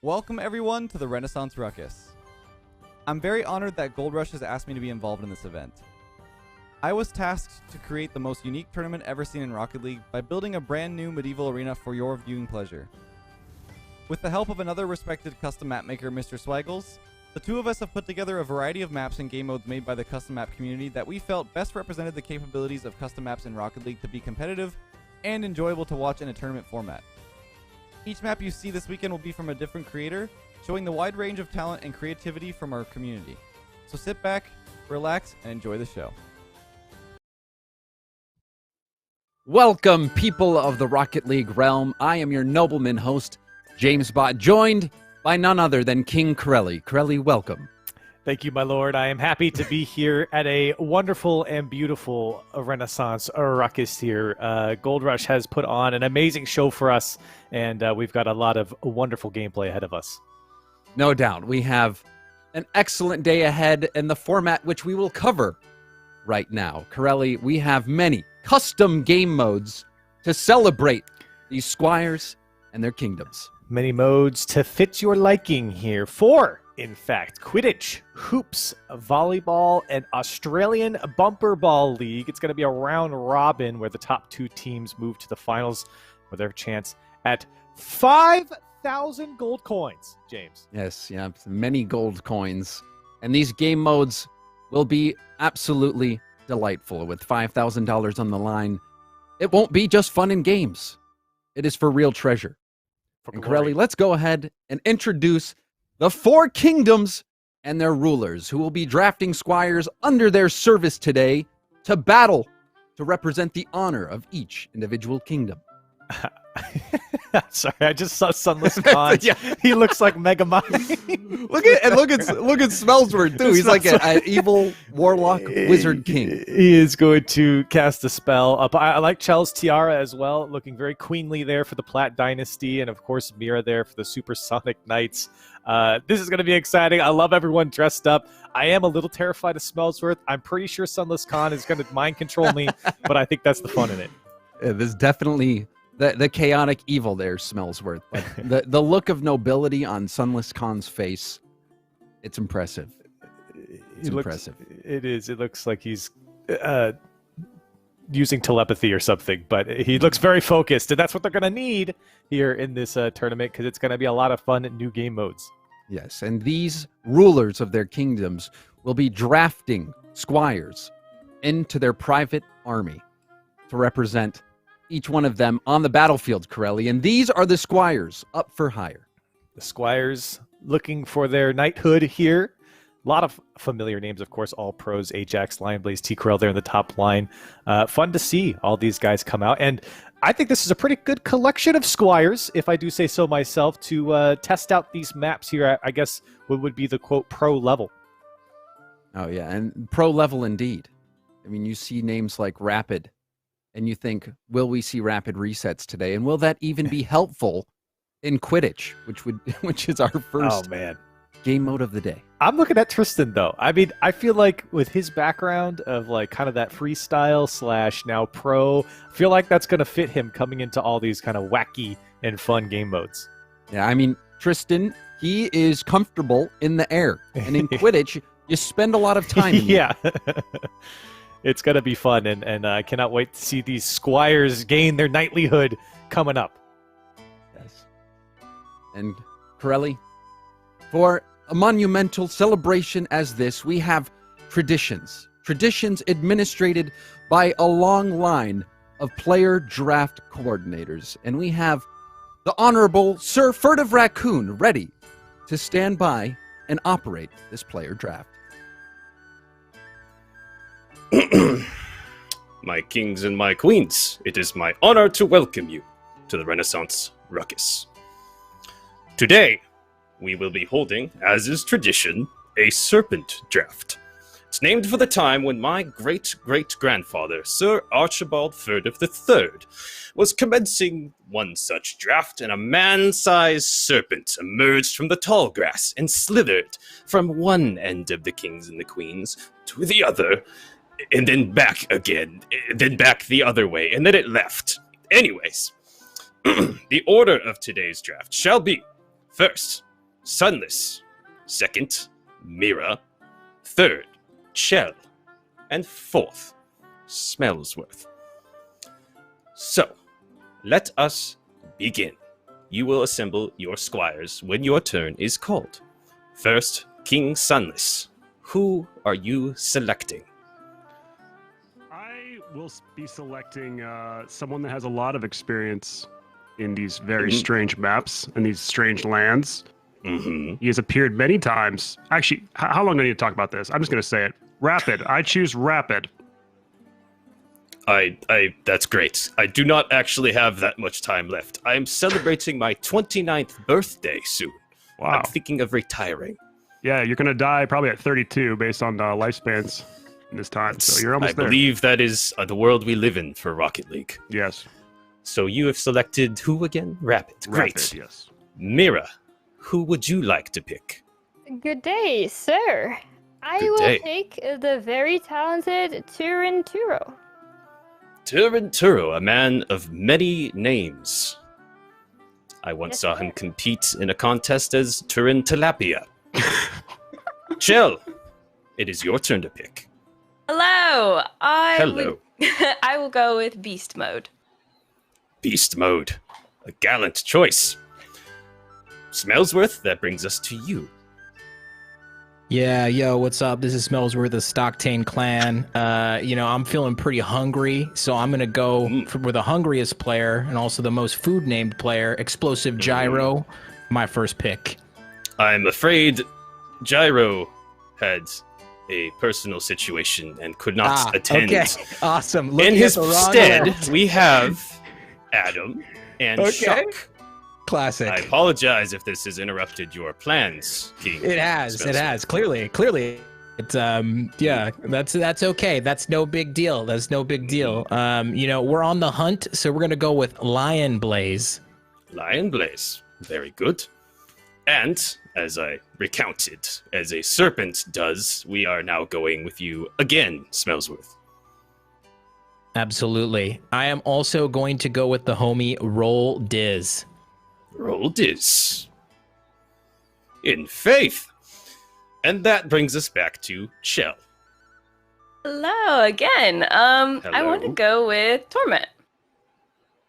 Welcome everyone to the Renaissance Ruckus. I'm very honored that GoldRush has asked me to be involved in this event. I was tasked to create the most unique tournament ever seen in Rocket League by building a brand new medieval arena for your viewing pleasure. With the help of another respected custom map maker, Mr. Swaggles, the two of us have put together a variety of maps and game modes made by the custom map community that we felt best represented the capabilities of custom maps in Rocket League to be competitive and enjoyable to watch in a tournament format. Each map you see this weekend will be from a different creator, showing the wide range of talent and creativity from our community. So sit back, relax, and enjoy the show. Welcome, people of the Rocket League realm. I am your nobleman host, Jamesbot, joined by none other than King Corelli. Corelli, welcome. Thank you, my lord. I am happy to be here at a wonderful and beautiful Renaissance Ruckus here. GoldRush has put on an amazing show for us, and we've got a lot of wonderful gameplay ahead of us. No doubt. We have an excellent day ahead in the format which we will cover right now. Corelli, we have many custom game modes to celebrate these squires and their kingdoms. Many modes to fit your liking here. 4, in fact. Quidditch, hoops, volleyball, and Australian bumper ball league. It's going to be a round robin where the top 2 teams move to the finals with their chance at 5,000 gold coins, James. Yes, yeah, many gold coins. And these game modes will be absolutely delightful with $5,000 on the line. It won't be just fun and games. It is for real treasure. And Corelli, let's go ahead and introduce the 4 kingdoms and their rulers who will be drafting squires under their service today to battle to represent the honor of each individual kingdom. Sorry, I just saw Sunless Khan. Yeah. He looks like Mega Man. look at Smellsworth too. He's like an evil warlock wizard king. He is going to cast a spell up. I like Chel's tiara as well, looking very queenly there for the Platt Dynasty, and of course Mira there for the Supersonic Knights. This is going to be exciting. I love everyone dressed up. I am a little terrified of Smellsworth. I'm pretty sure Sunless Khan is going to mind control me, but I think that's the fun in it. There's definitely the chaotic evil there, Smellsworth. But the look of nobility on Sunless Khan's face, it's impressive. It's impressive. It is. It looks like he's using telepathy or something, but he looks very focused, and that's what they're going to need here in this tournament because it's going to be a lot of fun new game modes. Yes, and these rulers of their kingdoms will be drafting squires into their private army to represent each one of them on the battlefield, Corelli. And these are the squires up for hire. The squires looking for their knighthood here. A lot of familiar names, of course, all pros, Ajax, Lionblaze, T-Corel there in the top line. Fun to see all these guys come out. And I think this is a pretty good collection of squires, if I do say so myself, to test out these maps here. I guess what would be the, quote, pro level. Oh, yeah, and pro level indeed. I mean, you see names like Rapid, and you think, will we see rapid resets today? And will that even be helpful in Quidditch, which is our first game mode of the day? I'm looking at Tristan, though. I mean, I feel like with his background of like kind of that freestyle / now pro, I feel like that's going to fit him coming into all these kind of wacky and fun game modes. Yeah, I mean, Tristan, he is comfortable in the air. And in Quidditch, you spend a lot of time in the air. It's going to be fun, and I cannot wait to see these squires gain their knightlyhood coming up. Yes. And Corelli, for a monumental celebration as this, we have traditions. Traditions administrated by a long line of player draft coordinators. And we have the Honorable Sir Furtive Raccoon ready to stand by and operate this player draft. My kings and my queens, it is my honor to welcome you to the Renaissance Ruckus. Today, we will be holding, as is tradition, a serpent draft. It's named for the time when my great-great-grandfather, Sir Archibald Furtive III, was commencing one such draft, and a man-sized serpent emerged from the tall grass and slithered from one end of the kings and the queens to the other, and then back again, then back the other way, and then it left. Anyways, the order of today's draft shall be, first, Sunless. Second, Mira. Third, Chell. And fourth, Smellsworth. So, let us begin. You will assemble your squires when your turn is called. First, King Sunless. Who are you selecting? I will be selecting someone that has a lot of experience in these very strange maps and these strange lands. Mm-hmm. He has appeared many times. Actually, how long do I need to talk about this? I'm just going to say it. Rapid. I choose Rapid. That's great. I do not actually have that much time left. I am celebrating my 29th birthday soon. Wow. I'm thinking of retiring. Yeah, you're going to die probably at 32 based on lifespans in this time. So you're almost there. I believe that is the world we live in for Rocket League. Yes. So you have selected who again? Rapid. Great. Rapid, yes. Mira, who would you like to pick? Good day, sir. I Good will day. take the very talented Turin Turo. Turin Turo, a man of many names. I once Yes, saw sir. him compete in a contest as Turin Tilapia. Chill. It is your turn to pick. Hello. Hello. I will go with beast mode. Beast mode. A gallant choice. Smellsworth, that brings us to you. Yeah, yo, what's up? This is Smellsworth of Stocktane Clan. I'm feeling pretty hungry, so I'm gonna go with the hungriest player and also the most food-named player, Explosive Gyro, my first pick. I'm afraid Gyro had a personal situation and could not attend. Okay, awesome. In Looking his at the wrong stead, list. we have Adam and Okay. Shock. Classic. I apologize if this has interrupted your plans, King. It has. Clearly. It's that's okay. That's no big deal. We're on the hunt, so we're gonna go with Lion Blaze. Lion Blaze. Very good. And, as I recounted, as a serpent does, we are now going with you again, Smellsworth. Absolutely. I am also going to go with the homie Roll Diz. Roll Diz. In faith. And that brings us back to Chell. Hello again. I want to Hello. go with Torment.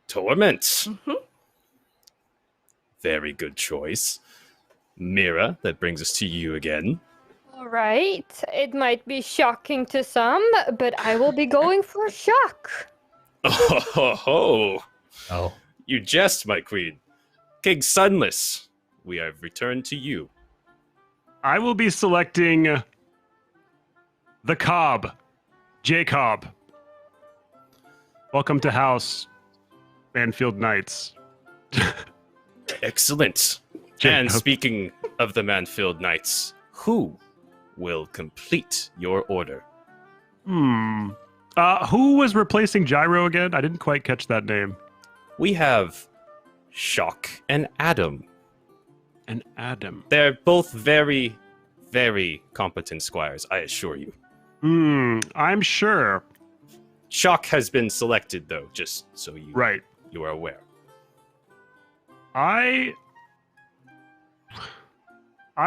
Torment. Mhm. Very good choice. Mira, that brings us to you again. All right. It might be shocking to some, but I will be going for Shock. Oh, ho, ho. Oh. You jest, my queen. King Sunless, we have returned to you. I will be selecting the Cobb. Jacob. Welcome to House Banfield Knights. Excellent. Jacob. And speaking of the Manfield Knights, who will complete your order? Who was replacing Gyro again? I didn't quite catch that name. We have Shock and Adam. And Adam. They're both very, very competent squires, I assure you. I'm sure. Shock has been selected, though, just so you are aware. I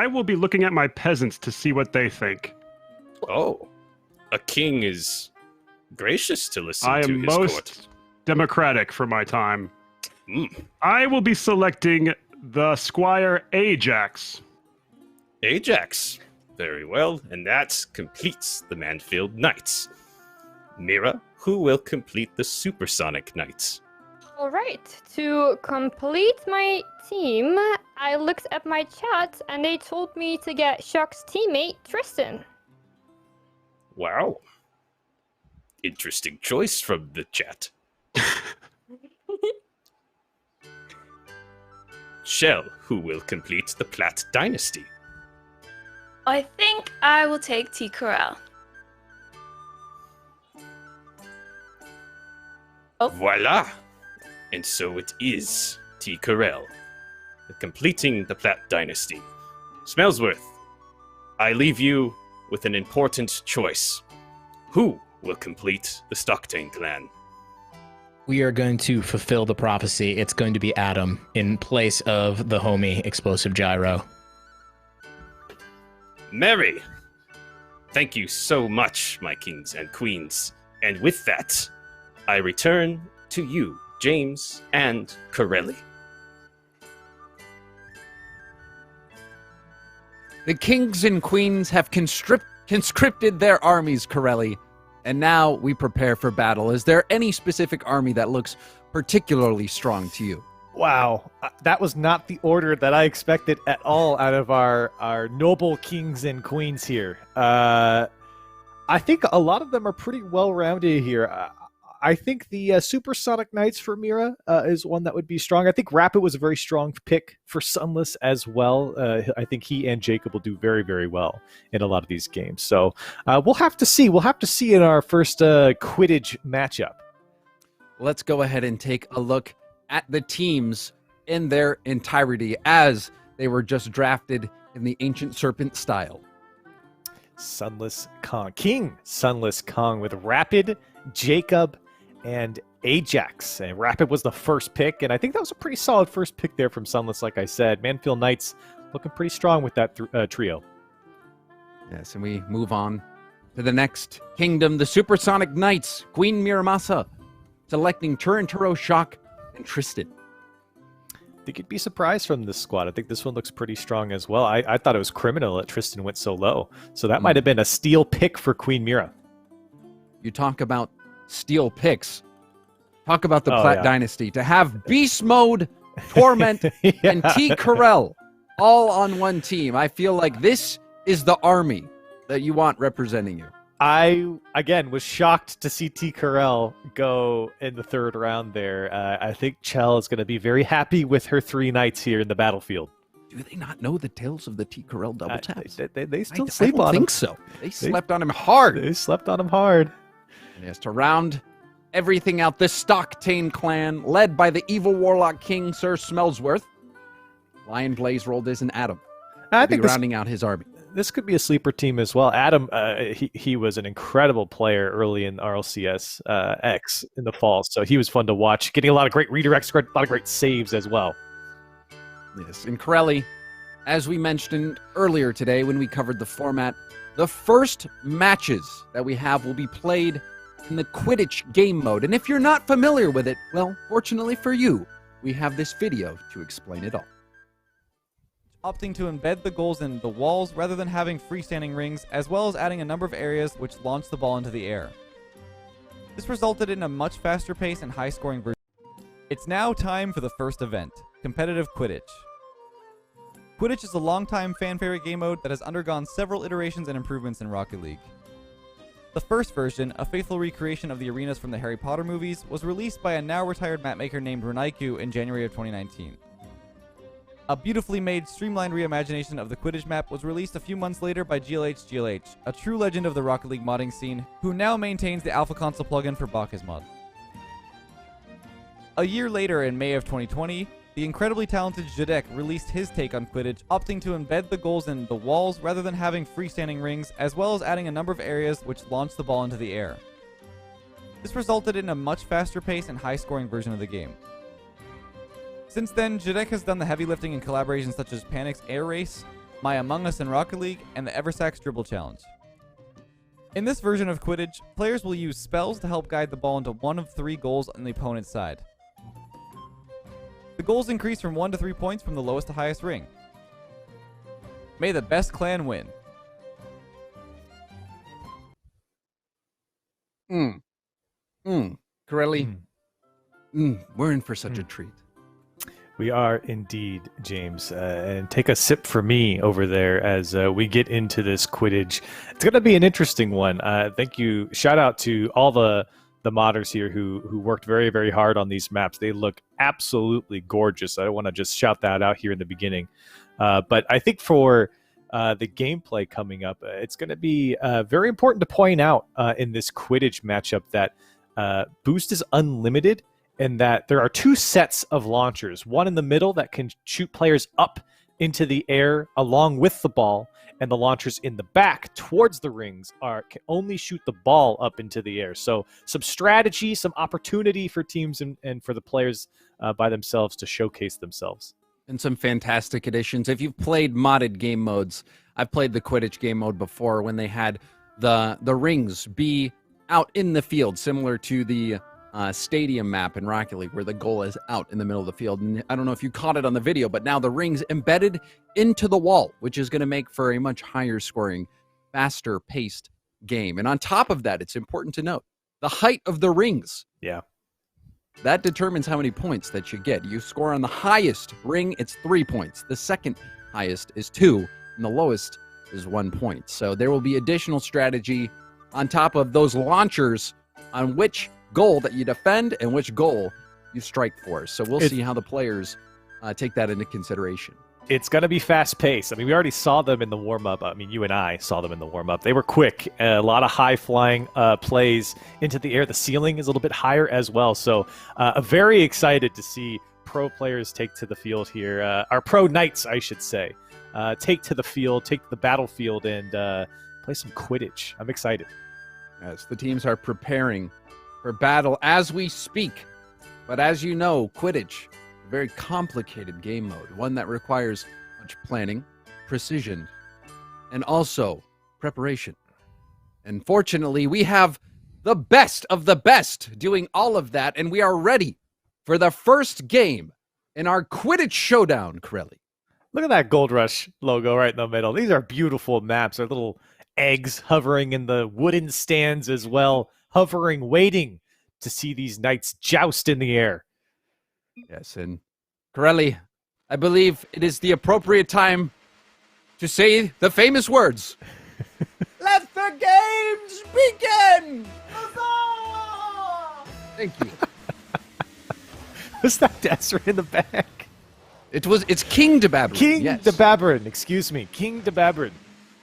will be looking at my peasants to see what they think. Oh, a king is gracious to listen I to am his most court. democratic for my time. Mm. I will be selecting the Squire Ajax. Ajax. Very well, and that completes the Manfield Knights. Mira, who will complete the Supersonic Knights? All right. To complete my team, I looked at my chat and they told me to get Shock's teammate, Tristan. Wow. Interesting choice from the chat. Shell, who will complete the Platt Dynasty? I think I will take T. Corel. Voila! And so it is T. Corel, completing the Platt Dynasty. Smellsworth, I leave you with an important choice. Who will complete the Stocktane clan? We are going to fulfill the prophecy. It's going to be Adam in place of the homie Explosive Gyro. Merry. Thank you so much, my kings and queens. And with that, I return to you, James and Corelli. The kings and queens have conscripted their armies, Corelli, and now we prepare for battle. Is there any specific army that looks particularly strong to you? Wow, that was not the order that I expected at all out of our noble kings and queens here. I think a lot of them are pretty well-rounded here. I think the Supersonic Knights for Mira is one that would be strong. I think Rapid was a very strong pick for Sunless as well. I think he and Jacob will do very, very well in a lot of these games. So we'll have to see. We'll have to see in our first Quidditch matchup. Let's go ahead and take a look at the teams in their entirety as they were just drafted in the Ancient Serpent style. Sunless Kong. King Sunless Kong with Rapid, Jacob, and Ajax. And Rapid was the first pick, and I think that was a pretty solid first pick there from Sunless, like I said. Manfield Knights looking pretty strong with that trio. Yes, and we move on to the next kingdom, the Supersonic Knights. Queen Miramasa selecting Turinturo, Shock, and Tristan. I think you'd be surprised from this squad. I think this one looks pretty strong as well. I thought it was criminal that Tristan went so low. So that might have been a steal pick for Queen Mira. You talk about steal picks. Talk about the Platt Dynasty. To have Beast Mode, Torment, and T. Corel all on one team. I feel like this is the army that you want representing you. I, again, was shocked to see T. Corel go in the third round there. I think Chell is going to be very happy with her 3 knights here in the battlefield. Do they not know the tales of the T. Corel double taps? They still sleep on him. I think so. They slept on him hard. They slept on him hard. And yes, to round everything out, the Stocktane clan, led by the evil warlock king, Sir Smellsworth. Lion Blaze rolled as an Adam. I think rounding out his army. This could be a sleeper team as well. Adam, he was an incredible player early in RLCS X in the fall, so he was fun to watch. Getting a lot of great redirects, a lot of great saves as well. Yes, and Corelli, as we mentioned earlier today when we covered the format, the first matches that we have will be played in the Quidditch game mode. And if you're not familiar with it, well, fortunately for you, we have this video to explain it all. Opting to embed the goals in the walls rather than having freestanding rings, as well as adding a number of areas which launch the ball into the air. This resulted in a much faster pace and high-scoring version. It's now time for the first event, competitive Quidditch. Quidditch is a long-time fan-favorite game mode that has undergone several iterations and improvements in Rocket League. The first version, a faithful recreation of the arenas from the Harry Potter movies, was released by a now-retired mapmaker named Renaiku in January of 2019. A beautifully made, streamlined reimagination of the Quidditch map was released a few months later by GLH, a true legend of the Rocket League modding scene, who now maintains the Alpha Console plugin for Bacchus mod. A year later, in May of 2020, the incredibly talented Jadek released his take on Quidditch, opting to embed the goals in the walls rather than having freestanding rings, as well as adding a number of areas which launch the ball into the air. This resulted in a much faster pace and high-scoring version of the game. Since then, Jadek has done the heavy lifting in collaborations such as Panic's Air Race, My Among Us in Rocket League, and the Eversax Dribble Challenge. In this version of Quidditch, players will use spells to help guide the ball into one of 3 goals on the opponent's side. The goals increase from 1 to 3 points from the lowest to highest ring. May the best clan win. Corelli, we're in for such a treat. We are indeed, James. And take a sip for me over there as we get into this Quidditch. It's going to be an interesting one. Thank you. Shout out to all the modders here who worked very, very hard on these maps. They look absolutely gorgeous. I want to just shout that out here in the beginning. But I think for the gameplay coming up, it's going to be very important to point out in this Quidditch matchup that boost is unlimited, and that there are 2 sets of launchers, one in the middle that can shoot players up into the air along with the ball, and the launchers in the back towards the rings can only shoot the ball up into the air. So some strategy, some opportunity for teams and for the players by themselves to showcase themselves. And some fantastic additions. If you've played modded game modes, I've played the Quidditch game mode before when they had the rings be out in the field, similar to the stadium map in Rocket League, where the goal is out in the middle of the field. And I don't know if you caught it on the video, but now the rings embedded into the wall, which is going to make for a much higher scoring, faster paced game. And on top of that, it's important to note the height of the rings. Yeah. That determines how many points that you get. You score on the highest ring, it's 3 points. The second highest is 2, and the lowest is 1 point. So there will be additional strategy on top of those launchers on which goal that you defend and which goal you strike for. So we'll see how the players take that into consideration. It's going to be fast-paced. I mean, we already saw them in the warm-up. I mean, you and I saw them in the warm-up. They were quick. A lot of high-flying plays into the air. The ceiling is a little bit higher as well. So very excited to see pro players take to the field here. Our pro knights, I should say. Take to the field, take to the battlefield, and play some Quidditch. I'm excited. Yes, the teams are preparing for battle as we speak. But as you know, Quidditch, a very complicated game mode, one that requires much planning, precision, and also preparation. And fortunately, we have the best of the best doing all of that, and we are ready for the first game in our Quidditch showdown, Corelli. Look at that GoldRush logo right in the middle. These are beautiful maps. They're little eggs hovering in the wooden stands as well, hovering, waiting to see these knights joust in the air. Yes, and Corelli, I believe it is the appropriate time to say the famous words. Let the games begin! Huzzah! Thank you. Was that Dazerin in the back? It's King Dazerin. King yes. Dazerin, excuse me. King Dazerin.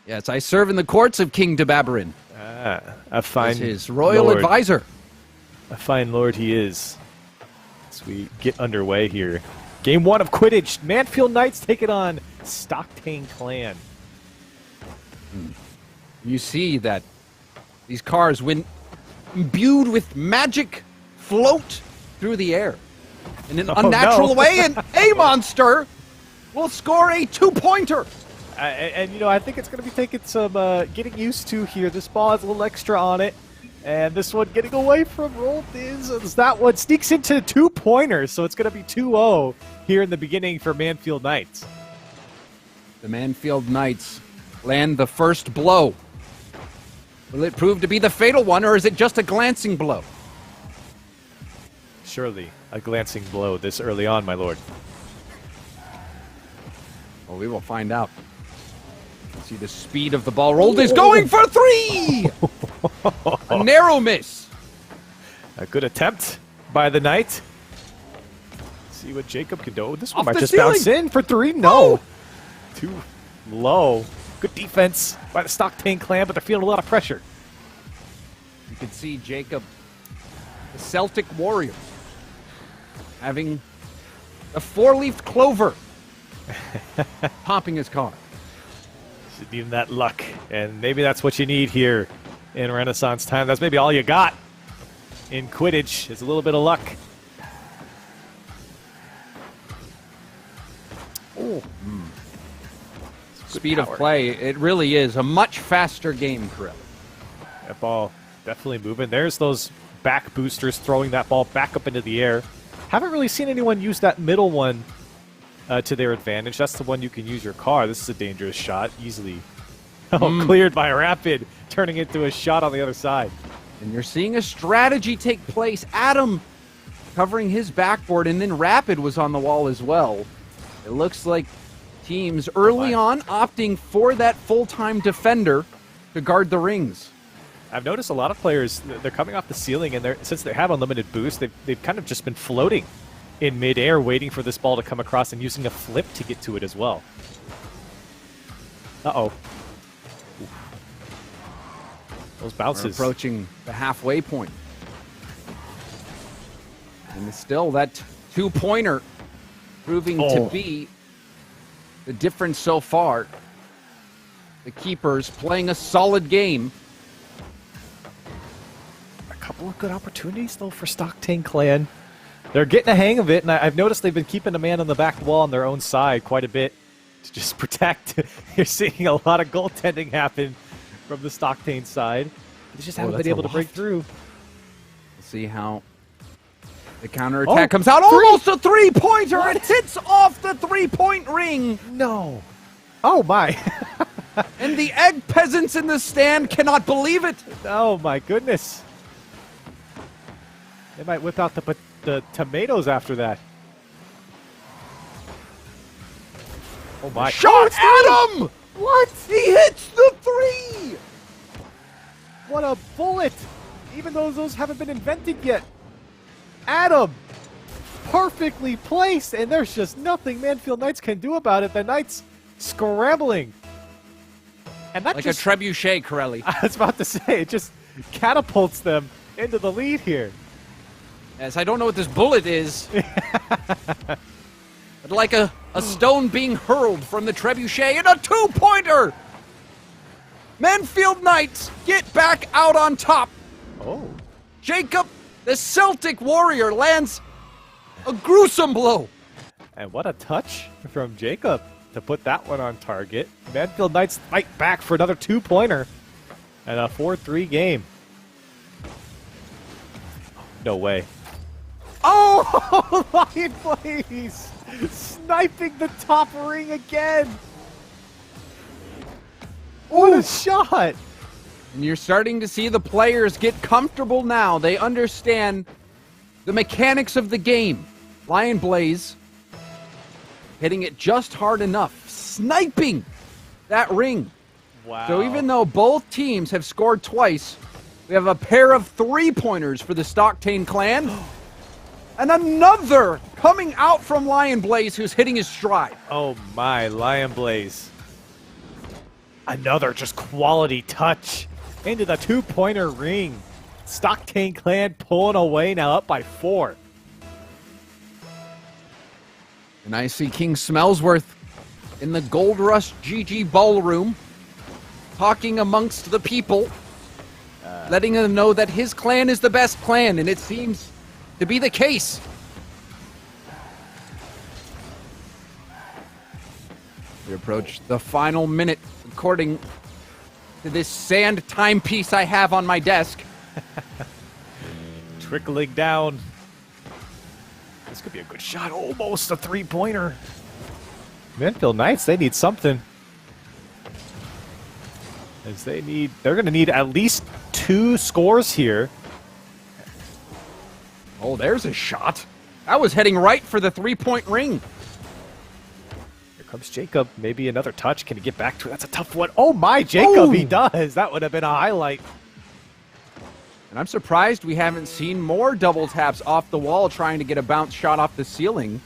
Yes, I serve in the courts of King Dazerin. A fine as his royal lord. Advisor. A fine lord he is. As we get underway here. Game 1 of Quidditch. Manfield Knights take it on Stocktane Clan. You see that these cars, when imbued with magic, float through the air in an unnatural way, and a monster will score a 2-pointer. And, you know, I think it's going to be taking some getting used to here. This ball has a little extra on it. And this one getting away from roll is that one sneaks into 2-pointers. So it's going to be 2-0 here in the beginning for Manfield Knights. The Manfield Knights land the first blow. Will it prove to be the fatal one, or is it just a glancing blow? Surely a glancing blow this early on, my lord. Well, we will find out. See the speed of the ball rolled is going for 3! A narrow miss. A good attempt by the knight. See what Jacob can do. This one Off might the just ceiling. bounce in for 3. No. Too low. Good defense by the Stocktane Clan, but they're feeling a lot of pressure. You can see Jacob, the Celtic warrior, having a 4-leafed clover, popping his car. Needing that luck, and maybe that's what you need here in Renaissance time. That's maybe all you got in Quidditch is a little bit of luck. Oh, speed of play. It really is a much faster game, Corelli. That ball definitely moving. There's those back boosters throwing that ball back up into the air. Haven't really seen anyone use that middle one to their advantage. That's the one you can use your car. This is a dangerous shot, easily cleared by Rapid, turning it to a shot on the other side. And you're seeing a strategy take place. Adam covering his backboard, and then Rapid was on the wall as well. It looks like teams early on opting for that full-time defender to guard the rings. I've noticed a lot of players, they're coming off the ceiling, and since they have unlimited boost, they've kind of just been floating in midair, waiting for this ball to come across and using a flip to get to it as well. Uh-oh. Those bounces. We're approaching the halfway point. And still that 2-pointer proving to be the difference so far. The keepers playing a solid game. A couple of good opportunities, though, for Stocktane Clan. They're getting a hang of it, and I've noticed they've been keeping a man on the back wall on their own side quite a bit to just protect. You're seeing a lot of goaltending happen from the Stocktane side. They just haven't been able to break through. We'll see how the counterattack comes out. Almost a three-pointer! It hits off the three-point ring! No. Oh, my. And the egg peasants in the stand cannot believe it! Oh, my goodness. They might whip out the tomatoes after that. Oh, my. Shot Adam! What? He hits the three! What a bullet! Even though those haven't been invented yet. Adam! Perfectly placed, and there's just nothing Manfield Knights can do about it. The Knights scrambling. And that like just, a trebuchet, Corelli. I was about to say, it just catapults them into the lead here. Yes, I don't know what this bullet is. But like a stone being hurled from the trebuchet and a two-pointer! Manfield Knights get back out on top. Oh. Jacob, the Celtic warrior, lands a gruesome blow. And what a touch from Jacob to put that one on target. Manfield Knights fight back for another two-pointer and a 4-3 game. No way. Oh, Lion Blaze sniping the top ring again. What a shot. And you're starting to see the players get comfortable now. They understand the mechanics of the game. Lion Blaze hitting it just hard enough, sniping that ring. Wow. So even though both teams have scored twice, we have a pair of three-pointers for the Stocktane clan. And another coming out from Lion Blaze, who's hitting his stride. Oh my, Lion Blaze. Another just quality touch into the two-pointer ring. Stocktane clan pulling away now, up by 4. And I see King Smellsworth in the GoldRush GG ballroom, talking amongst the people, letting them know that his clan is the best clan, and it seems to be the case. We approach the final minute, according to this sand timepiece I have on my desk. Trickling down. This could be a good shot. Almost a three-pointer. Manfield Knights, they need something. As they're going to need at least 2 scores here. Oh, there's a shot. I was heading right for the three-point ring. Here comes Jacob. Maybe another touch. Can he get back to it? That's a tough one. Oh my, Jacob, he does. That would have been a highlight. And I'm surprised we haven't seen more double taps off the wall trying to get a bounce shot off the ceiling.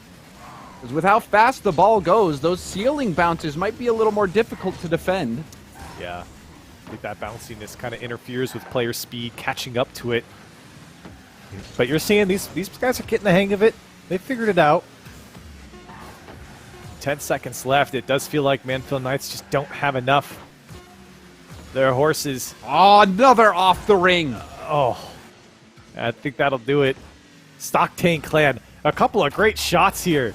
Because with how fast the ball goes, those ceiling bounces might be a little more difficult to defend. Yeah. I think that bounciness kind of interferes with player speed, catching up to it. But you're seeing these guys are getting the hang of it. They figured it out. 10 seconds left. It does feel like Manfield Knights just don't have enough. Their horses. Oh, another off the ring. Oh, I think that'll do it. Stocktane clan, a couple of great shots here.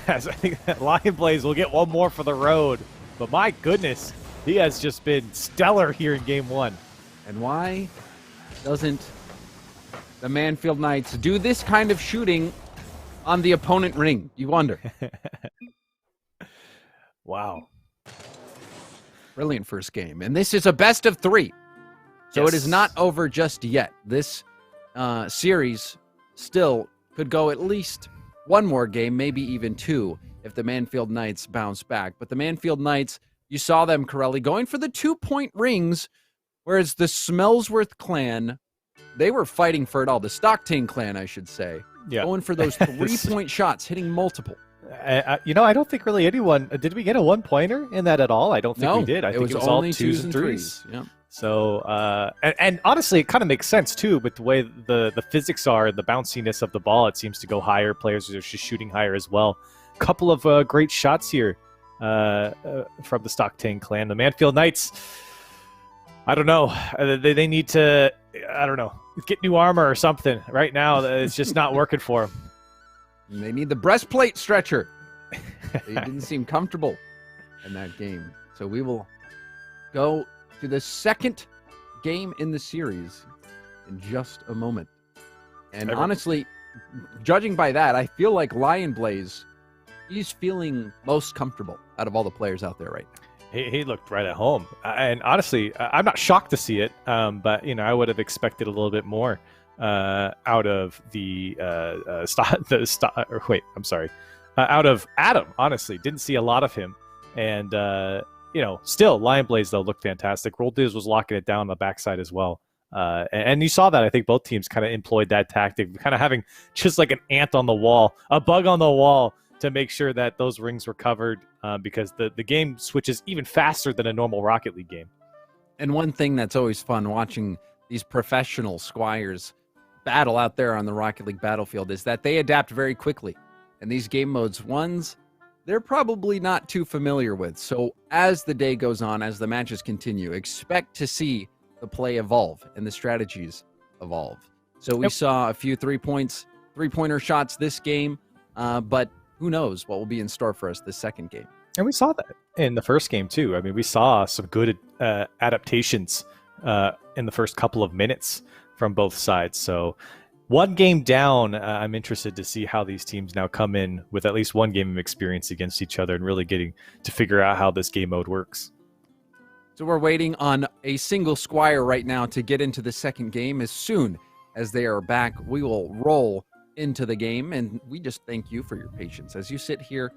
As I think that Lion Blaze will get one more for the road. But my goodness, he has just been stellar here in game 1. And why doesn't the Manfield Knights do this kind of shooting on the opponent ring? You wonder. Wow. Brilliant first game. And this is a best of 3. So it is not over just yet. This series still could go at least one more game, maybe even 2, if the Manfield Knights bounce back. But the Manfield Knights, you saw them, Corelli, going for the 2-point rings, whereas the Smellsworth clan, they were fighting for it all. The Stocktane clan, I should say. Yeah. Going for those 3-point shots, hitting multiple. You know, I don't think really anyone... Did we get a 1-pointer in that at all? I don't think we did. I think it was all 2s and 3s. Yeah. So, and honestly, it kind of makes sense, too, with the way the physics are, the bounciness of the ball. It seems to go higher. Players are just shooting higher as well. Couple of great shots here from the Stocktane clan. The Manfield Knights, I don't know. They need to, I don't know, get new armor or something. Right now, it's just not working for them. They need the breastplate stretcher. They didn't seem comfortable in that game. So we will go to the second game in the series in just a moment. And honestly, judging by that, I feel like Lion Blaze, he's feeling most comfortable out of all the players out there right now. He looked right at home, and honestly, I'm not shocked to see it. But I would have expected a little bit more out of out of Adam. Honestly, didn't see a lot of him, and still Lion Blaze though looked fantastic. Roldiz was locking it down on the backside as well. And you saw that. I think both teams kind of employed that tactic, kind of having just like an ant on the wall, a bug on the wall, to make sure that those rings were covered, because the game switches even faster than a normal Rocket League game. And one thing that's always fun watching these professional squires battle out there on the Rocket League battlefield is that they adapt very quickly. And these game modes, ones they're probably not too familiar with. So as the day goes on, as the matches continue, expect to see the play evolve and the strategies evolve. So we saw a few three-pointer shots this game, but who knows what will be in store for us this second game. And we saw that in the first game too. I mean, we saw some good adaptations in the first couple of minutes from both sides. So one game down, I'm interested to see how these teams now come in with at least one game of experience against each other and really getting to figure out how this game mode works. So we're waiting on a single squire right now to get into the second game. As soon as they are back, we will roll into the game, and we just thank you for your patience as you sit here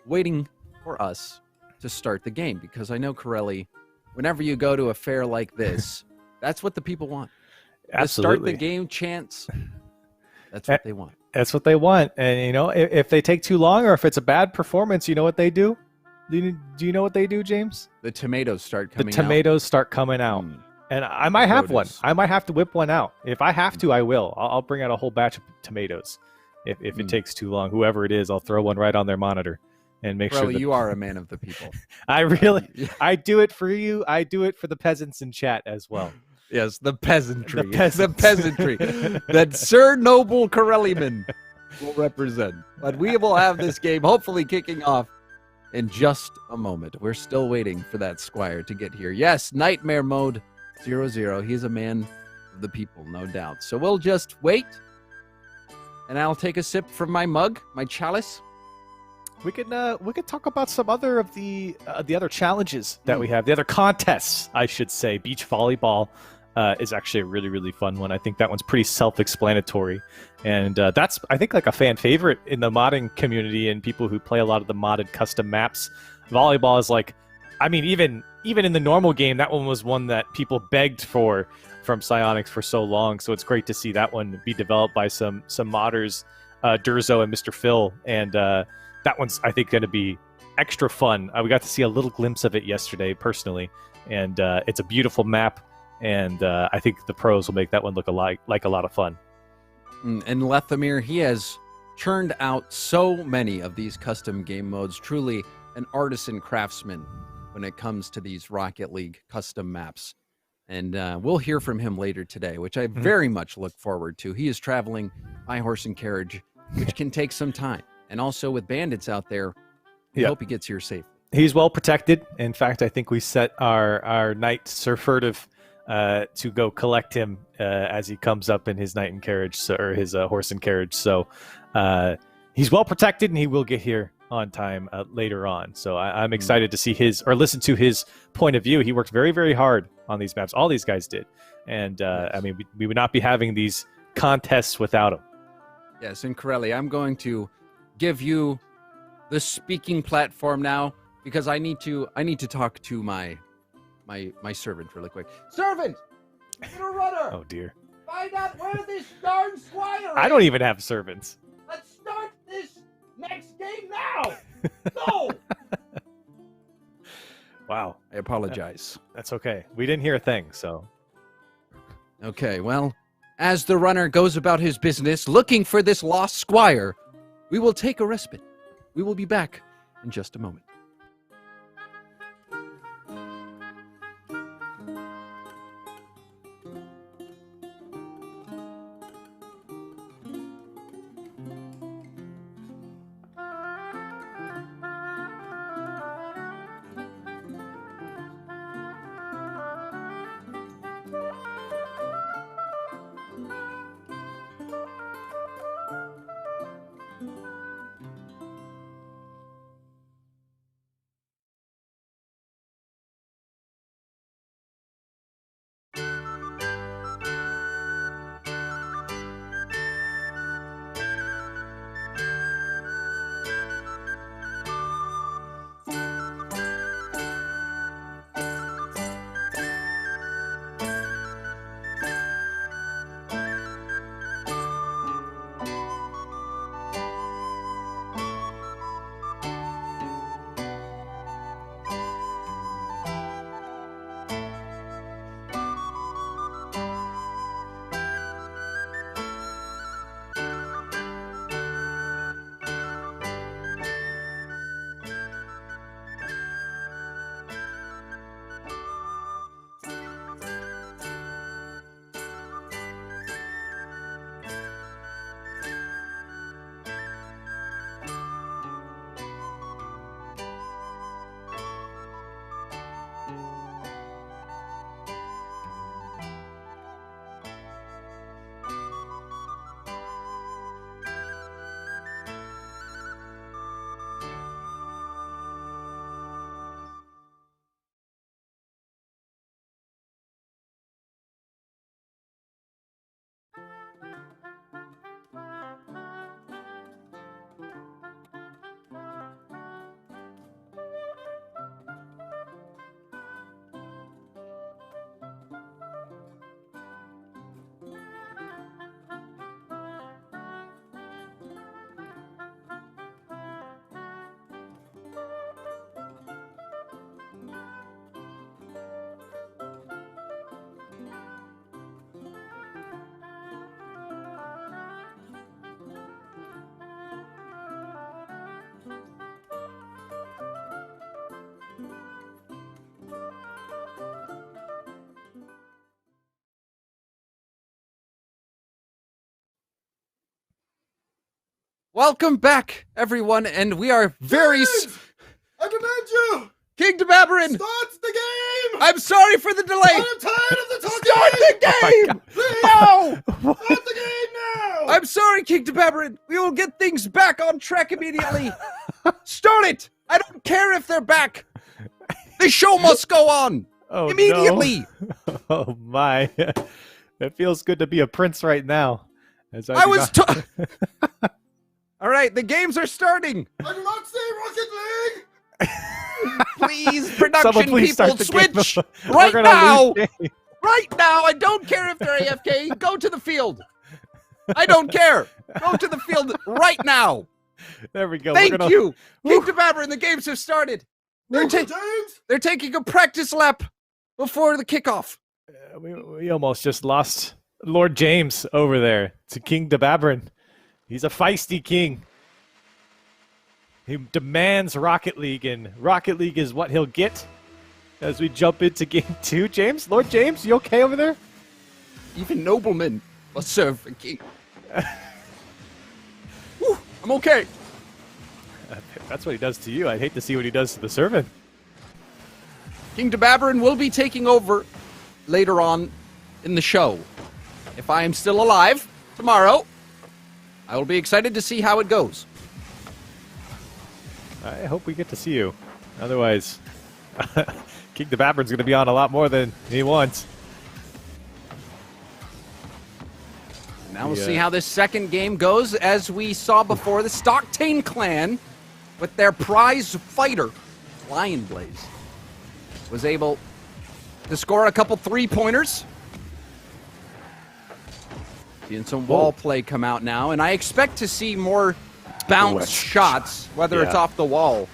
waiting for us to start the game, because I know, Corelli, whenever you go to a fair like this, that's what the people want. Absolutely. To start the game chance, that's what they want. That's what they want. And, if they take too long or if it's a bad performance, you know what they do? Do you know what they do, James? The tomatoes start coming out. The tomatoes start coming out. And I might have one. I might have to whip one out. If I have to, I will. I'll bring out a whole batch of tomatoes. If it takes too long, whoever it is, I'll throw one right on their monitor and make sure that you are a man of the people. I do it for you. I do it for the peasants in chat as well. Yes, the peasantry. The peasantry that Sir Noble Corelliman will represent. But we will have this game hopefully kicking off in just a moment. We're still waiting for that squire to get here. Yes, Nightmare mode 0-0. He's a man of the people, no doubt. So we'll just wait, and I'll take a sip from my mug, my chalice. We could talk about some other of the other challenges that we have, the other contests, I should say. Beach volleyball is actually a really, really fun one. I think that one's pretty self-explanatory, and that's, I think, like a fan favorite in the modding community and people who play a lot of the modded custom maps. Volleyball is like, I mean, even in the normal game, that one was one that people begged for from Psyonix for so long. So it's great to see that one be developed by some modders, Durzo and Mr. Phil, and that one's, I think, going to be extra fun. We got to see a little glimpse of it yesterday, personally, and it's a beautiful map, and I think the pros will make that one look like a lot of fun. And Lethamyr, he has churned out so many of these custom game modes, truly an artisan craftsman when it comes to these Rocket League custom maps. And we'll hear from him later today, which I very much look forward to. He is traveling by horse and carriage, which can take some time. And also with bandits out there, we hope he gets here safe. He's well protected. In fact, I think we set our knight Sir Furtive to go collect him as he comes up in his knight and carriage, or his horse and carriage. So he's well protected, and he will get here on time later on. So I'm excited to see listen to his point of view. He worked very, very hard on these maps. All these guys did. And I mean, we would not be having these contests without him. Yes, and Corelli, I'm going to give you the speaking platform now, because I need to talk to my servant really quick. Servant! Get a runner! Oh dear. Find out where this darn squire is! I don't even have servants. Let's start this next game now! Go! Wow. I apologize. That's okay. We didn't hear a thing, so. Okay, well, as the runner goes about his business looking for this lost squire, we will take a respite. We will be back in just a moment. Welcome back, everyone, and we are very... I command you! King Dazerin! Start the game! I'm sorry for the delay! I'm tired of the talking! Start the game! No! Start the game now! I'm sorry, King Dazerin. We will get things back on track immediately. Start it! I don't care if they're back. The show must go on! Oh, immediately! No. Oh, my. It feels good to be a prince right now. As I was... All right, the games are starting. I do not say Rocket League! Please, production please people, start the switch game. right We're gonna now. lose game. Right now. I don't care if they're AFK. Go to the field. I don't care. Go to the field right now. There we go. Thank you. King Dazerin, the games have started. They're taking a practice lap before the kickoff. We almost just lost Lord James over there to King Dazerin. He's a feisty king. He demands Rocket League, and Rocket League is what he'll get as we jump into game 2. James? Lord James, you okay over there? Even noblemen must serve a king. Whew, I'm okay. That's what he does to you. I'd hate to see what he does to the servant. King Dazerin will be taking over later on in the show. If I am still alive tomorrow, I will be excited to see how it goes. I hope we get to see you. Otherwise, King Dazerin's going to be on a lot more than he wants. Now we'll see how this second game goes. As we saw before, the Stocktane clan, with their prize fighter, Lion Blaze, was able to score a couple three-pointers. Seeing some wall play come out now, and I expect to see more bounce shots, whether it's off the wall.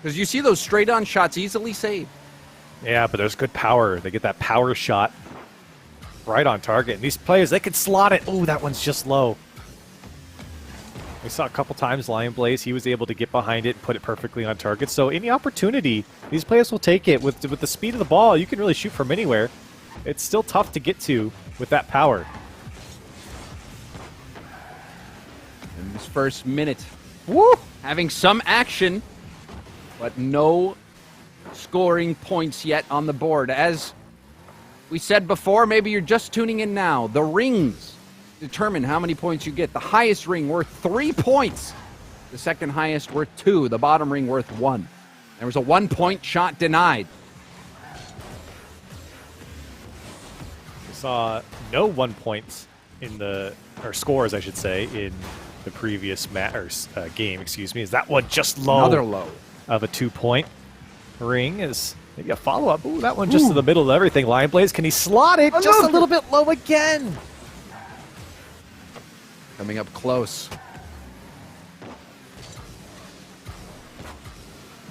Because you see those straight-on shots easily saved. Yeah, but there's good power. They get that power shot right on target. And these players, they can slot it. Oh, that one's just low. We saw a couple times Lion Blaze. He was able to get behind it and put it perfectly on target. So any opportunity, these players will take it. With the speed of the ball, you can really shoot from anywhere. It's still tough to get to with that power. In this first minute, Woo! having some action, but no scoring points yet on the board. As we said before, maybe you're just tuning in now, the rings determine how many points you get. The highest ring worth 3 points. The second highest worth 2. The bottom ring worth 1. There was a 1-point shot denied. We saw no 1 points in or scores, I should say, in the previous game, excuse me. Is that one just low? Another low. Of a 2-point ring is maybe a follow-up. Ooh, that one just in the middle of everything. Lion Blaze, can he slot it? Just a little bit low again. Coming up close.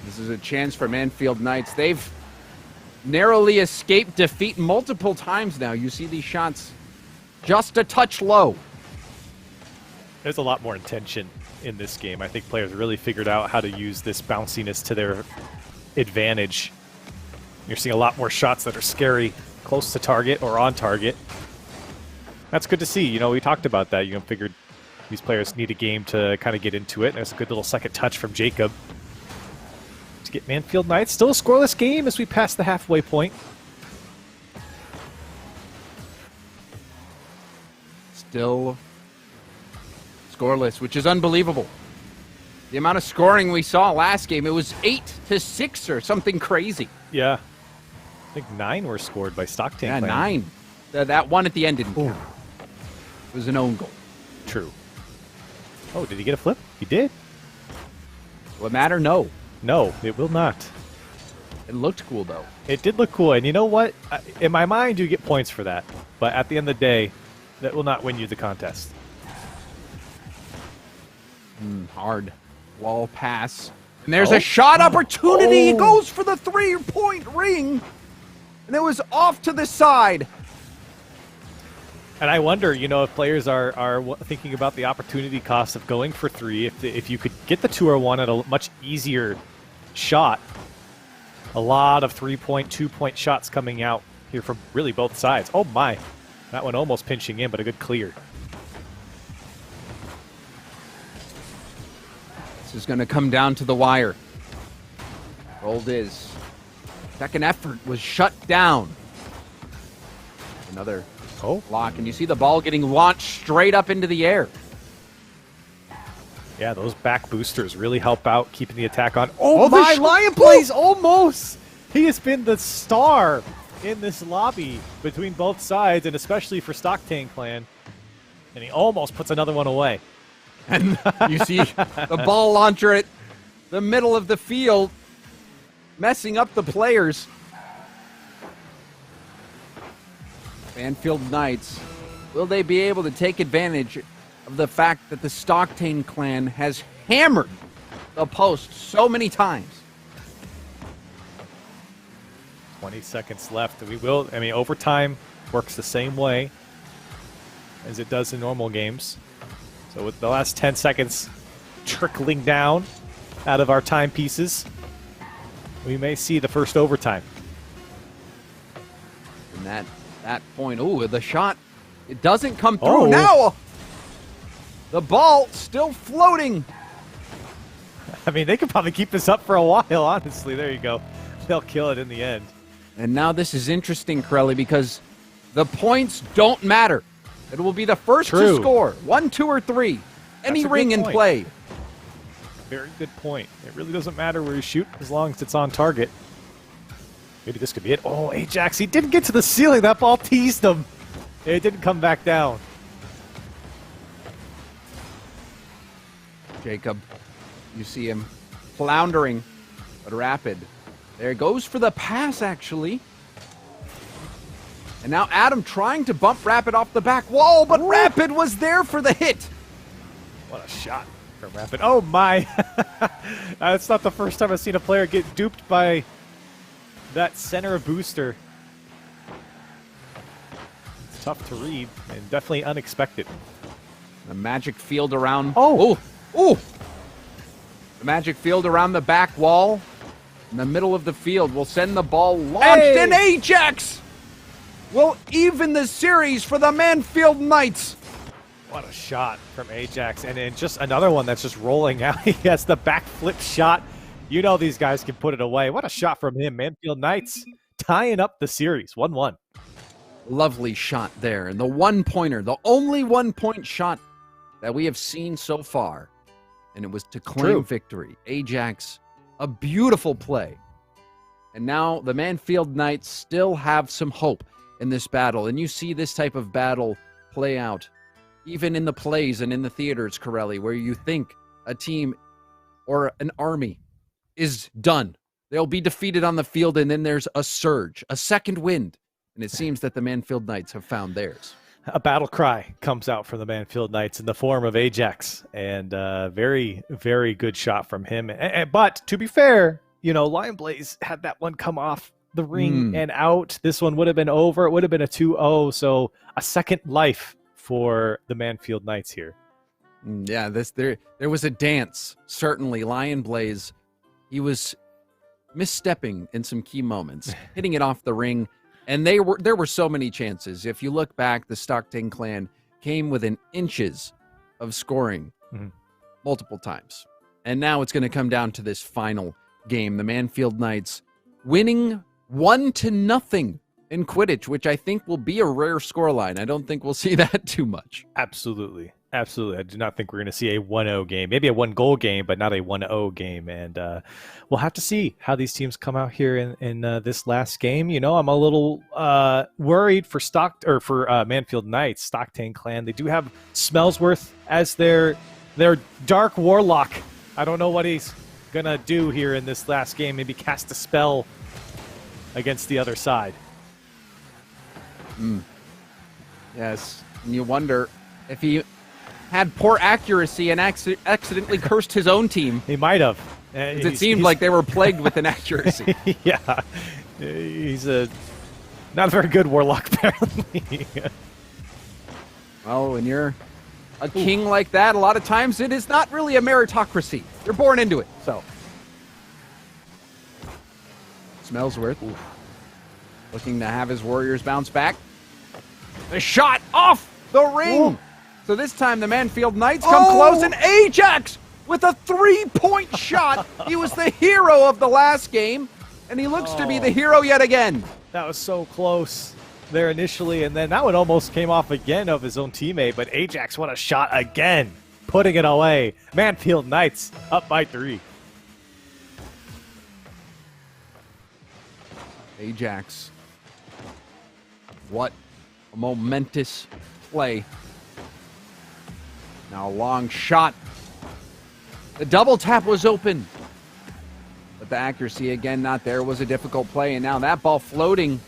This is a chance for Manfield Knights. They've narrowly escaped defeat multiple times now. You see these shots just a touch low. There's a lot more intention in this game. I think players really figured out how to use this bounciness to their advantage. You're seeing a lot more shots that are scary, close to target or on target. That's good to see. You know, we talked about that. You know, figured these players need a game to kind of get into it. There's a good little second touch from Jacob to get Manfield Knights. Still a scoreless game as we pass the halfway point. Still scoreless, which is unbelievable. The amount of scoring we saw last game, it was 8-6 or something crazy. Yeah. I think 9 were scored by Stocktane. Yeah, Clan. 9. That one at the end didn't count. It was an own goal. True. Oh, did he get a flip? He did. Will it matter? No. No, it will not. It looked cool, though. It did look cool, and you know what? In my mind, you get points for that. But at the end of the day, that will not win you the contest. Hard. Wall pass. And there's a shot opportunity. He goes for the 3-point ring. And it was off to the side. And I wonder, you know, if players are thinking about the opportunity cost of going for 3, if you could get the 2 or 1 at a much easier shot. A lot of 3-point, 2-point shots coming out here from really both sides. Oh my. That one almost pinching in, but a good clear. is going to come down to the wire. Gold is. Second effort was shut down. Another block, and you see the ball getting launched straight up into the air. Yeah, those back boosters really help out keeping the attack on. Lion plays almost! He has been the star in this lobby between both sides, and especially for Stocktain Clan. And he almost puts another one away. And you see the ball launcher at the middle of the field, messing up the players. Manfield Knights, will they be able to take advantage of the fact that the Stocktain Clan has hammered the post so many times? 20 seconds left. Overtime works the same way as it does in normal games. So with the last 10 seconds trickling down out of our timepieces, we may see the first overtime. And that point, the shot, it doesn't come through. Now, the ball still floating. I mean, they could probably keep this up for a while, honestly. There you go. They'll kill it in the end. And now this is interesting, Corelli, because the points don't matter. It will be the first to score. 1, 2, or 3. Any ring in play. Very good point. It really doesn't matter where you shoot as long as it's on target. Maybe this could be it. Oh, Ajax, he didn't get to the ceiling. That ball teased him. It didn't come back down. Jacob, you see him floundering, but Rapid. There he goes for the pass, actually. And now Adam trying to bump Rapid off the back wall, but Rapid was there for the hit. What a shot from Rapid. Oh, my. That's not the first time I've seen a player get duped by that center booster. It's tough to read and definitely unexpected. The magic field around. The magic field around the back wall in the middle of the field will send the ball launched, and Ajax will even the series for the Manfield Knights. What a shot from Ajax, and then just another one that's just rolling out. He has the backflip shot. You know these guys can put it away. What a shot from him. Manfield Knights tying up the series, 1-1. Lovely shot there, and the one-pointer, the only one-point shot that we have seen so far, and it was to claim victory. Ajax, a beautiful play. And now the Manfield Knights still have some hope in this battle, and you see this type of battle play out even in the plays and in the theaters, Corelli, where you think a team or an army is done. They'll be defeated on the field, and then there's a surge, a second wind, and it seems that the Manfield Knights have found theirs. A battle cry comes out from the Manfield Knights in the form of Ajax, and very, very good shot from him. But to be fair, Lion Blaze had that one come off the ring and out. This one would have been over. It would have been a 2-0, so a second life for the Manfield Knights here. Yeah, there was a dance, certainly. Lion Blaze, he was misstepping in some key moments, hitting it off the ring, and there were so many chances. If you look back, the Stocktain Clan came within inches of scoring multiple times. And now it's going to come down to this final game. The Manfield Knights winning 1-0 in Quidditch, which I think will be a rare scoreline. I don't think we'll see that too much. Absolutely. Absolutely. I do not think we're going to see a 1-0 game. Maybe a 1-goal game, but not a 1-0 game. And we'll have to see how these teams come out here in this last game. I'm a little worried for Manfield Knights, Stocktain Clan. They do have Smellsworth as their dark warlock. I don't know what he's going to do here in this last game. Maybe cast a spell against the other side. Yes. And you wonder if he had poor accuracy and accidentally cursed his own team. He might have. It seemed like they were plagued with inaccuracy. Yeah. He's not a very good warlock, apparently. Well, when you're a king like that, a lot of times it is not really a meritocracy. You're born into it. So, Smellsworth looking to have his Warriors bounce back. The shot off the ring. So this time the Manfield Knights come close, and Ajax with a 3-point shot. He was the hero of the last game, and he looks to be the hero yet again. That was so close there initially, and then that one almost came off again of his own teammate, but Ajax, what a shot again, putting it away. Manfield Knights up by 3. Ajax. What a momentous play. Now a long shot. The double tap was open, but the accuracy again not there. It was a difficult play, and now that ball floating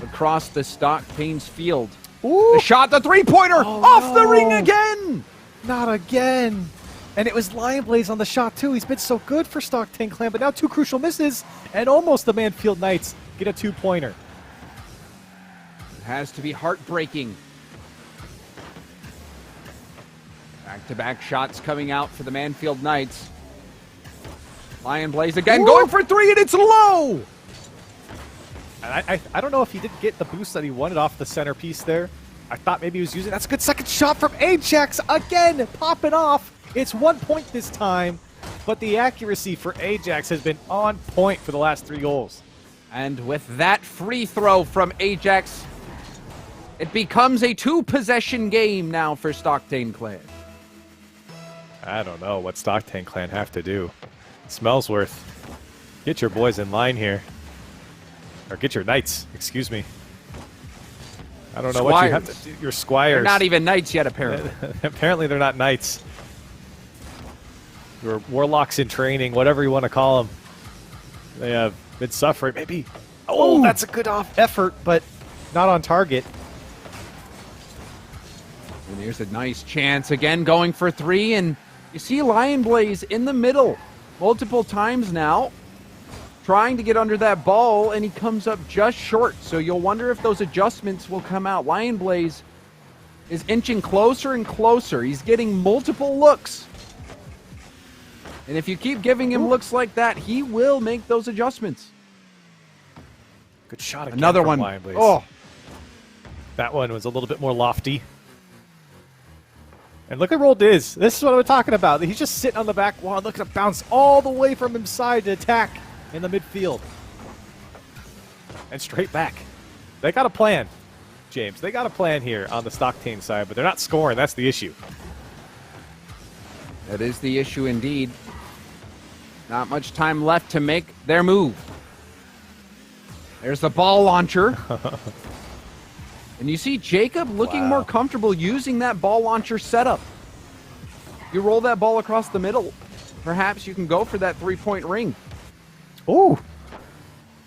across the Stocktane's field. Ooh. The shot, the three-pointer, off the ring again! Not again. And it was Lion Blaze on the shot, too. He's been so good for Stocktane Clan, but now 2 crucial misses, and almost the Manfield Knights get a 2-pointer. It has to be heartbreaking. Back-to-back shots coming out for the Manfield Knights. Lion Blaze again, going for 3, and it's low! And I don't know if he did get the boost that he wanted off the centerpiece there. I thought maybe he was using. That's a good second shot from Ajax again, popping off. It's 1 point this time, but the accuracy for Ajax has been on point for the last 3 goals. And with that free throw from Ajax, it becomes a 2-possession game now for Stocktane Clan. I don't know what Stocktane Clan have to do. Smellsworth, get your boys in line here. Or get your Knights, excuse me. I don't know what you have to do. Your Squires. They're not even Knights yet, apparently. Apparently they're not Knights. Your Warlocks in training, whatever you want to call them. They have been suffering. Maybe. Oh, that's a good off effort, but not on target. And here's a nice chance again, going for 3, and you see Lion Blaze in the middle multiple times now, trying to get under that ball, and he comes up just short. So you'll wonder if those adjustments will come out. Lion Blaze is inching closer and closer. He's getting multiple looks. And if you keep giving him looks like that, he will make those adjustments. Good shot again. Another from one. Lion Blaze. Oh, That one was a little bit more lofty. And look at Roll Diz. This is what I'm talking about. He's just sitting on the back wall. Look at it bounce all the way from inside to attack in the midfield. And straight back. They got a plan, James. They got a plan here on the Stocktane side, but they're not scoring. That's the issue. that is the issue indeed. Not much time left to make their move. There's the ball launcher. And you see Jacob looking more comfortable using that ball launcher setup. You roll that ball across the middle, perhaps you can go for that 3-point ring. Ooh.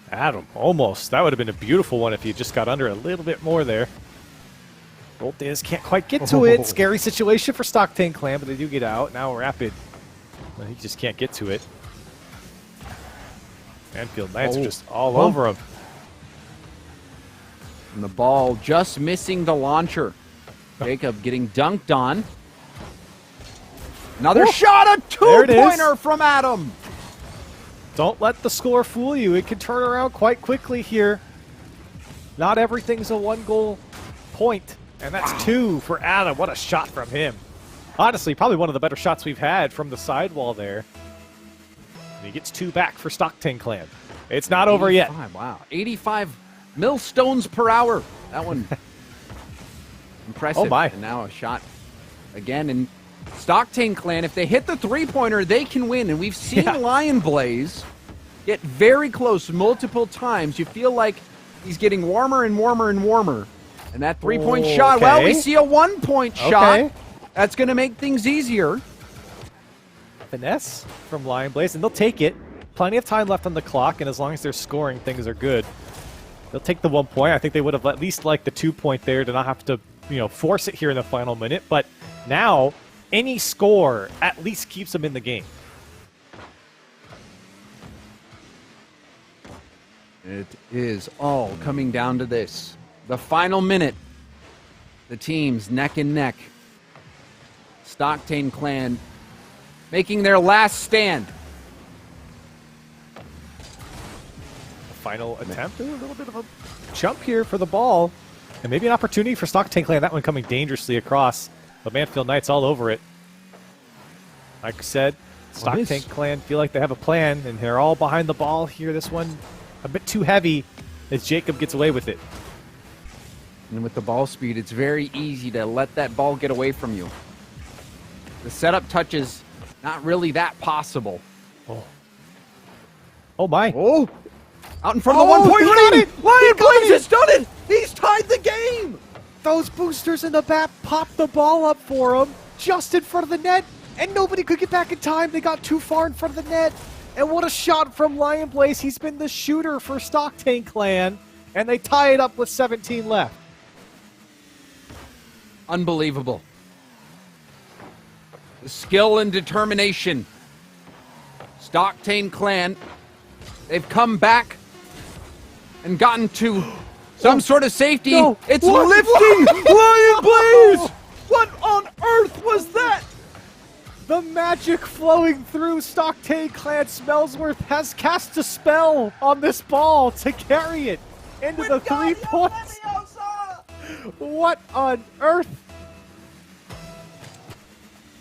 Adam, almost. That would have been a beautiful one if he just got under a little bit more there. Bolt Diz can't quite get to it. Scary situation for Stocktane Clan, but they do get out. Now Rapid, well, he just can't get to it. Manfield Knights are just all over him. And the ball just missing the launcher. Jacob getting dunked on. Another shot, a 2-pointer from Adam. Don't let the score fool you. It can turn around quite quickly here. Not everything's a 1-goal point. And that's 2 for Adam. What a shot from him. Honestly, probably one of the better shots we've had from the sidewall there. And he gets 2 back for Stocktane Clan. It's not over yet. Wow. 85 millstones per hour. That one impressive. Oh my. And now a shot again. And Stocktane Clan, if they hit the 3-pointer, they can win. And we've seen Lion Blaze get very close multiple times. You feel like he's getting warmer and warmer and warmer. And that 3-point shot, well, we see a 1-point shot. That's going to make things easier. Finesse from Lion Blaze, and they'll take it. Plenty of time left on the clock, and as long as they're scoring, things are good. They'll take the 1 point. I think they would have at least liked the 2-point there to not have to, force it here in the final minute. But now, any score at least keeps them in the game. It is all coming down to this. The final minute. The teams neck and neck. Stocktane Clan making their last stand. Final attempt. A little bit of a jump here for the ball. And maybe an opportunity for Stocktane Clan. That one coming dangerously across. But Manfield Knights all over it. Like I said, Stock this- Tank Clan feel like they have a plan, and they're all behind the ball here. This one a bit too heavy as Jacob gets away with it. And with the ball speed, it's very easy to let that ball get away from you. The setup touches, not really that possible. Oh my. Oh! Out in front of Oh, the 1 point he got lead! it! Lion He got Blaze it! has done it! He's tied the game! Those boosters in the back popped the ball up for him just in front of the net, and nobody could get back in time. They got too far in front of the net. And what a shot from Lion Blaze. He's been the shooter for Stock Tank Clan, and they tie it up with 17 left. Unbelievable. The skill and determination. Stocktane Clan, they've come back and gotten to some sort of safety. No. It's What? lifting! Lion Blaze! What on earth was that? The magic flowing through Stock Tank Clan. Smellsworth has cast a spell on this ball to carry it into the 3 points. What on earth?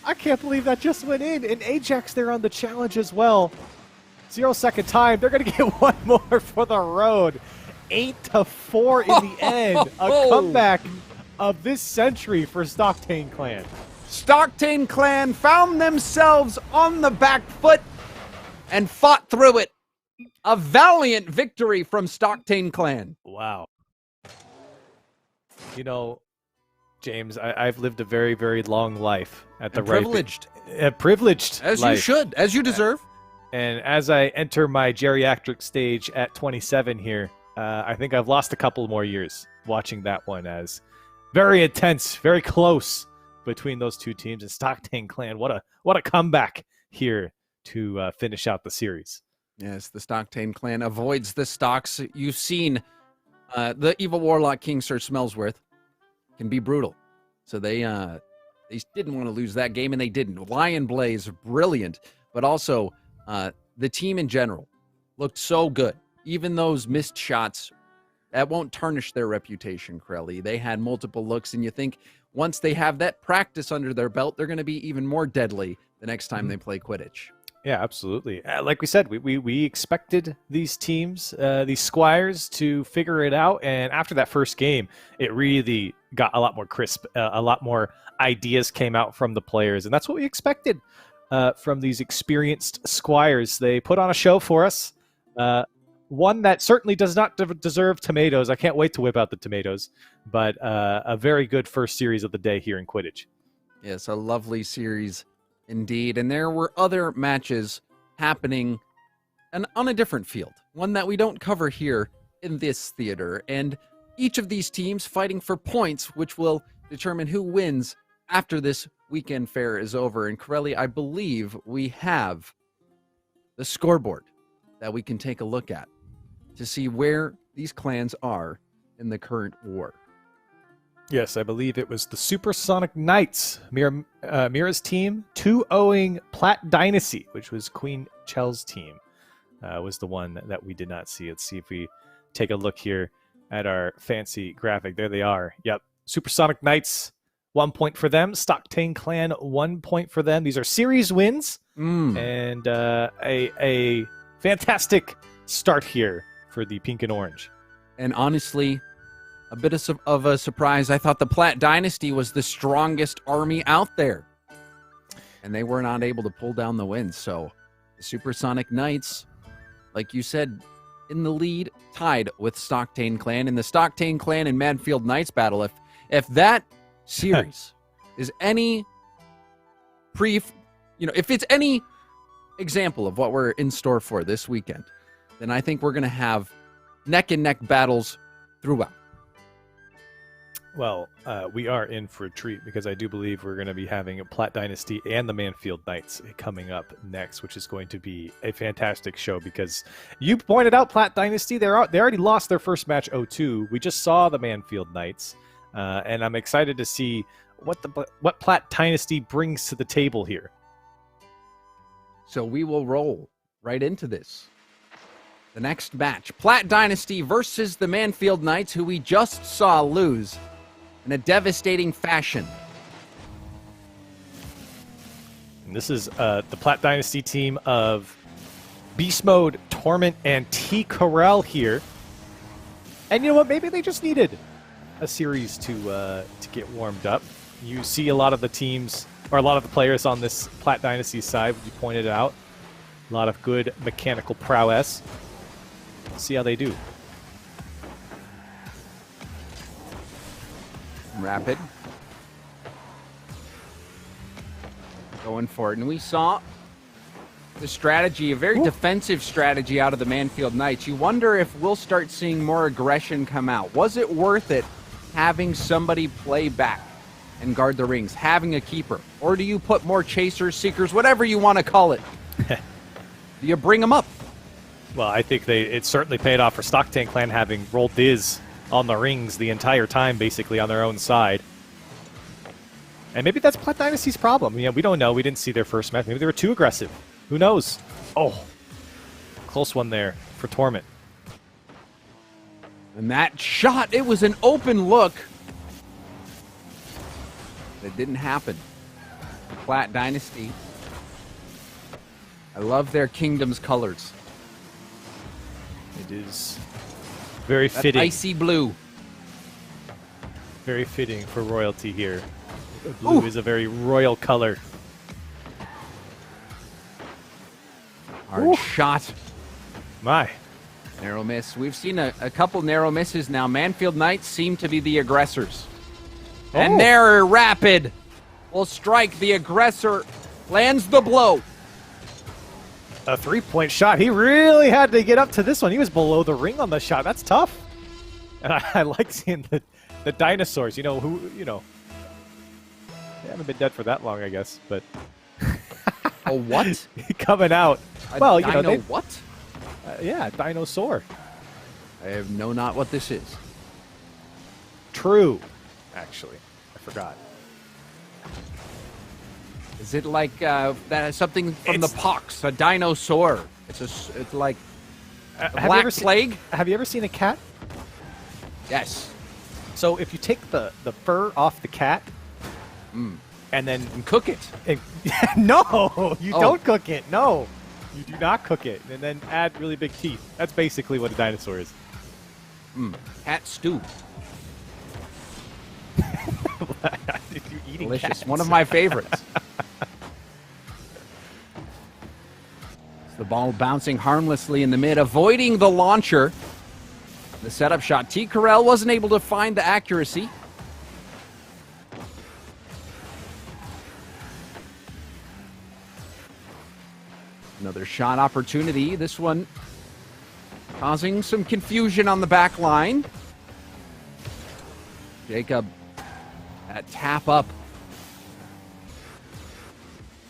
I can't believe that just went in. And Ajax there on the challenge as well. 0-second time. They're going to get one more for the road. 8-4 in the end. A comeback of this century for Stocktane Clan. Stocktane Clan found themselves on the back foot and fought through it. A valiant victory from Stocktane Clan. Wow. You know, James, I've lived a very, very long life at the And right privileged. privileged As life. you should, as you deserve. And as I enter my geriatric stage at 27 here, I think I've lost a couple more years watching that one, as very intense, very close between those two teams. And Stocktane Clan, what a comeback here to finish out the series. Yes, the Stocktane Clan avoids the stocks. You've seen the Evil Warlock King Sir Smellsworth can be brutal. So they didn't want to lose that game, and they didn't. Lion Blaze, brilliant, but also the team in general looked so good. Even those missed shots, that won't tarnish their reputation, Corelli. They had multiple looks, and you think once they have that practice under their belt, they're going to be even more deadly the next time they play Quidditch. Yeah, absolutely. Like we said, we expected these teams, these Squires, to figure it out. And after that first game, it really got a lot more crisp. A lot more ideas came out from the players. And that's what we expected from these experienced Squires. They put on a show for us. One that certainly does not deserve tomatoes. I can't wait to whip out the tomatoes. But a very good first series of the day here in Quidditch. Yes, a lovely series indeed. And there were other matches happening on a different field, one that we don't cover here in this theater. And each of these teams fighting for points, which will determine who wins after this weekend fair is over. And Corelli, I believe we have the scoreboard that we can take a look at to see where these clans are in the current war. Yes, I believe it was the Supersonic Knights, Mira's team, 2-0ing Platt Dynasty, which was Queen Chell's team, was the one that we did not see. Let's see if we take a look here at our fancy graphic. There they are. Yep, Supersonic Knights, 1 point for them. Stocktane Clan, 1 point for them. These are series wins, and a fantastic start here for the pink and orange. And honestly, a bit of a surprise. I thought the Platt Dynasty was the strongest army out there, and they were not able to pull down the win. So the Supersonic Knights, like you said, in the lead, tied with Stocktane Clan. In the Stocktane Clan and Manfield Knights battle, if that series is any if it's any example of what we're in store for this weekend, then I think we're going to have neck and neck battles throughout. Well, we are in for a treat, because I do believe we're going to be having a Platt Dynasty and the Manfield Knights coming up next, which is going to be a fantastic show, because you pointed out Platt Dynasty, they already lost their first match 0-2. We just saw the Manfield Knights, and I'm excited to see what Platt Dynasty brings to the table here. So we will roll right into this. The next match, Platt Dynasty versus the Manfield Knights, who we just saw lose in a devastating fashion. And this is the Platt Dynasty team of Beast Mode, Torment, and T. Corel here. And you know what? Maybe they just needed a series to get warmed up. You see a lot of the teams, or a lot of the players on this Platt Dynasty side, you pointed out. A lot of good mechanical prowess. Let's see how they do. Rapid. Going for it. And we saw the strategy, a very defensive strategy out of the Manfield Knights. You wonder if we'll start seeing more aggression come out. Was it worth it having somebody play back and guard the rings, having a keeper? Or do you put more chasers, seekers, whatever you want to call it? Do you bring them up? Well, I think it certainly paid off for Stocktank Clan having rolled Diz on the rings the entire time, basically, on their own side. And maybe that's Platt Dynasty's problem. We don't know. We didn't see their first match. Maybe they were too aggressive. Who knows? Oh, close one there for Torment. And that shot, it was an open look. It didn't happen. The Platt Dynasty. I love their kingdom's colors. It is very That fitting. icy blue. Very fitting for royalty here. Blue is a very royal color. Hard shot. My. Narrow miss. We've seen a couple narrow misses now. Manfield Knights seem to be the aggressors. And there, Rapid will strike the aggressor. Lands the blow. A three-point shot. He really had to get up to this one. He was below the ring on the shot. That's tough. And I like seeing the dinosaurs. They haven't been dead for that long, I guess. But A what? coming out. What? Yeah, dinosaur. I know not what this is. True. Actually, I forgot. Is it like that? Something from the pox? A dinosaur? It's like a black plague. Have you ever seen a cat? Yes. So if you take the fur off the cat, and then cook it. No, you don't cook it. No, you do not cook it. And then add really big teeth. That's basically what a dinosaur is. Cat stew. You're eating Delicious. cats. One of my favorites. The ball bouncing harmlessly in the mid, avoiding the launcher. The setup shot. T. Corel wasn't able to find the accuracy. Another shot opportunity. This one causing some confusion on the back line. Jacob at tap up.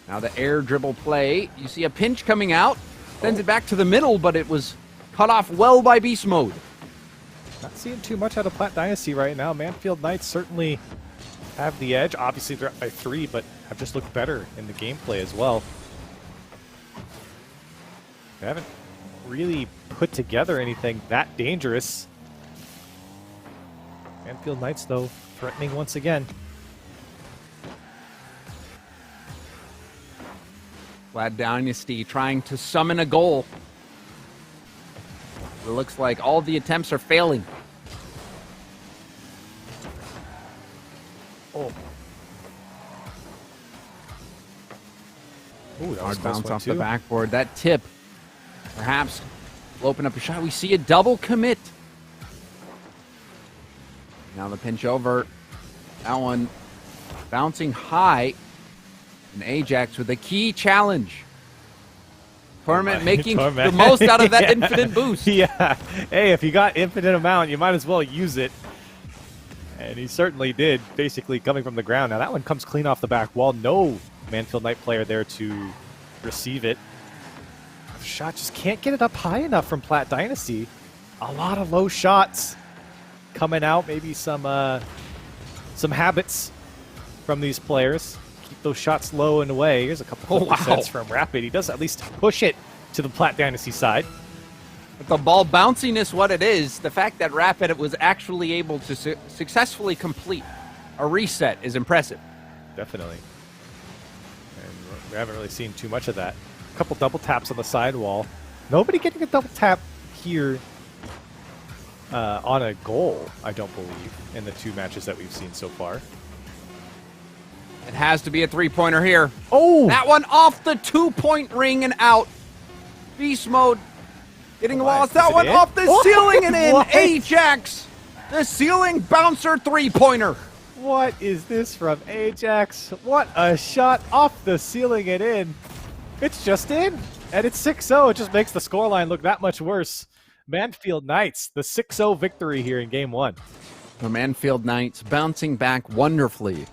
Now the air dribble play. You see a pinch coming out. Sends it back to the middle, but it was cut off well by Beast Mode. Not seeing too much out of Platt Dynasty right now. Manfield Knights certainly have the edge. Obviously they're up by 3, but have just looked better in the gameplay as well. They haven't really put together anything that dangerous. Manfield Knights, though, threatening once again. Platt Dynasty trying to summon a goal. It looks like all the attempts are failing. Ooh, that was Hard a close bounce one, off too. the backboard. That tip perhaps will open up a shot. We see a double commit. Now the pinch over. That one bouncing high. And Ajax with a key challenge. Torment making the most out of that infinite boost. Yeah. Hey, if you got infinite amount, you might as well use it. And he certainly did, basically coming from the ground. Now that one comes clean off the back wall. No Manfield Knight player there to receive it. The shot just can't get it up high enough from Platt Dynasty. A lot of low shots coming out. Maybe some habits from these players. Keep those shots low and away. Here's a couple of sets from Rapid. He does at least push it to the Platt Dynasty side. But the ball bounciness, what it is, the fact that Rapid was actually able to successfully complete a reset is impressive. Definitely. And We haven't really seen too much of that. A couple double taps on the sidewall. Nobody getting a double tap here on a goal, I don't believe, in the 2 matches that we've seen so far. It has to be a 3-pointer here. Oh! That one off the 2-point ring and out. Beast mode getting lost. That one off the ceiling and in. What? Ajax, the ceiling bouncer 3-pointer. What is this from Ajax? What a shot off the ceiling and in. It's just in. And it's 6-0. It just makes the scoreline look that much worse. Manfield Knights, the 6-0 victory here in Game 1. The Manfield Knights bouncing back wonderfully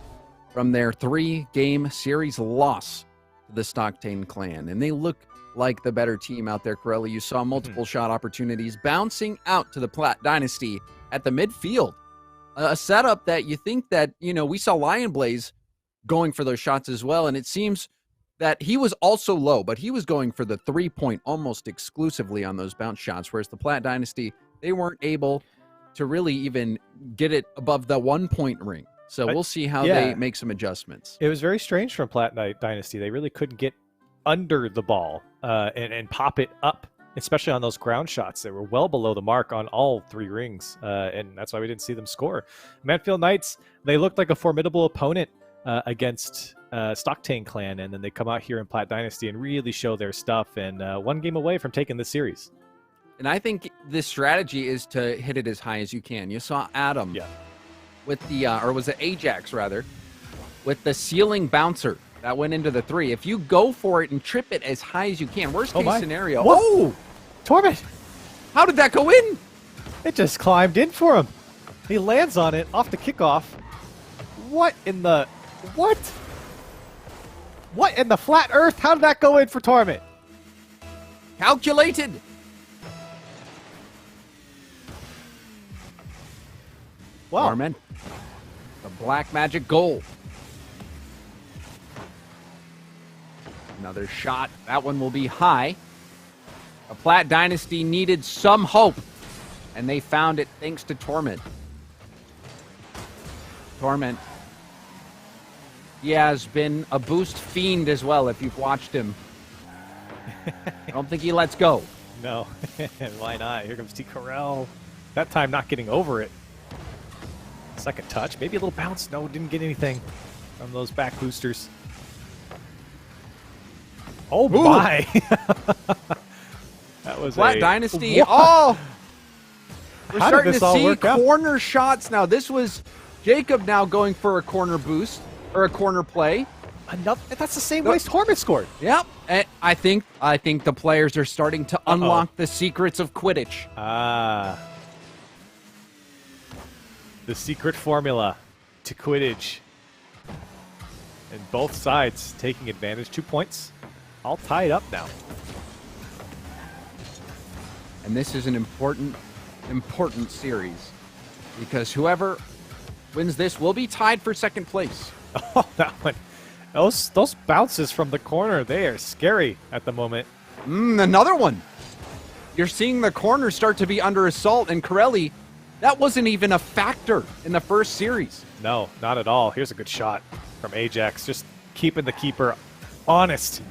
from their 3-game series loss to the Stockton clan. And they look like the better team out there, Corelli. You saw multiple shot opportunities bouncing out to the Platt Dynasty at the midfield. A setup that you think that, we saw Lion Blaze going for those shots as well. And it seems that he was also low, but he was going for the 3-point almost exclusively on those bounce shots, whereas the Platt Dynasty, they weren't able to really even get it above the 1-point ring. So we'll see how they make some adjustments. It was very strange from Platt Dynasty. They really couldn't get under the ball and pop it up, especially on those ground shots. They were well below the mark on all 3 rings, and that's why we didn't see them score. Manfield Knights, they looked like a formidable opponent against Stockton clan, and then they come out here in Platt Dynasty and really show their stuff, and 1 game away from taking this series. And I think this strategy is to hit it as high as you can. You saw Adam with the, or was it Ajax rather, with the ceiling bouncer that went into the 3. If you go for it and trip it as high as you can, worst case scenario. Whoa! Torment! How did that go in? It just climbed in for him. He lands on it off the kickoff. What in the... What? What in the flat earth? How did that go in for Torment? Calculated. Wow. Torment. The black magic goal. Another shot. That one will be high. The Platt Dynasty needed some hope, and they found it thanks to Torment. Torment. He has been a boost fiend as well, if you've watched him. I don't think he lets go. No. Why not? Here comes T. Corell. That time not getting over it. Second touch. Maybe a little bounce. No, didn't get anything from those back boosters. Oh, my. That was Platt a... Dynasty. What? Oh! We're How starting did this to all see work out? corner shots now. This was Jacob now going for a corner boost, or a corner play. That's the same way Torment scored. Yep. And I think the players are starting to unlock the secrets of Quidditch. Ah. The secret formula to Quidditch. And both sides taking advantage. 2 points. All tied up now. And this is an important series, because whoever wins this will be tied for second place. Oh, that one. Those bounces from the corner, they are scary at the moment. Another one. You're seeing the corner start to be under assault, and Corelli, that wasn't even a factor in the first series. No, not at all. Here's a good shot from Ajax, just keeping the keeper honest.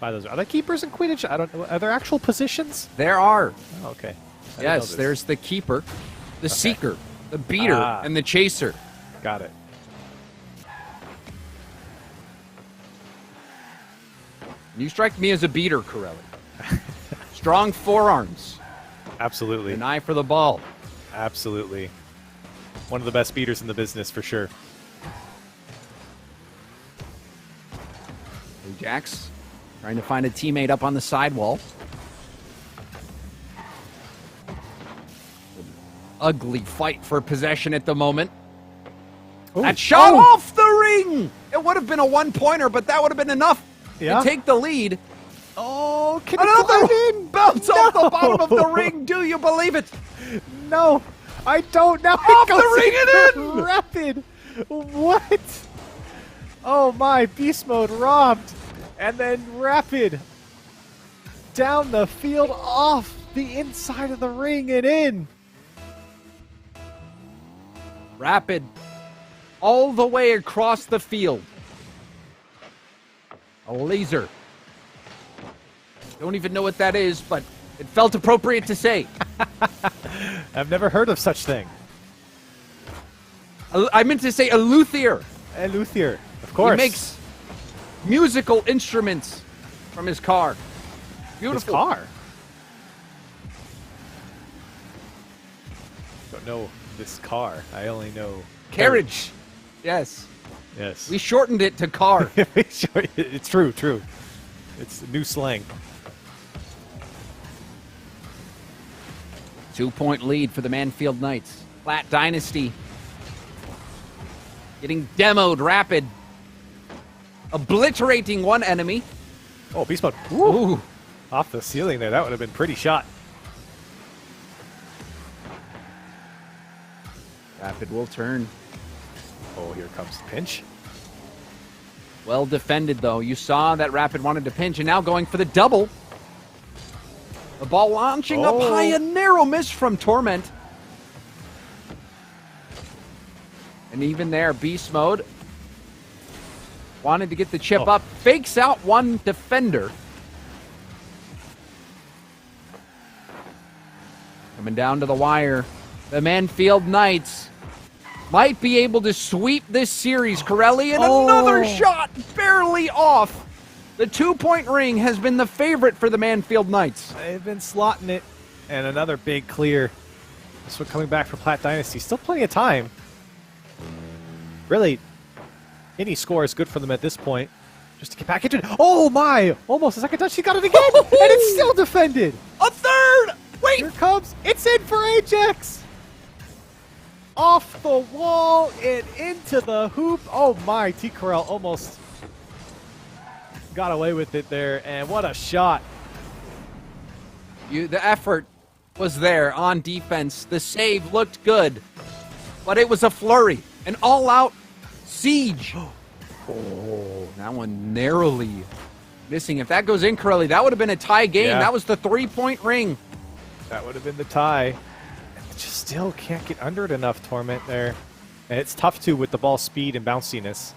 Are there keepers in Quidditch? I don't know. Are there actual positions? There are. Oh, okay. Yes, there's the keeper, the seeker, the beater, and the chaser. Got it. You strike me as a beater, Corelli. Strong forearms. Absolutely. An eye for the ball. Absolutely. One of the best beaters in the business, for sure. Ajax trying to find a teammate up on the sidewall. Ugly fight for possession at the moment. Ooh. That shot off the ring! It would have been a 1-pointer, but that would have been enough to take the lead. Oh, can another bounce off the bottom of the ring. Do you believe it? No, I don't know. Off the ring and in! Rapid. What? Oh my, beast mode robbed. And then rapid. Down the field, off the inside of the ring and in. Rapid all the way across the field. A laser. Don't even know what that is, but it felt appropriate to say. I've never heard of such thing. I meant to say a luthier. A luthier, of course. He makes musical instruments from his car. Beautiful. His car? Don't know this car. I only know Carriage. Yes. Yes. We shortened it to car. It's true. It's new slang. 2-point lead for the Manfield Knights. Flat Dynasty. Getting demoed rapid. Obliterating one enemy. Oh, beast mode. Ooh. Off the ceiling there. That would have been pretty shot. Rapid will turn. Oh, here comes the pinch. Well defended, though. You saw that Rapid wanted to pinch, and now going for the double. The ball launching up high, a narrow miss from Torment. And even there, beast mode wanted to get the chip up. Fakes out one defender. Coming down to the wire. The Manfield Knights might be able to sweep this series. Corelli, and another shot barely off. The 2-point ring has been the favorite for the Manfield Knights. They've been slotting it. And another big clear. This one coming back for Plat Dynasty. Still plenty of time. Really, any score is good for them at this point. Just to get back into it. Oh my! Almost a second touch. She got it again! And it's still defended! A third! Wait! Here comes. It's in for Ajax! Off the wall and into the hoop. Oh my, T. Corel almost got away with it there. And what a shot. The effort was there on defense. The save looked good. But it was a flurry. An all-out siege. Oh, that one narrowly missing. If that goes in, Corelli, that would have been a tie game. Yeah. That was the 3-point ring. That would have been the tie. Just still can't get under it enough, Torment there. And it's tough to with the ball speed and bounciness.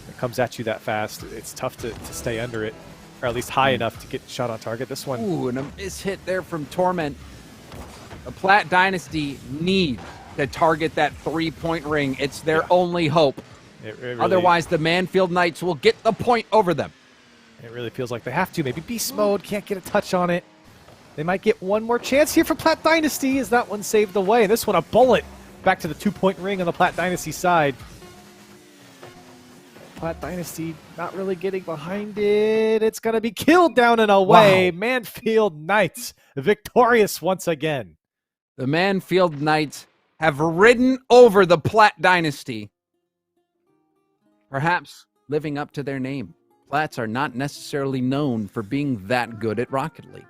It comes at you that fast. It's tough to stay under it, or at least high enough to get shot on target. This one. Ooh, and a miss hit there from Torment. The Plat Dynasty need to target that 3-point ring. It's their only hope. It really, Otherwise, the Manfield Knights will get the point over them. It really feels like they have to. Maybe beast mode can't get a touch on it. They might get one more chance here for Plat Dynasty as that one saved away. This one a bullet back to the 2-point ring on the Plat Dynasty side. Plat Dynasty not really getting behind it. It's going to be killed down and away. Wow. Manfield Knights victorious once again. The Manfield Knights have ridden over the Plat Dynasty. Perhaps living up to their name. Plats are not necessarily known for being that good at Rocket League.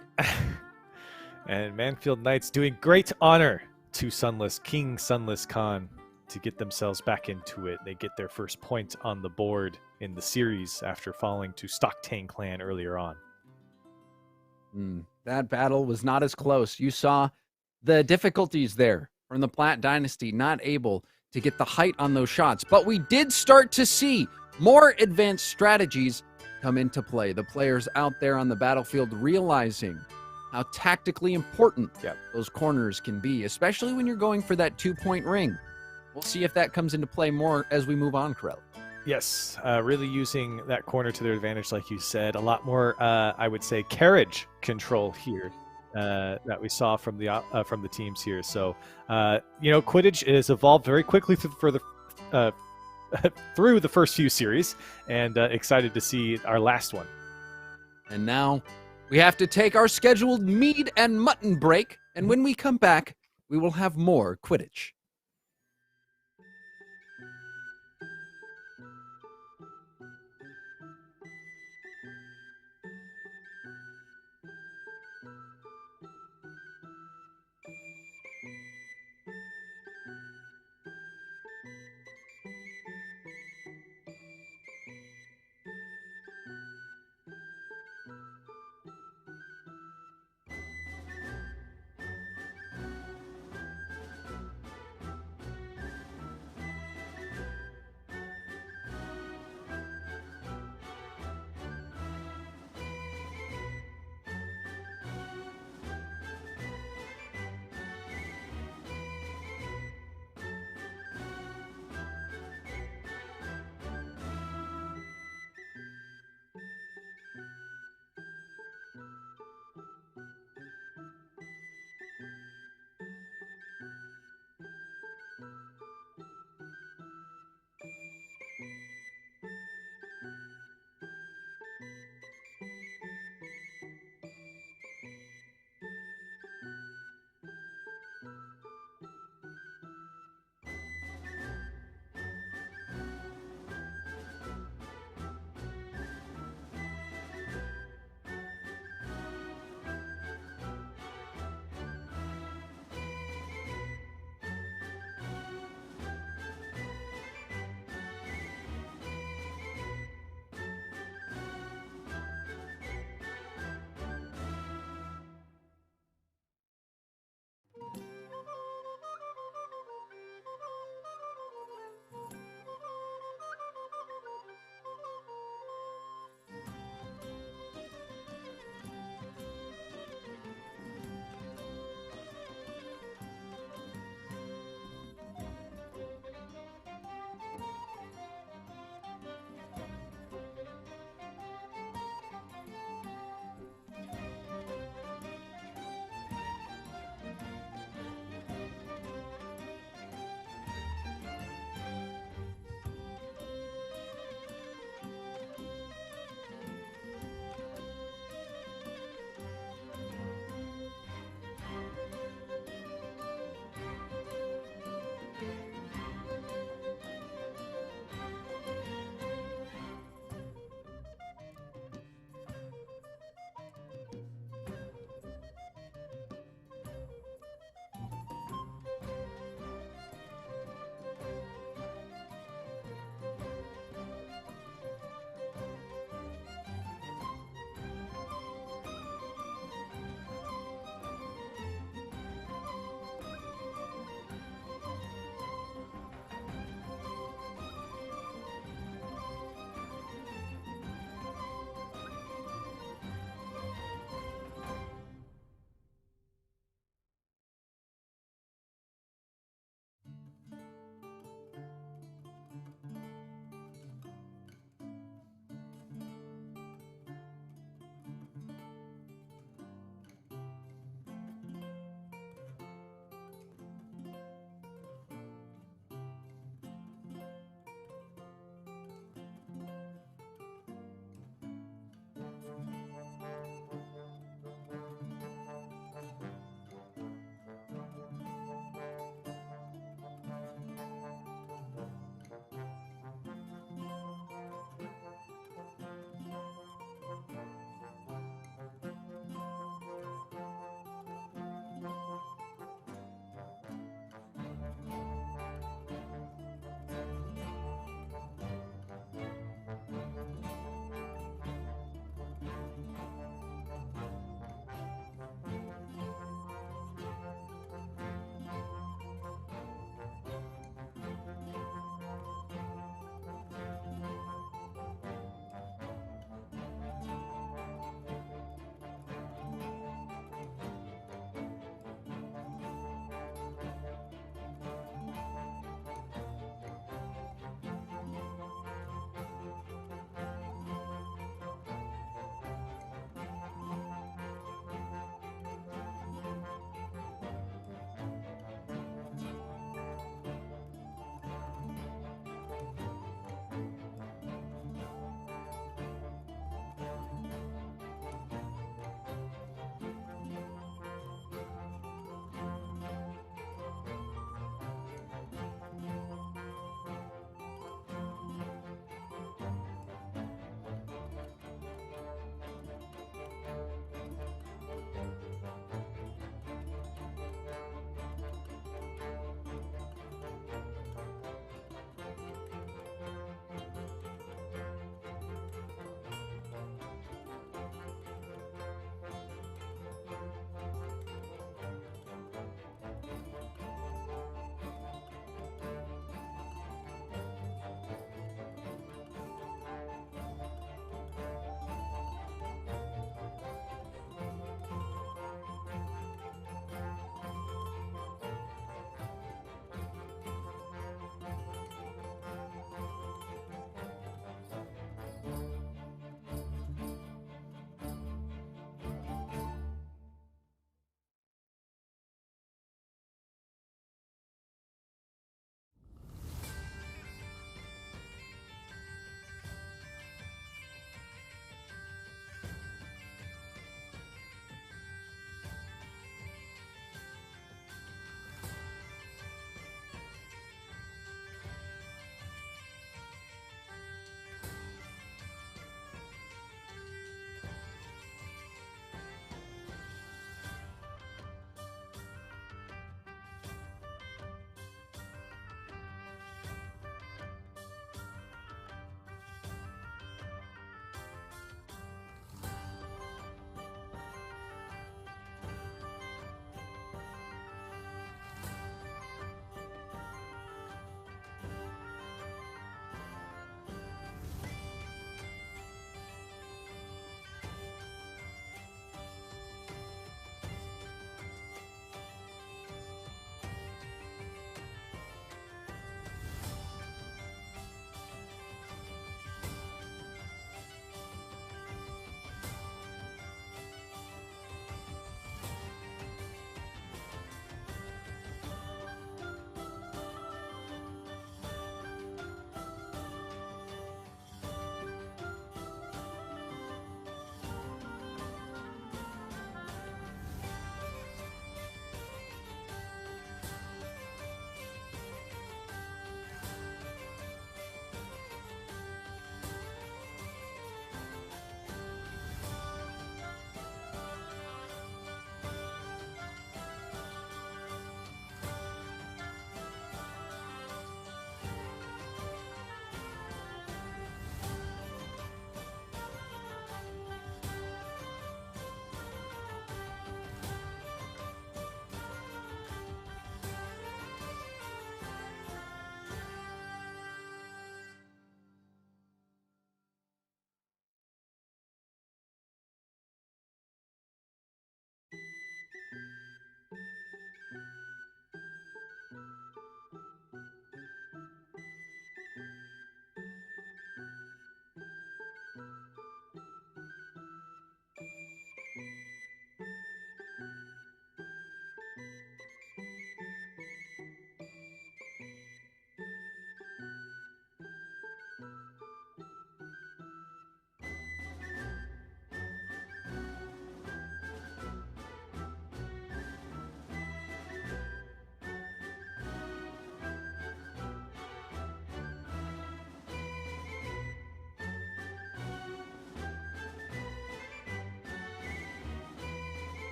And Manfield Knights doing great honor to King Sunless Khan to get themselves back into it. They get their first point on the board in the series after falling to Stocktane Clan earlier on. That battle was not as close. You saw the difficulties there from the Plat Dynasty, not able to get the height on those shots. But we did start to see more advanced strategies come into play. The players out there on the battlefield realizing how tactically important those corners can be, especially when you're going for that 2-point ring. We'll see if that comes into play more as we move on, Corelli. Yes, really using that corner to their advantage, like you said. A lot more, I would say, carriage control here that we saw from the teams here. So, Quidditch has evolved very quickly through the first few series, and excited to see our last one. And now we have to take our scheduled mead and mutton break, and when we come back, we will have more Quidditch.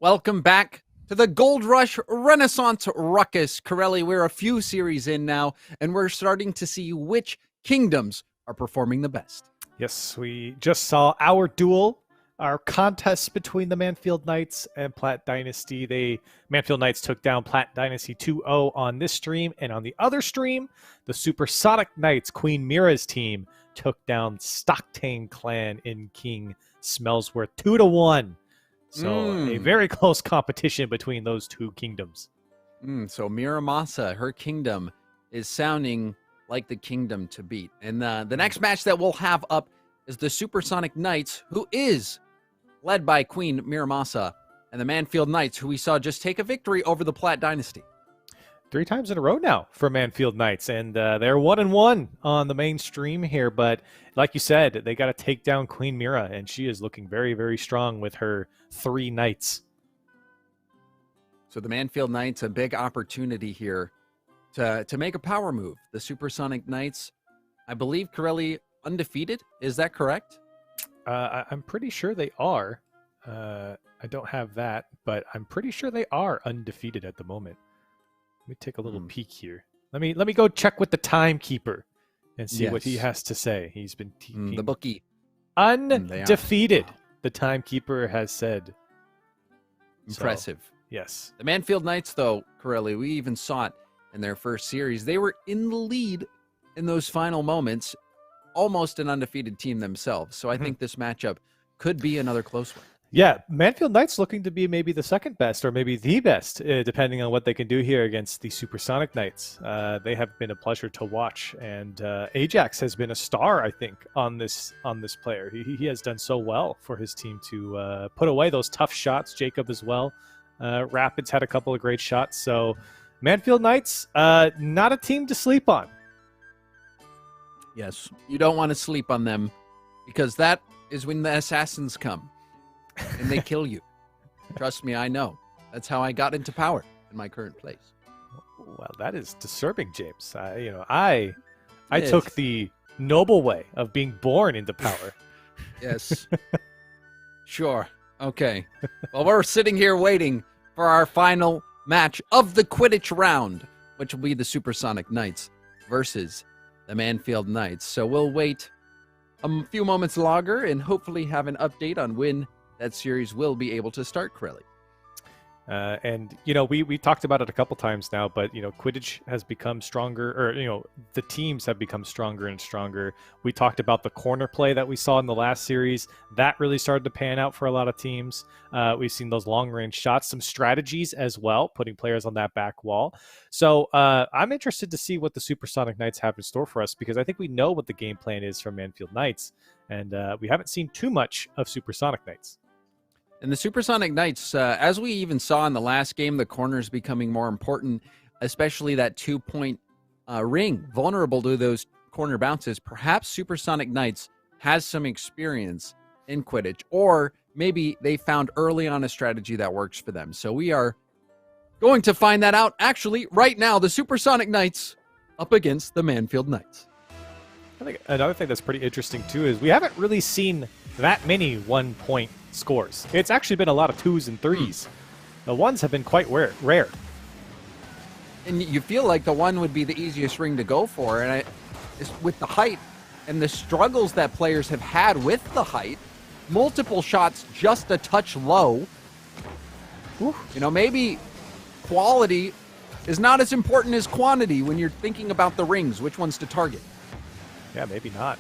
Welcome back to the Gold Rush Renaissance Ruckus. Corelli, we're a few series in now, and we're starting to see which kingdoms are performing the best. Yes, we just saw our duel, our contest between the Manfield Knights and Platt Dynasty. Manfield Knights took down Platt Dynasty 2-0 on this stream, and on the other stream, the Supersonic Knights, Queen Mira's team, took down Stocktane Clan in King Smellsworth 2-1. So a very close competition between those two kingdoms. So Miramasa, her kingdom, is sounding like the kingdom to beat. And the next match that we'll have up is the Supersonic Knights, who is led by Queen Miramasa, and the Manfield Knights, who we saw just take a victory over the Platt Dynasty. 3 times in a row now for Manfield Knights, and they're 1-1 on the main stream here. But like you said, they got to take down Queen Mira, and she is looking very, very strong with her 3 knights. So the Manfield Knights, a big opportunity here to make a power move. The Supersonic Knights, I believe, Corelli, undefeated. Is that correct? I'm pretty sure they are. I don't have that, but I'm pretty sure they are undefeated at the moment. Let me take a little peek here. Let me go check with the timekeeper and see what he has to say. He's been the bookie. Undefeated, the timekeeper has said. Impressive. So, yes. The Manfield Knights, though, Corelli, we even saw it in their first series. They were in the lead in those final moments, almost an undefeated team themselves. So I think this matchup could be another close one. Yeah, Manfield Knights looking to be maybe the second best or maybe the best, depending on what they can do here against the Supersonic Knights. They have been a pleasure to watch, and Ajax has been a star, I think, on this player. He has done so well for his team to put away those tough shots. Jacob as well. Rapids had a couple of great shots. So Manfield Knights, not a team to sleep on. Yes, you don't want to sleep on them, because that is when the assassins come. And they kill you. Trust me, I know. That's how I got into power in my current place. Well, that is disturbing, James. I took the noble way of being born into power. Yes. Sure. Okay. Well, we're sitting here waiting for our final match of the Quidditch round, which will be the Supersonic Knights versus the Manfield Knights. So we'll wait a few moments longer and hopefully have an update on when that series will be able to start, Corelli. And we talked about it a couple times now, but Quidditch has become stronger, or the teams have become stronger and stronger. We talked about the corner play that we saw in the last series. That really started to pan out for a lot of teams. We've seen those long range shots, some strategies as well, putting players on that back wall. So I'm interested to see what the Supersonic Knights have in store for us, because I think we know what the game plan is for Manfield Knights, and we haven't seen too much of Supersonic Knights. And the Supersonic Knights, as we even saw in the last game, the corners becoming more important, especially that 2-point ring, vulnerable to those corner bounces. Perhaps Supersonic Knights has some experience in Quidditch, or maybe they found early on a strategy that works for them. So we are going to find that out, actually, right now. The Supersonic Knights up against the Manfield Knights. I think another thing that's pretty interesting, too, is we haven't really seen that many 1-point scores. It's actually been a lot of 2s and 3s. The 1s have been quite rare. And you feel like the 1 would be the easiest ring to go for, and with the height and the struggles that players have had with the height, multiple shots just a touch low. Maybe quality is not as important as quantity when you're thinking about the rings, which ones to target. Yeah, maybe not.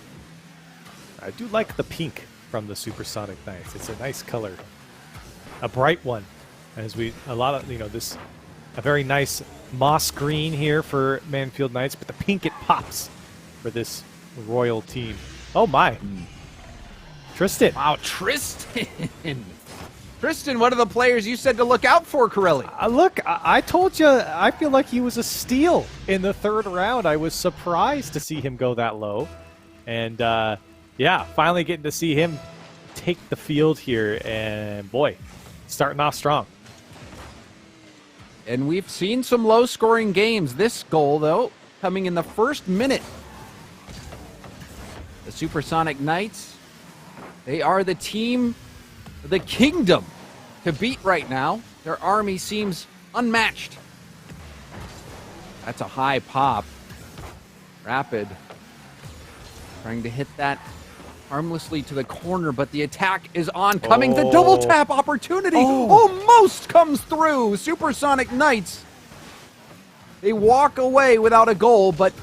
I do like the pink from the Supersonic Knights. It's a nice color, a bright one. A very nice moss green here for Manfield Knights, but the pink, it pops for this royal team. Oh my. Tristan. Wow, Tristan. Tristan, one of the players you said to look out for, Corelli. Look, I told you, I feel like he was a steal in the 3rd round. I was surprised to see him go that low. And finally getting to see him take the field here. And boy, starting off strong. And we've seen some low-scoring games. This goal, though, coming in the first minute. The Supersonic Knights, they are the team, the kingdom to beat right now. Their army seems unmatched. That's a high pop. Rapid trying to hit that harmlessly to the corner, but the attack is oncoming. The double tap opportunity almost comes through. Supersonic Knights. They walk away without a goal, but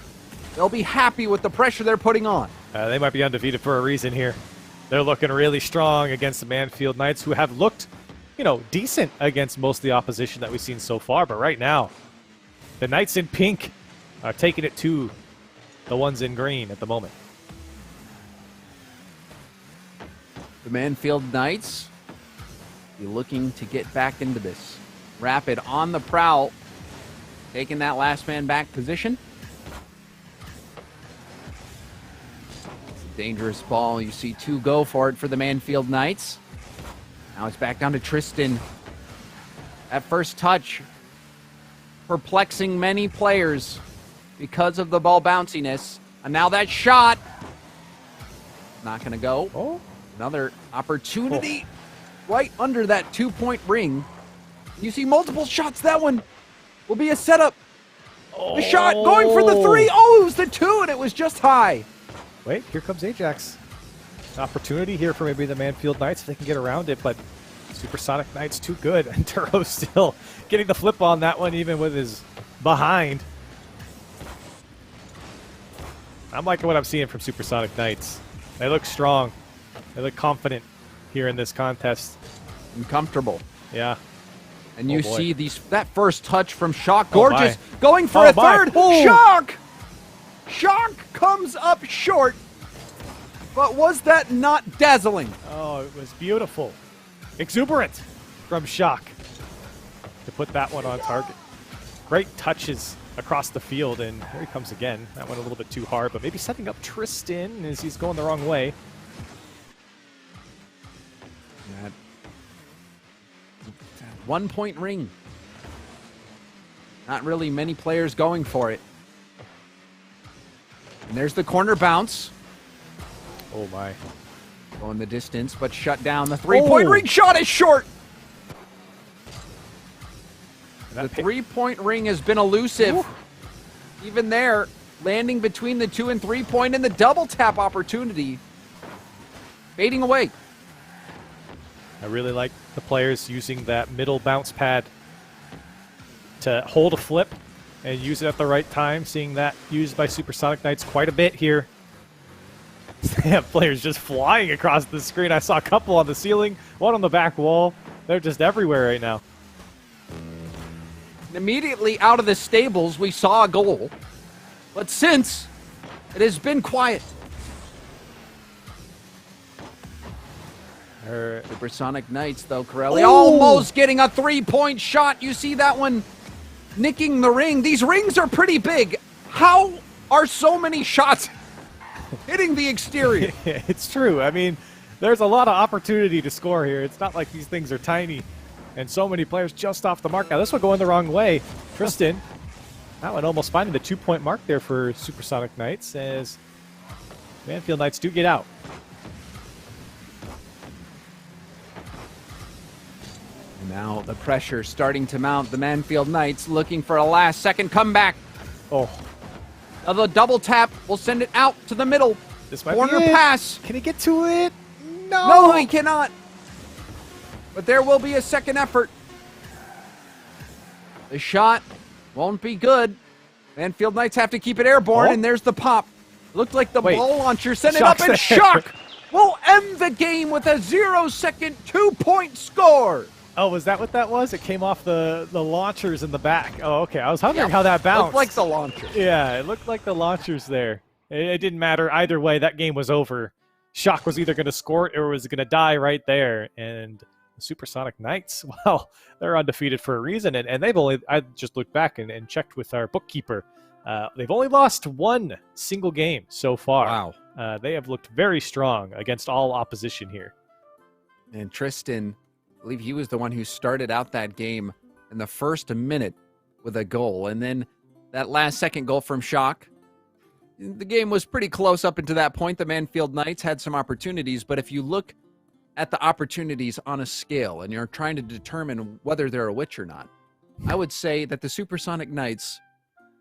they'll be happy with the pressure they're putting on. They might be undefeated for a reason here. They're looking really strong against the Manfield Knights, who have looked, decent against most of the opposition that we've seen so far. But right now, the Knights in pink are taking it to the ones in green at the moment. The Manfield Knights be looking to get back into this. Rapid on the prowl, taking that last man back position. It's a dangerous ball. You see two go for it for the Manfield Knights. Now it's back down to Tristan. That first touch perplexing many players because of the ball bounciness. And now that shot, not going to go. Another opportunity right under that 2-point ring. You see multiple shots. That one will be a setup. The shot going for the 3. It was the 2, and it was just high. Wait, here comes Ajax. Opportunity here for maybe the Manfield Knights if they can get around it, but Supersonic Knights too good. And Turo still getting the flip on that one, even with his behind. I'm liking what I'm seeing from Supersonic Knights. They look strong. They look confident here in this contest. And comfortable. Yeah. And you see that first touch from Shock. Gorgeous. Going for a my. third. Shock! Shock comes up short. But was that not dazzling? Oh, it was beautiful. Exuberant from Shock to put that one on target. Great touches across the field, and here he comes again. That went a little bit too hard, but maybe setting up Tristan as he's going the wrong way. That 1-point ring. Not really many players going for it. And there's the corner bounce. Oh my. Going the distance, but shut down. The 3-point ring shot is short. The 3-point ring has been elusive. Ooh. Even there, landing between the 2 and 3-point, and the double tap opportunity fading away. I really like the players using that middle bounce pad to hold a flip and use it at the right time. Seeing that used by Supersonic Knights quite a bit here. They have players just flying across the screen. I saw a couple on the ceiling, one on the back wall. They're just everywhere right now. Immediately out of the stables, we saw a goal. But since, it has been quiet. Supersonic Knights, though, Corelli almost getting a 3-point shot. You see that one nicking the ring. These rings are pretty big. How are so many shots hitting the exterior? It's true. I mean, there's a lot of opportunity to score here. It's not like these things are tiny. And so many players just off the mark. Now, this one going the wrong way. Tristan, that one almost finding the 2-point mark there for Supersonic Knights as Manfield Knights do get out. And now the pressure starting to mount. The Manfield Knights looking for a last-second comeback. The double tap will send it out to the middle. This might corner be it. pass. Can he get to it? No, he cannot. But there will be a second effort. The shot won't be good. Manfield Knights have to keep it airborne, and there's the pop. Looked like the ball launcher sent it up, and Shock will end the game with a 0-second 2-point score. Oh, was that what that was? It came off the launchers in the back. Oh, okay. I was wondering how that bounced. Looked like the launcher. Yeah, it looked like the launchers there. It didn't matter. Either way, that game was over. Shock was either going to score it or was going to die right there. And the Supersonic Knights, well, they're undefeated for a reason. And they've only, I just looked back and checked with our bookkeeper. They've only lost one single game so far. Wow. They have looked very strong against all opposition here. And Tristan, I believe he was the one who started out that game in the first minute with a goal. And then that last second goal from Shock. The game was pretty close up until that point. The Manfield Knights had some opportunities, but if you look at the opportunities on a scale and you're trying to determine whether they're a witch or not, I would say that the Supersonic Knights,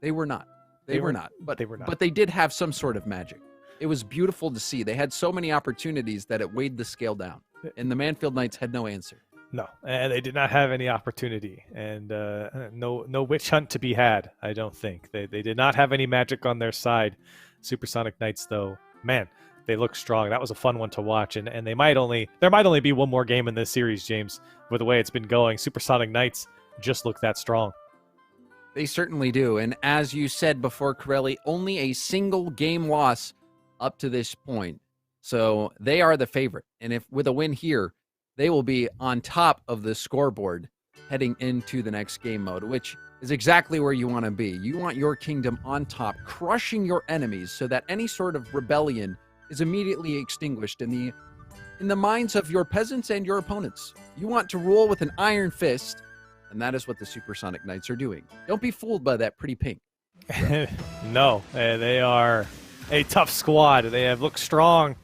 they were not. They were not. But they did have some sort of magic. It was beautiful to see. They had so many opportunities that it weighed the scale down. And the Manfield Knights had no answer. No, and they did not have any opportunity, and no witch hunt to be had. I don't think they did not have any magic on their side. Supersonic Knights, though, man, they look strong. That was a fun one to watch, and there might only be one more game in this series, James. With the way it's been going, Supersonic Knights just look that strong. They certainly do, and as you said before, Corelli, only a single game loss up to this point, so they are the favorite. And if with a win here, they will be on top of the scoreboard heading into the next game mode, which is exactly where you want to be. You want your kingdom on top, crushing your enemies so that any sort of rebellion is immediately extinguished in the minds of your peasants and your opponents. You want to rule with an iron fist, and that is what the Supersonic Knights are doing. Don't be fooled by that pretty pink. No, they are a tough squad. They have looked strong.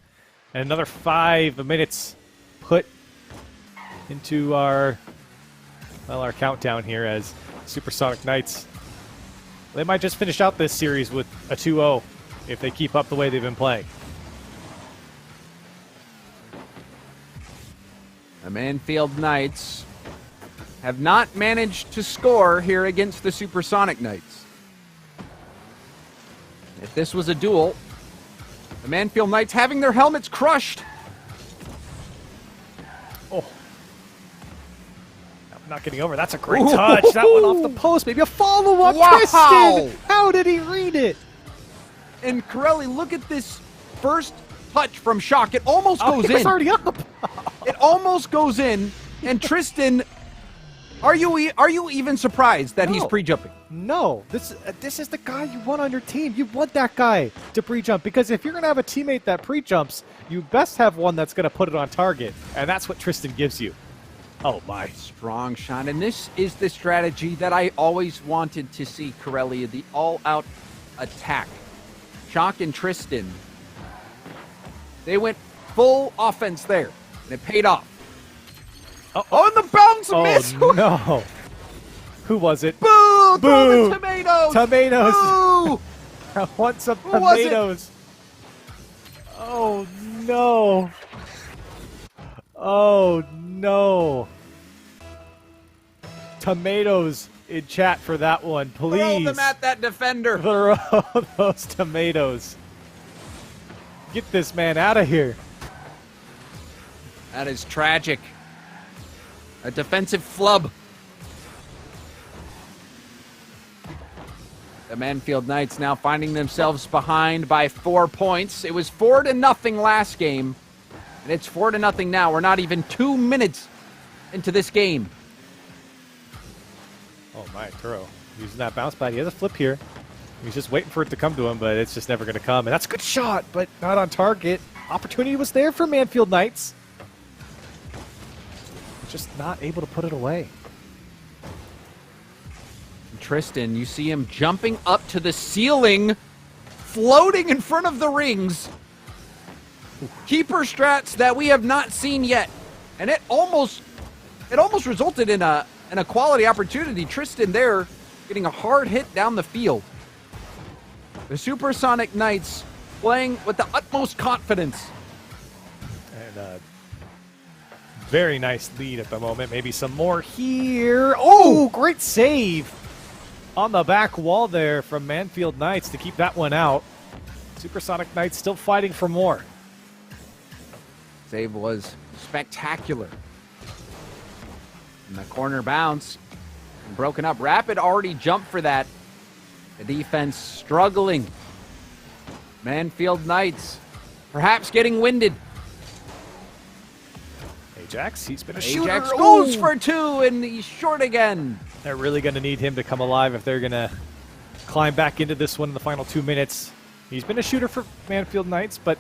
And another 5 minutes put into our countdown here as Supersonic Knights. They might just finish out this series with a 2-0 if they keep up the way they've been playing. The Manfield Knights have not managed to score here against the Supersonic Knights. If this was a duel, the Manfield Knights having their helmets crushed. Oh. Not getting over. That's a great touch. That one off the post. Maybe a follow-up. Wow. Tristan! How did he read it? And Corelli, look at this first touch from Shock. It almost goes in. It's already up. It almost goes in. And Tristan, are you even surprised that he's pre-jumping? No. This is the guy you want on your team. You want that guy to pre-jump, because if you're going to have a teammate that pre-jumps, you best have one that's going to put it on target. And that's what Tristan gives you. Oh, my. Strong shot. And this is the strategy that I always wanted to see, Corelli, the all-out attack. Shock and Tristan, they went full offense there, and it paid off. Oh, and the bounce miss! No. Who was it? Boo! Boo! Throw the tomatoes! Tomatoes! Boo! I want some tomatoes. Oh, no. Oh, no. Tomatoes in chat for that one, please. Throw them at that defender. Throw those tomatoes. Get this man out of here. That is tragic. A defensive flub. The Manfield Knights now finding themselves behind by 4 points. It was 4-0 last game, and it's 4-0 now. We're not even 2 minutes into this game. Oh my, Turo using that bounce pad. He has a flip here. He's just waiting for it to come to him, but it's just never going to come. And that's a good shot, but not on target. Opportunity was there for Manfield Knights. Just not able to put it away. Tristan, you see him jumping up to the ceiling, floating in front of the rings. Keeper strats that we have not seen yet. And it almost resulted in a quality opportunity. Tristan there getting a hard hit down the field. The Supersonic Knights playing with the utmost confidence. And very nice lead at the moment. Maybe some more here. Oh, great save on the back wall there from Manfield Knights to keep that one out. Supersonic Knights still fighting for more. Save was spectacular. And the corner bounce broken up. Rapid already jumped for that. The defense struggling. Manfield Knights perhaps getting winded. Ajax, he's been a shooter. Ajax goes for 2, and he's short again. They're really going to need him to come alive if they're going to climb back into this one in the final 2 minutes. He's been a shooter for Manfield Knights, but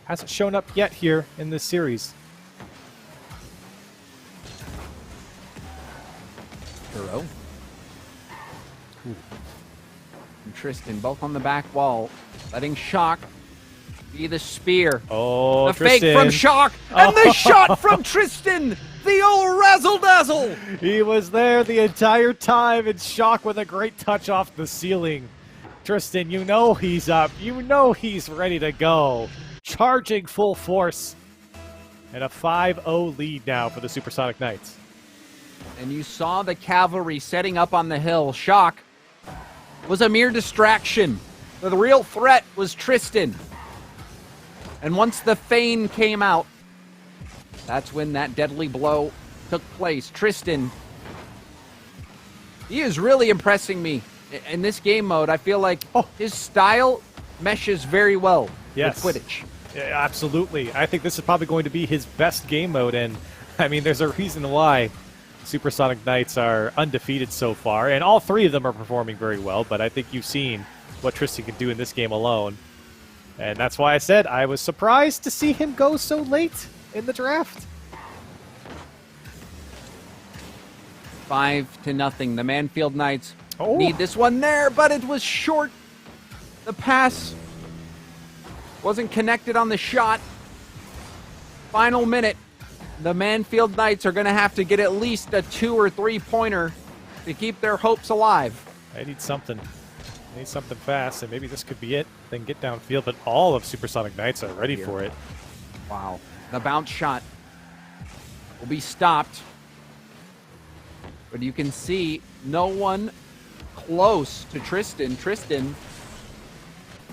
hasn't shown up yet here in this series. Turo. And Tristan both on the back wall, letting Shock be the spear. Oh, The Tristan. fake from Shock, and the shot from Tristan, the old razzle-dazzle. He was there the entire time, and Shock with a great touch off the ceiling. Tristan, you know he's up. You know he's ready to go. Charging full force. And a 5-0 lead now for the Supersonic Knights. And you saw the cavalry setting up on the hill. Shock was a mere distraction. The real threat was Tristan. And once the feign came out, that's when that deadly blow took place. Tristan, he is really impressing me in this game mode. I feel like his style meshes very well Yes. with Quidditch. Yeah, absolutely. I think this is probably going to be his best game mode, and I mean, there's a reason why Supersonic Knights are undefeated so far, and all three of them are performing very well, but I think you've seen what Tristan can do in this game alone, and that's why I said I was surprised to see him go so late in the draft. 5-0. The Manfield Knights Oh. need this one there, but it was short. The pass wasn't connected on the shot. Final minute. The Manfield Knights are going to have to get at least a 2 or 3 pointer to keep their hopes alive. I need something. I need something fast, and maybe this could be it. Then get downfield, but all of Supersonic Knights are ready for it. Wow. The bounce shot will be stopped. But you can see no one close to Tristan. Tristan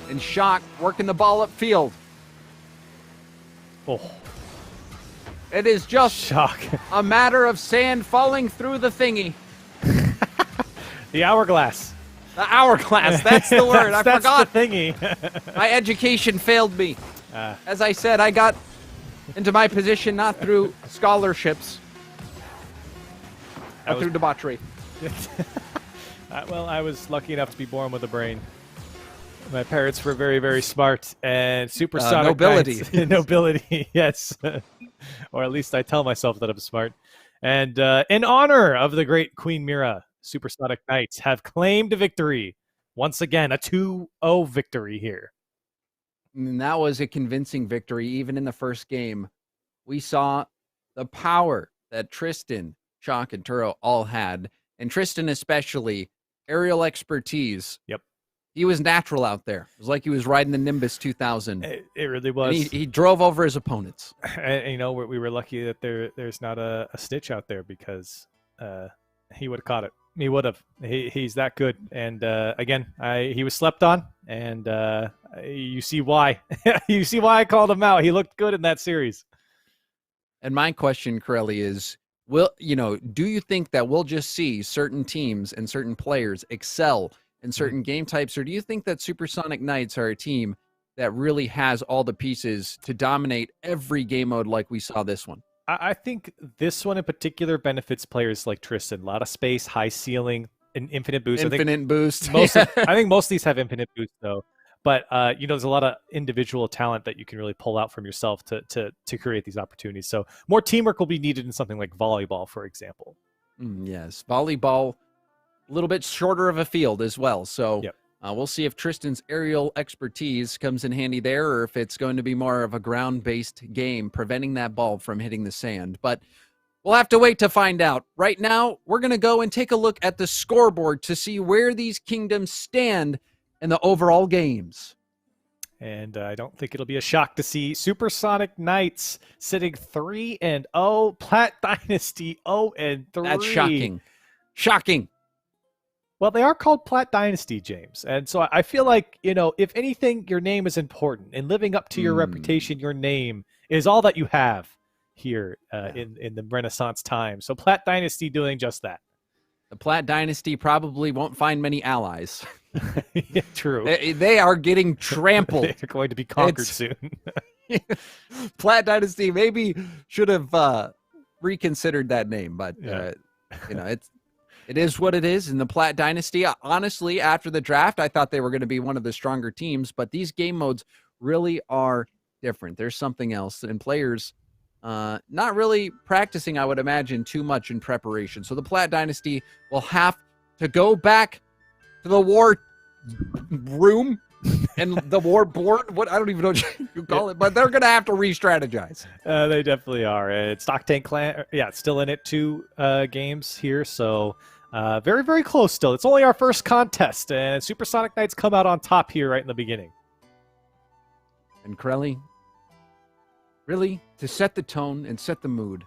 in Shock working the ball upfield. Oh, It is just Shock. a matter of sand falling through the thingy. The hourglass. The hourglass, that's the word. I That's forgot. the thingy. My education failed me. As I said, I got into my position not through scholarships, but through debauchery. Well, I was lucky enough to be born with a brain. My parents were very, very smart and supersonic. Nobility. Knights. Nobility, yes. Or at least I tell myself that I'm smart. And in honor of the great Queen Mira, Supersonic Knights have claimed victory. Once again, a 2-0 victory here. And that was a convincing victory, even in the first game. We saw the power that Tristan, Shock, and Turo all had. And Tristan especially, aerial expertise. Yep. He was natural out there. It was like he was riding the Nimbus 2000. It really was. And he drove over his opponents. And, you know, we were lucky that there's not a Stitch out there, because he would have caught it. He would have. He's that good. And again, he was slept on, and you see why. You see why I called him out. He looked good in that series. And my question, Corelli, is, do you think that we'll just see certain teams and certain players excel in certain game types, or do you think that Supersonic Knights are a team that really has all the pieces to dominate every game mode like we saw this one? I think this one in particular benefits players like Tristan. A lot of space, high ceiling, an infinite boost. Infinite boost. I think most of these have infinite boost, though. But, there's a lot of individual talent that you can really pull out from yourself to create these opportunities. So more teamwork will be needed in something like volleyball, for example. Yes, volleyball, a little bit shorter of a field as well. So Yep. We'll see if Tristan's aerial expertise comes in handy there, or if it's going to be more of a ground-based game, preventing that ball from hitting the sand. But we'll have to wait to find out. Right now, we're going to go and take a look at the scoreboard to see where these kingdoms stand in the overall games. And I don't think it'll be a shock to see Supersonic Knights sitting 3-0, Platt Dynasty 0-3. That's shocking. Shocking. Well, they are called Platt Dynasty, James. And so I feel like, if anything, your name is important. And living up to your reputation, your name is all that you have here in the Renaissance time. So Platt Dynasty doing just that. The Platt Dynasty probably won't find many allies. Yeah, true. They are getting trampled. They're going to be conquered soon. Platt Dynasty maybe should have reconsidered that name, but it is what it is. In the Platt Dynasty, honestly, after the draft, I thought they were going to be one of the stronger teams, but these game modes really are different. There's something else, and players not really practicing, I would imagine, too much in preparation. So the Platt Dynasty will have to go back to the war room and the war board. What I don't even know what you call it, but they're gonna have to re-strategize. They definitely are. It's Stock Tank Clan. Yeah, it's still in it 2 games here, so very, very close still. It's only our first contest, and Supersonic Knights come out on top here right in the beginning. And Corelli, really, to set the tone and set the mood,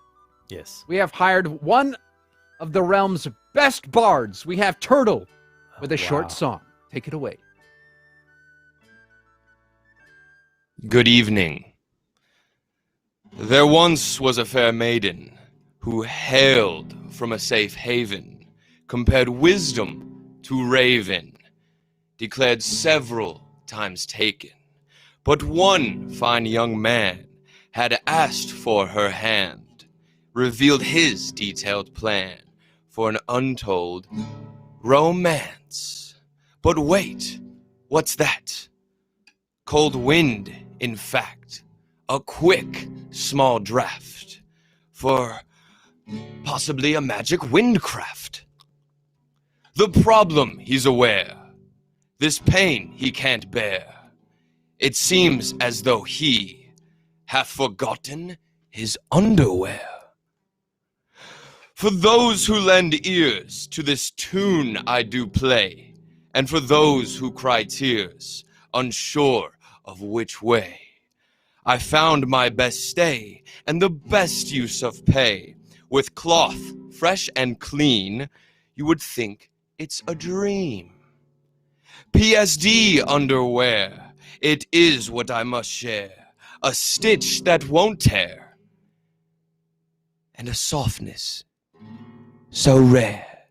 Yes. we have hired one of the realm's best bards. We have Turtle with a Wow. short song. Take it away. Good evening. There once was a fair maiden who hailed from a safe haven, compared wisdom to raven, declared several times taken. But one fine young man had asked for her hand, revealed his detailed plan for an untold romance. But wait, what's that? Cold wind, in fact, a quick, small draft for possibly a magic windcraft. The problem, he's aware, this pain he can't bear. It seems as though he hath forgotten his underwear. For those who lend ears to this tune I do play, and for those who cry tears, unsure of which way, I found my best stay and the best use of pay. With cloth fresh and clean, you would think it's a dream. PSD underwear, it is what I must share. A stitch that won't tear, and a softness so rare.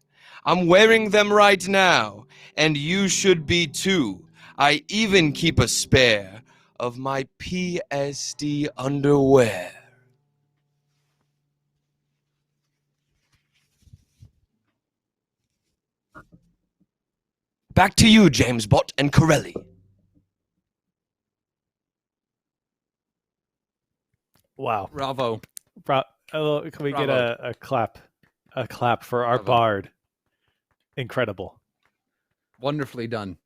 I'm wearing them right now, and you should be too. I even keep a spare of my PSD underwear. Back to you, Jamesbot and Corelli. Wow. Bravo. Can we get a clap? A clap for our bard. Incredible. Wonderfully done.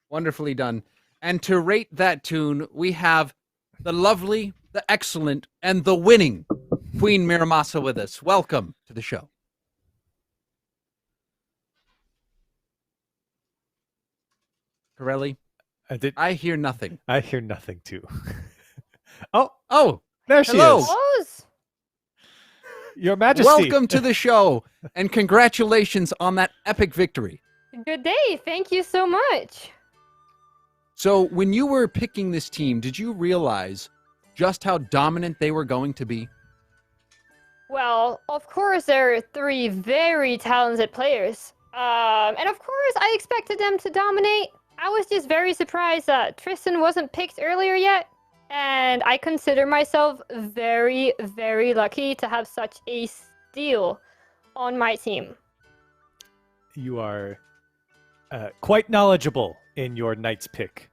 Wonderfully done. And to rate that tune, we have the lovely, the excellent, and the winning Queen Miramasa with us. Welcome to the show. Corelli, I hear nothing. I hear nothing too. Oh, there she hello. is. Close. Your Majesty. Welcome to the show, and congratulations on that epic victory. Good day. Thank you so much. So, when you were picking this team, did you realize just how dominant they were going to be? Well, of course, there are 3 very talented players. And of course, I expected them to dominate. I was just very surprised that Tristan wasn't picked earlier yet. And I consider myself very, very lucky to have such a steal on my team. You are quite knowledgeable in your knight's pick,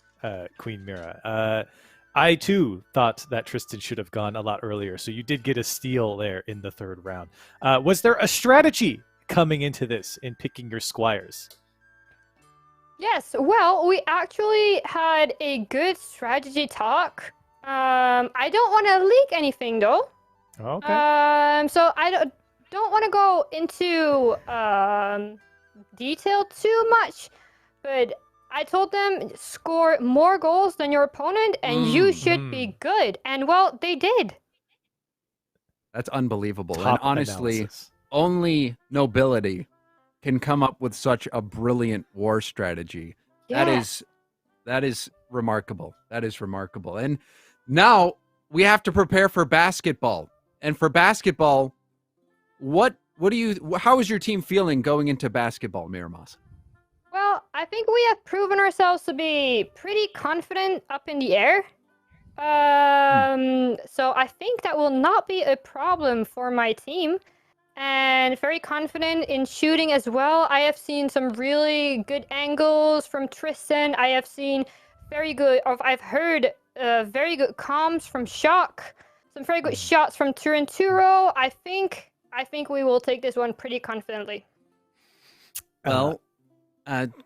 Queen Mira. I too thought that Tristan should have gone a lot earlier, so you did get a steal there in the 3rd round. Was there a strategy coming into this in picking your squires? Yes, well, we actually had a good strategy talk. I don't want to leak anything though. Okay. So I don't want to go into detail too much, but I told them score more goals than your opponent and you should be good. And well, they did. That's unbelievable. Top and honestly, analysis. only nobility can come up with such a brilliant war strategy. Yeah. That is remarkable. That is remarkable. And now we have to prepare for basketball. And for basketball, how is your team feeling going into basketball, Miramas? Well, I think we have proven ourselves to be pretty confident up in the air. So I think that will not be a problem for my team. And very confident in shooting as well. I have seen some really good angles from Tristan. I have seen I've heard very good comms from Shock. Some very good shots from Turinturo. I think we will take this one pretty confidently. Well,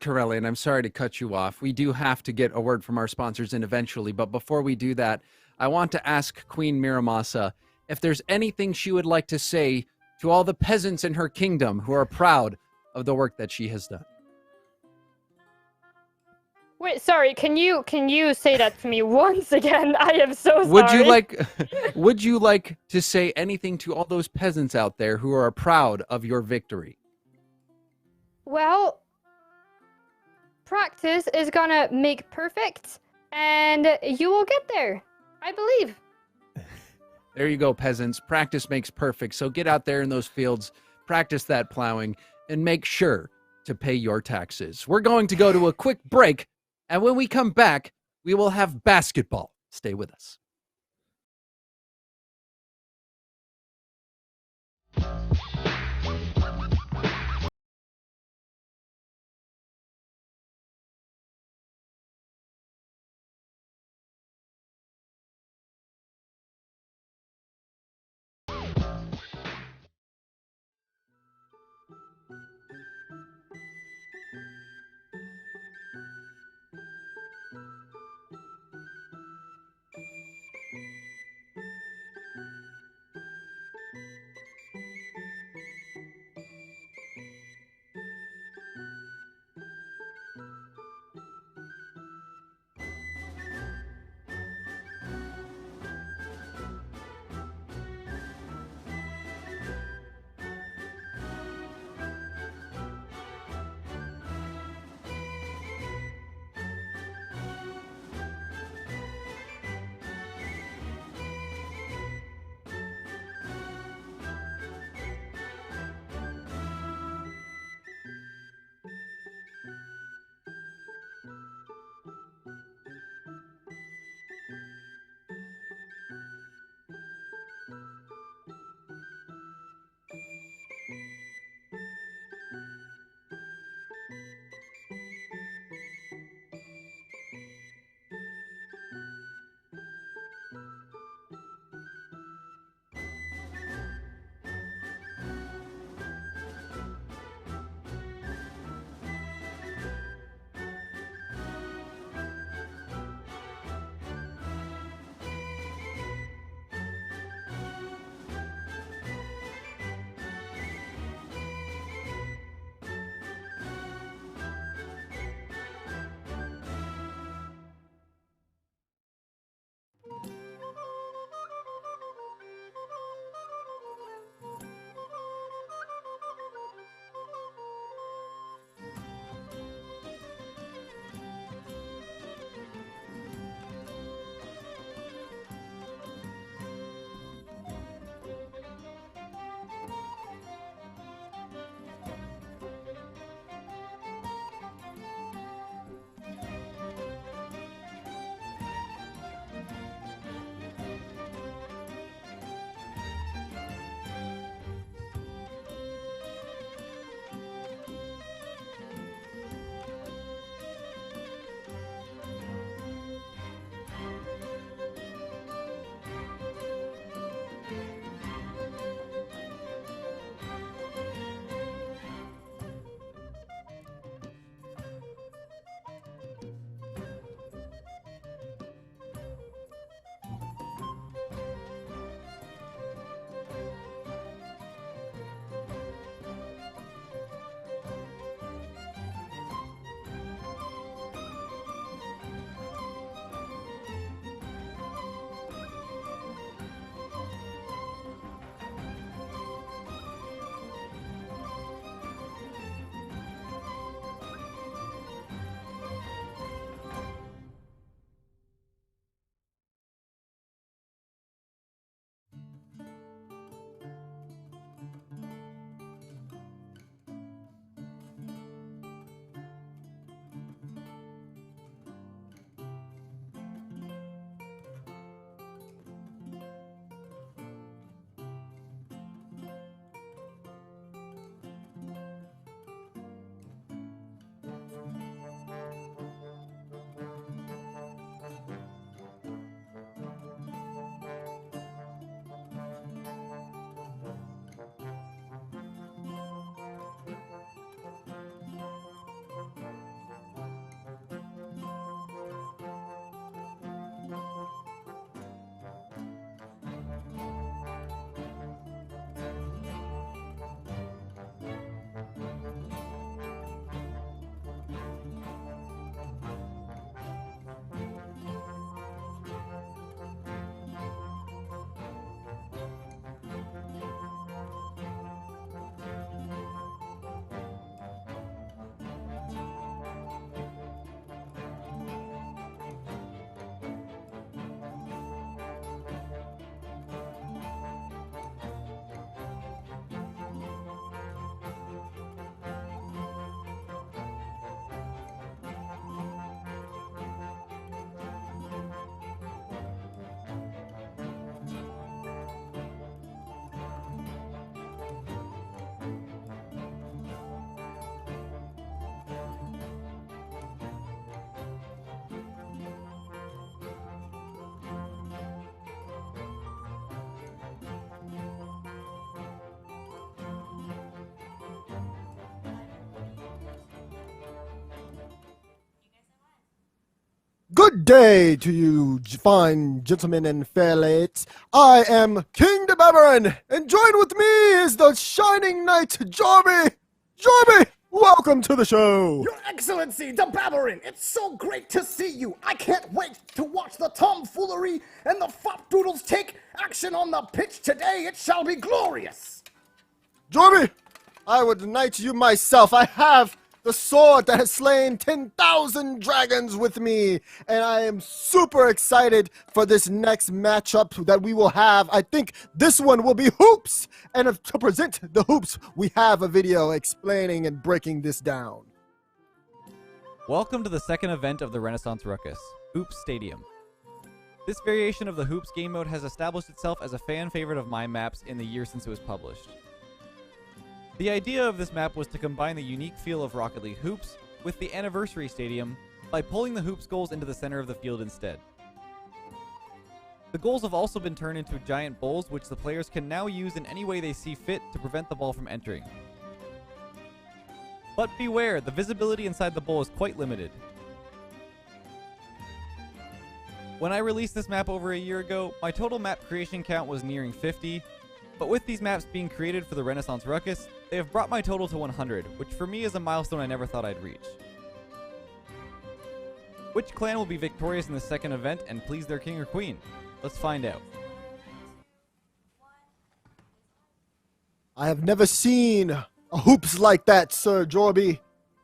Corelli, and I'm sorry to cut you off. We do have to get a word from our sponsors in eventually, but before we do that, I want to ask Queen Miramasa if there's anything she would like to say to all the peasants in her kingdom who are proud of the work that she has done. Wait, sorry. Can you say that to me once again? I am so sorry. Would you like to say anything to all those peasants out there who are proud of your victory? Well, practice is gonna make perfect, and you will get there. I believe. There you go, peasants. Practice makes perfect. So get out there in those fields, practice that plowing, and make sure to pay your taxes. We're going to go to a quick break, and when we come back, we will have basketball. Stay with us. Good day to you, fine gentlemen and fair ladies. I am King Dazerin, and joined with me is the shining knight, Jorby. Jorby, welcome to the show. Your Excellency, Dazerin, it's so great to see you. I can't wait to watch the tomfoolery and the fopdoodles take action on the pitch today. It shall be glorious. Jorby, I would knight you myself. I have the sword that has slain 10,000 dragons with me, and I am super excited for this next matchup that we will have. I think this one will be hoops, and to present the hoops, we have a video explaining and breaking this down. Welcome to the second event of the Renaissance Ruckus, Hoops Stadium. This variation of the Hoops game mode has established itself as a fan favorite of my maps in the year since it was published. The idea of this map was to combine the unique feel of Rocket League Hoops with the Anniversary Stadium by pulling the Hoops goals into the center of the field instead. The goals have also been turned into giant bowls, which the players can now use in any way they see fit to prevent the ball from entering. But beware, the visibility inside the bowl is quite limited. When I released this map over a year ago, my total map creation count was nearing 50, but with these maps being created for the Renaissance Ruckus, they have brought my total to 100, which for me is a milestone I never thought I'd reach. Which clan will be victorious in the second event and please their king or queen? Let's find out. I have never seen a hoops like that, Sir Jorby.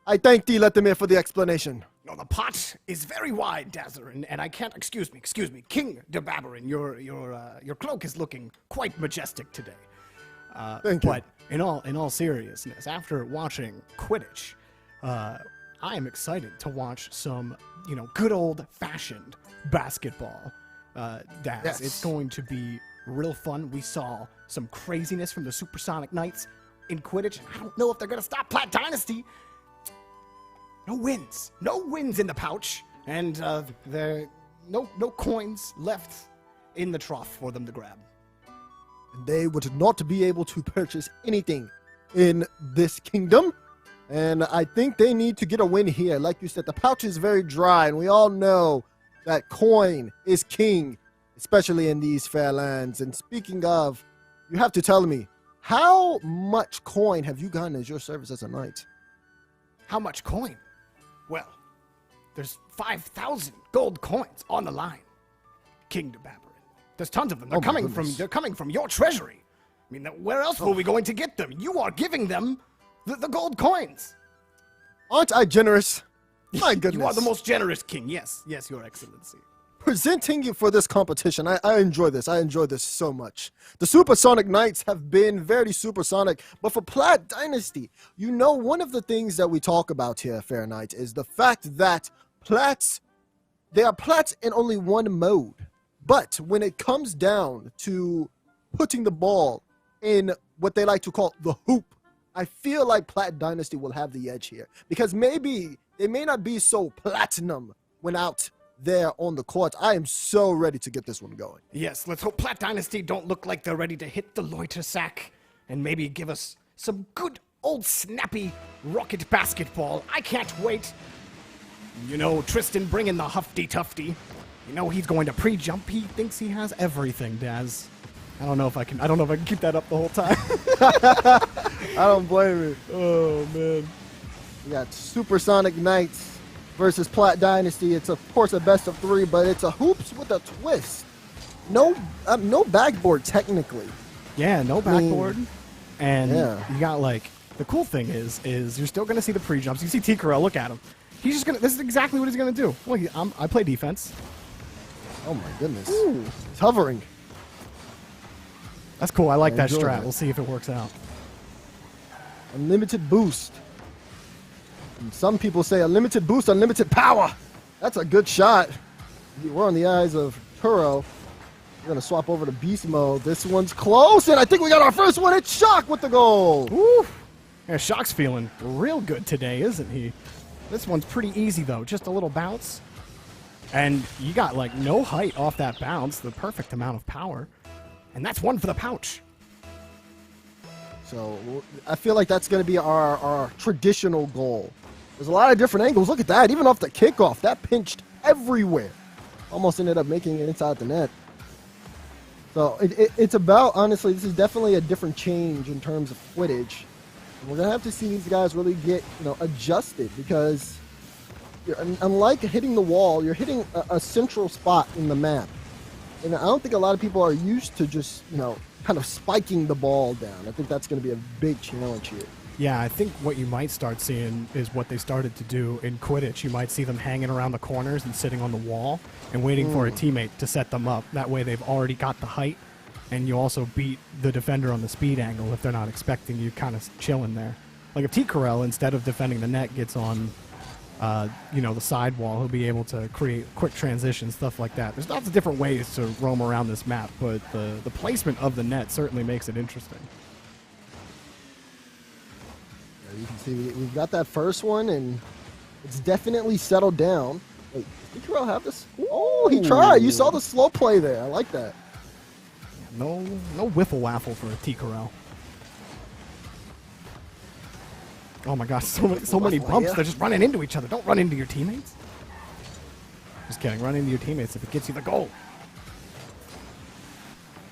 I thank thee, Lethamyr, for the explanation. No, the pot is very wide, Dazerin, and I can't. Excuse me, King Dazerin. Your cloak is looking quite majestic today. Thank you. But in all seriousness, after watching Quidditch, I am excited to watch some, good old-fashioned basketball. Daz, Yes. It's going to be real fun. We saw some craziness from the Supersonic Knights in Quidditch. I don't know if they're gonna stop Platt Dynasty. No wins in the pouch, and there no coins left in the trough for them to grab. And they would not be able to purchase anything in this kingdom, and I think they need to get a win here. Like you said, the pouch is very dry, and we all know that coin is king, especially in these fair lands. And speaking of, you have to tell me, how much coin have you gotten as your service as a knight? How much coin? Well, there's 5,000 gold coins on the line, King Dazerin. There's tons of them. They're coming from your treasury. I mean, where else were we going to get them? You are giving them the gold coins. Aren't I generous? My goodness. You are the most generous king. Yes, Your Excellency. Presenting you for this competition, I enjoy this. I enjoy this so much. The Supersonic Knights have been very supersonic, but for Platt Dynasty, one of the things that we talk about here, Fair Knight, is the fact that they are Platts in only one mode. But when it comes down to putting the ball in what they like to call the hoop, I feel like Platt Dynasty will have the edge here, because maybe they may not be so platinum when out there on the court. I am so ready to get this one going. Yes, let's hope Platt Dynasty don't look like they're ready to hit the loiter sack and maybe give us some good old snappy rocket basketball. I can't wait. Tristan bringing the Huffy Tufty. He's going to pre-jump. He thinks he has everything, Daz. I don't know if I can keep that up the whole time. I don't blame you. Oh man. We got Supersonic Knights versus Platt Dynasty. It's of course a best of 3, but it's a hoops with a twist. No backboard technically. Yeah, no backboard. And you got the cool thing is you're still gonna see the pre-jumps. You see T. Corelli, look at him. He's just gonna. This is exactly what he's gonna do. Well, I play defense. Oh my goodness. Ooh. He's hovering. That's cool. I like that enjoy strat. it. We'll see if it works out. Unlimited boost. And some people say unlimited boost, unlimited power. That's a good shot. We're on the eyes of Turo. We're going to swap over to beast mode. This one's close, and I think we got our first one. It's Shock with the goal. Woo! Yeah, Shock's feeling real good today, isn't he? This one's pretty easy, though. Just a little bounce. And you got, no height off that bounce. The perfect amount of power. And that's one for the pouch. So I feel like that's going to be our traditional goal. There's a lot of different angles. Look at that. Even off the kickoff, that pinched everywhere. Almost ended up making it inside the net. So it's about, honestly, this is definitely a different change in terms of Quidditch. And we're going to have to see these guys really get, adjusted, because unlike hitting the wall, you're hitting a central spot in the map. And I don't think a lot of people are used to just, kind of spiking the ball down. I think that's going to be a big challenge here. Yeah, I think what you might start seeing is what they started to do in Quidditch. You might see them hanging around the corners and sitting on the wall and waiting for a teammate to set them up. That way they've already got the height, and you also beat the defender on the speed angle if they're not expecting you kind of chilling there. Like if T. Corel, instead of defending the net, gets on the sidewall, he'll be able to create quick transitions, stuff like that. There's lots of different ways to roam around this map, but the placement of the net certainly makes it interesting. You can see we've got that first one, and it's definitely settled down. Wait, did Corel have this? Oh, he tried. You saw the slow play there. I like that. No whiffle waffle for T. Corel. Oh my gosh, so many bumps. They're just running into each other. Don't run into your teammates. Just kidding. Run into your teammates if it gets you the goal.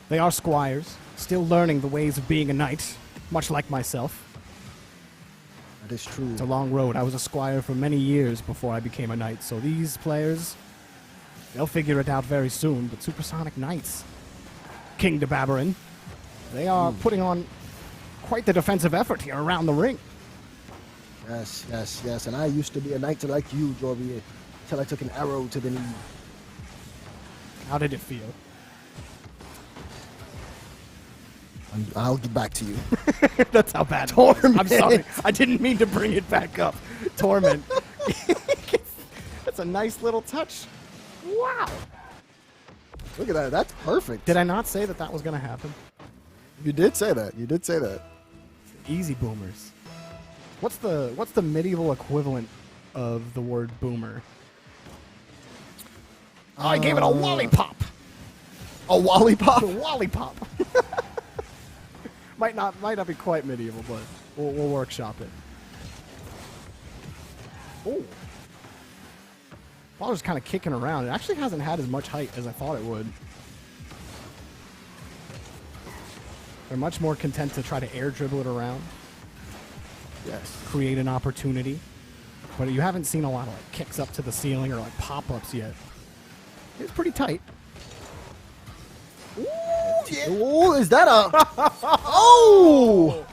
They are squires, still learning the ways of being a knight, much like myself. That is true. It's a long road. I was a squire for many years before I became a knight, so these players, they'll figure it out very soon. But Supersonic Knights, King Dazerin, they are putting on quite the defensive effort here around the ring. Yes. And I used to be a knight like you, Jorby, until I took an arrow to the knee. How did it feel? I'll get back to you. That's how bad. Torment. I'm sorry. I didn't mean to bring it back up. Torment. That's a nice little touch. Wow. Look at that. That's perfect. Did I not say that was going to happen? You did say that. Easy boomers. What's the medieval equivalent of the word boomer? I gave it a lollipop. A lollipop? A lollipop. Might not be quite medieval, but we'll workshop it. Oh. Ball was kind of kicking around. It actually hasn't had as much height as I thought it would. They're much more content to try to air dribble it around. Yes. Create an opportunity. But you haven't seen a lot of kicks up to the ceiling or pop-ups yet. It's pretty tight. Yeah. Oh, is that a... Oh!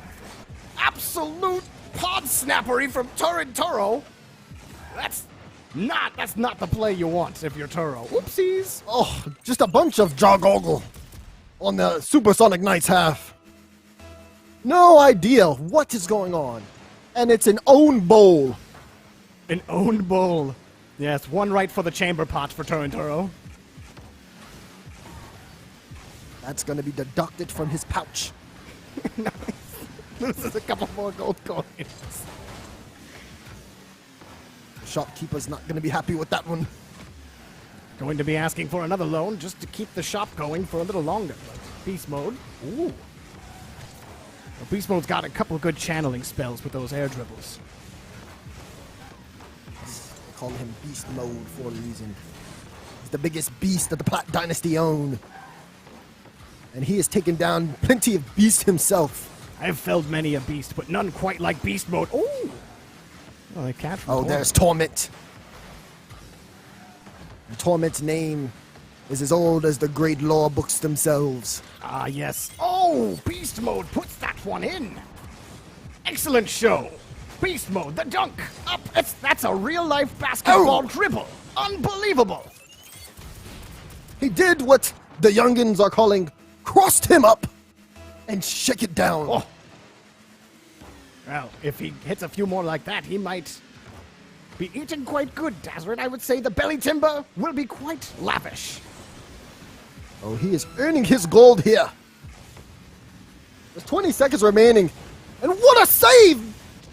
Absolute pod snappery from Toro. That's not the play you want if you're Toro. Whoopsies. Oh, just a bunch of joggle on the Supersonic Knights half. No idea what is going on. And it's an own bowl. An owned bowl. Yes, one right for the chamber pot for Toro. That's going to be deducted from his pouch. Nice. Loses a couple more gold coins. The shopkeeper's not going to be happy with that one. Going to be asking for another loan just to keep the shop going for a little longer. Beast mode. Ooh. Well, Beast mode's got a couple of good channeling spells with those air dribbles. They call him Beast Mode for a reason. He's the biggest beast that the Platt Dynasty own. And he has taken down plenty of beasts himself. I've felled many a beast, but none quite like Beast Mode. Ooh! Oh, they catch from there's Torment. And Torment's name is as old as the great lore books themselves. Ah, yes. Oh, Beast Mode puts that one in. Excellent show. Beast Mode, the dunk. Up. That's a real-life basketball dribble. Unbelievable. He did what the youngins are calling crossed him up and shake it down. Oh. Well, if he hits a few more like that, he might be eating quite good, Dazerin. I would say the belly timber will be quite lavish. Oh, he is earning his gold here. There's 20 seconds remaining. And what a save!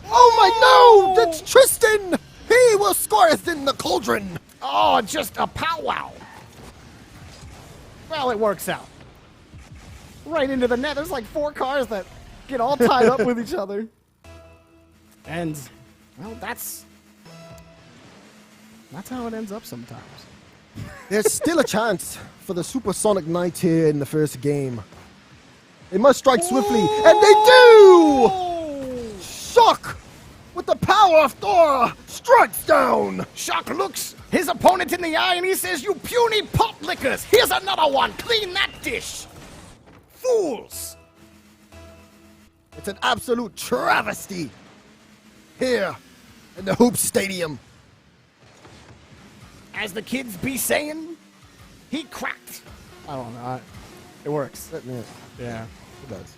Oh my no! That's Tristan! He will scoreth in the cauldron! Oh, just a powwow. Well, it works out. Right into the net. There's like 4 cars that get all tied up with each other. And, well, that's That's how it ends up sometimes. There's still a chance for the Supersonic Knights here in the first game. They must strike swiftly, and they do! Shock, with the power of Thor, strikes down! Shock looks his opponent in the eye and he says, "You puny pot lickers! Here's another one! Clean that dish! Fools!" It's an absolute travesty here in the Hoop Stadium. As the kids be saying, he cracked. I don't know. It works. Yeah, it does.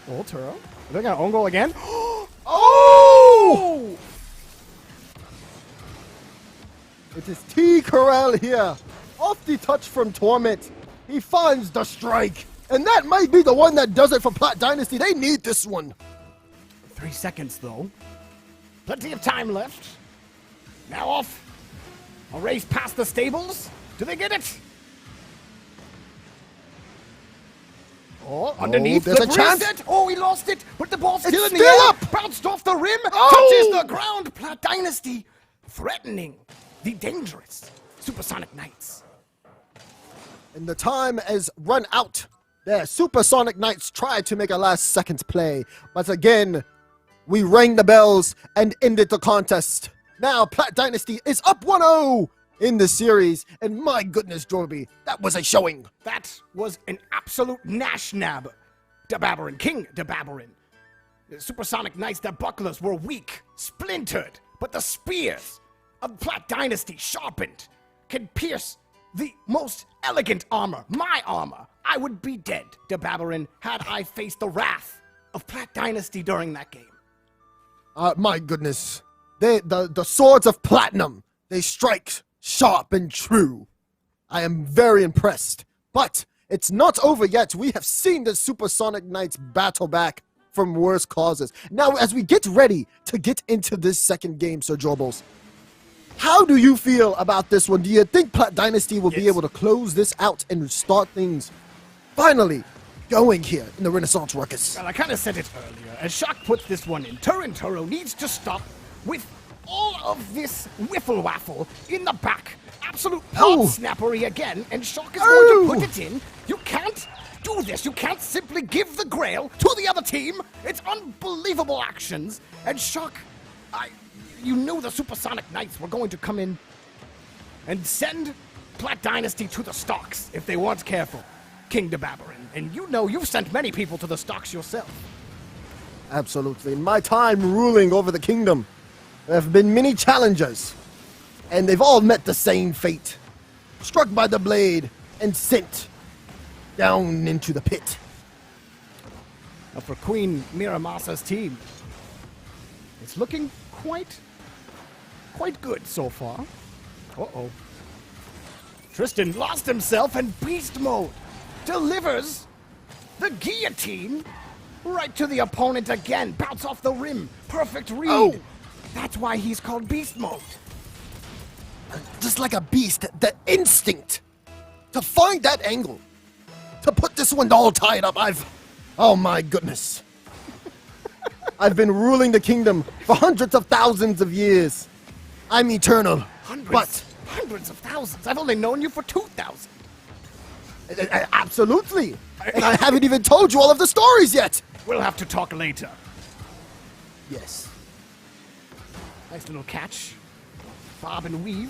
Oh, Turo. Are they going to own goal again? Oh! It is T. Corelli here. Off the touch from Torment. He finds the strike. And that might be the one that does it for Platt Dynasty. They need this one. 3 seconds, though. Plenty of time left. Now off. A race past the stables. Do they get it? Oh, underneath there's the a chance. reset. Oh, he lost it, but the ball's still It's in the still air. up. Bounced off the rim. Oh! Touches the ground. Platt Dynasty threatening the dangerous Supersonic Knights. And the time has run out. The Supersonic Knights tried to make a last-second play, but again, we rang the bells and ended the contest. Now, Platt Dynasty is up 1-0 in the series, and my goodness, Jorby, that was a showing. That was an absolute nash-nab. Dazerin, King Dazerin. The Supersonic Knights, their bucklers were weak, splintered, but the spears of Platt Dynasty, sharpened, can pierce the most elegant armor, my armor. I would be dead, Dazerin, had I faced the wrath of Platt Dynasty during that game. My goodness. The swords of platinum, they strike sharp and true. I am very impressed. But it's not over yet. We have seen the Supersonic Knights battle back from worse causes. Now, as we get ready to get into this second game, Sir Jorbles, how do you feel about this one? Do you think Platt Dynasty will be able to close this out and start things finally going here in the Renaissance Ruckus? Well, I kind of said it earlier. As Shock puts this one in, Turo needs to stop with all of this wiffle waffle in the back. Absolute pot snappery again, and Shock is going to put it in. You can't do this. You can't simply give the grail to the other team. It's unbelievable actions. And Shock, you knew the Supersonic Knights were going to come in and send Platt Dynasty to the stocks if they weren't careful. King Dazerin. And you know you've sent many people to the stocks yourself. Absolutely. In my time ruling over the kingdom, there have been many challengers, and they've all met the same fate. Struck by the blade and sent down into the pit. Now for Queen Miramasa's team, it's looking quite good so far. Uh-oh. Tristan lost himself, and Beast Mode delivers the guillotine right to the opponent again. Bounce off the rim. Perfect read. Oh. That's why he's called Beast Mode. Just like a beast, the instinct to find that angle, to put this one all tied up. Oh my goodness. I've been ruling the kingdom for hundreds of thousands of years. I'm eternal. Hundreds of thousands. I've only known you for 2,000. Absolutely. And I haven't even told you all of the stories yet. We'll have to talk later. Yes. Nice little catch. Bob and weave.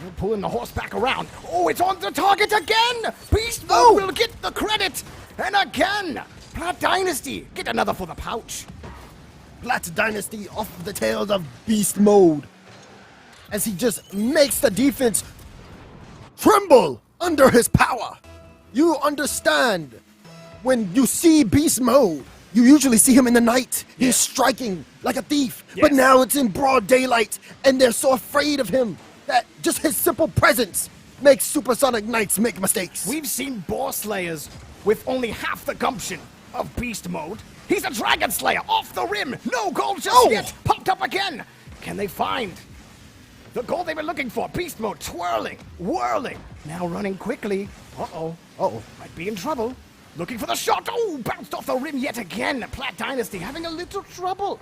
We're pulling the horse back around. Oh, it's on the target again! Beast Mode will get the credit! And again! Platt Dynasty, get another for the pouch. Platt Dynasty off the tails of Beast Mode, as he just makes the defense tremble under his power. You understand, when you see Beast Mode, you usually see him in the night. He's striking like a thief. Yes. But now it's in broad daylight, and they're so afraid of him that just his simple presence makes Supersonic Knights make mistakes. We've seen Boar Slayers with only half the gumption of Beast Mode. He's a Dragon Slayer off the rim. No goal just yet. Popped up again. Can they find the goal they've been looking for? Beast Mode twirling, whirling. Now running quickly. Uh-oh. Might be in trouble. Looking for the shot. Oh, bounced off the rim yet again. Platt Dynasty having a little trouble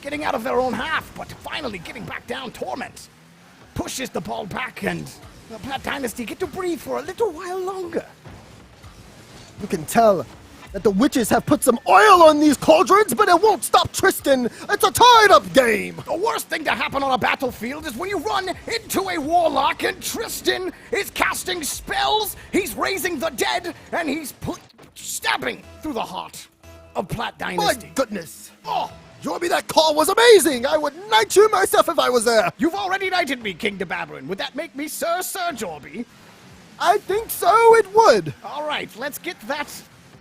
getting out of their own half, but finally getting back down. Torment pushes the ball back, and the Plat Dynasty get to breathe for a little while longer. You can tell that the witches have put some oil on these cauldrons, but it won't stop Tristan. It's a tied-up game. The worst thing to happen on a battlefield is when you run into a warlock and Tristan is casting spells, he's raising the dead, and he's stabbing through the heart of Plat Dynasty. My goodness. Oh, Jorby, that call was amazing. I would knight you myself if I was there. You've already knighted me, King Dazerin. Would that make me Sir Jorby? I think so, it would. All right, let's get that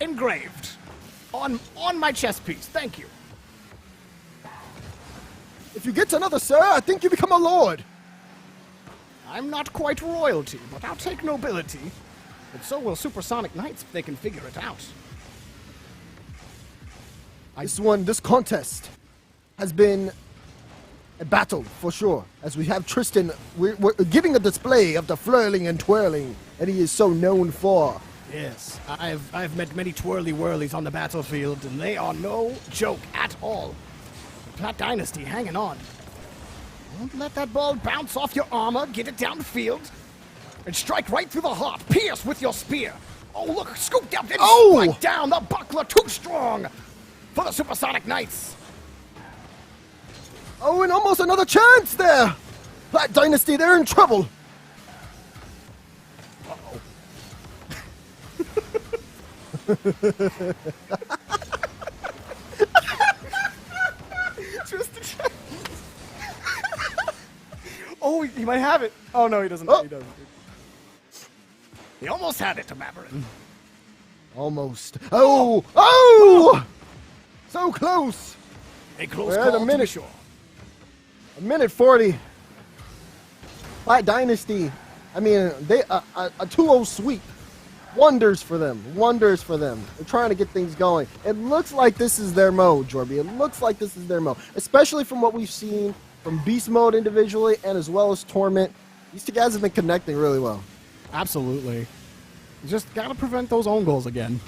engraved on my chess piece. Thank you. If you get another sir, I think you become a lord. I'm not quite royalty, but I'll take nobility. And so will Supersonic Knights if they can figure it out. This contest has been a battle for sure. As we have Tristan, we're giving a display of the flirling and twirling that he is so known for. Yes, I've met many twirly whirlies on the battlefield, and they are no joke at all. Plat Dynasty hanging on. Don't let that ball bounce off your armor. Get it downfield and strike right through the heart. Pierce with your spear. Oh, look, scooped up and strike down. The buckler too strong for the Supersonic Knights. Oh, and almost another chance there. Plat Dynasty, they're in trouble. Uh-oh. Oh, he might have it. Oh, no, he doesn't. Oh. He doesn't. He almost had it, Dazerin. Almost. Oh! So close. A close We're call at a minute. to be sure. A minute 40. Plat Dynasty. I mean, they a 2-0 sweep. Wonders for them. Wonders for them. They're trying to get things going. It looks like this is their mode, Jorby. It looks like this is their mode. Especially from what we've seen from Beast Mode individually and as well as Torment. These two guys have been connecting really well. Absolutely. You just got to prevent those own goals again.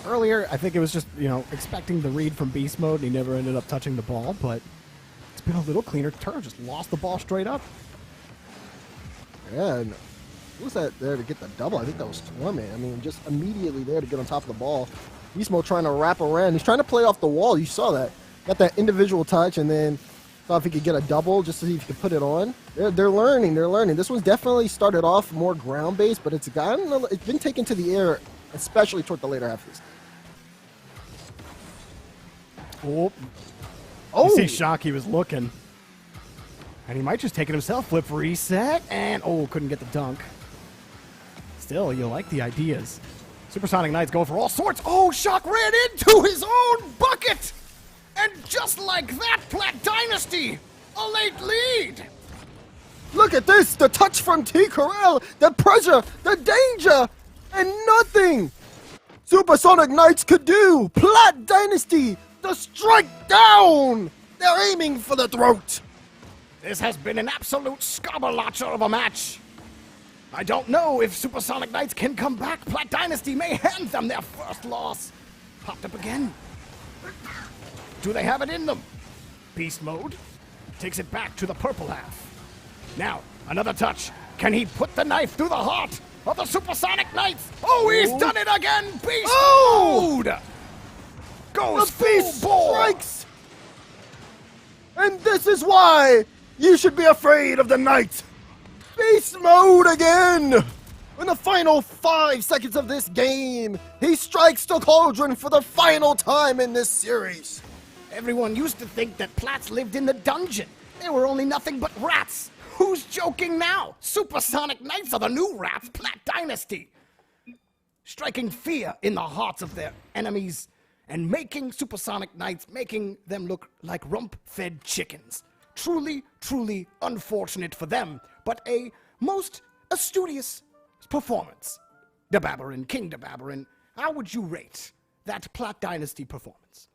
Earlier, I think it was just, expecting the read from Beast Mode, and he never ended up touching the ball, but it's been a little cleaner turn. Just lost the ball straight up. Yeah, and who was that there to get the double? I think that was Torment. I mean, just immediately there to get on top of the ball. Beast Mode trying to wrap around. He's trying to play off the wall. You saw that. Got that individual touch, and then thought if he could get a double just to see if he could put it on. They're learning. They're learning. This one's definitely started off more ground-based, but it's been taken to the air, especially toward the later half of this. Oh! You see Shock, he was looking. And he might just take it himself. Flip reset, and couldn't get the dunk. Still, you like the ideas. Supersonic Knights going for all sorts. Oh, Shock ran into his own bucket! And just like that, Plat Dynasty, a late lead. Look at this, the touch from T. Corelli, the pressure, the danger, and nothing Supersonic Knights could do. Plat Dynasty, the strike down. They're aiming for the throat. This has been an absolute scabberlatcher of a match. I don't know if Supersonic Knights can come back. Plat Dynasty may hand them their first loss. Popped up again. Do they have it in them? Beast Mode takes it back to the purple half. Now, another touch. Can he put the knife through the heart of the Supersonic Knights? Oh, he's done it again! Beast Mode! Goes full bore! Strikes! And this is why you should be afraid of the Knight! Beast Mode again! In the final 5 seconds of this game, he strikes the cauldron for the final time in this series. Everyone used to think that Plats lived in the dungeon. They were only nothing but rats. Who's joking now? Supersonic Knights are the new rats, Plat Dynasty. Striking fear in the hearts of their enemies and making Supersonic Knights, making them look like rump-fed chickens. Truly, truly unfortunate for them, but a most astucious performance. Dazerin, King Dazerin, how would you rate that Plat Dynasty performance?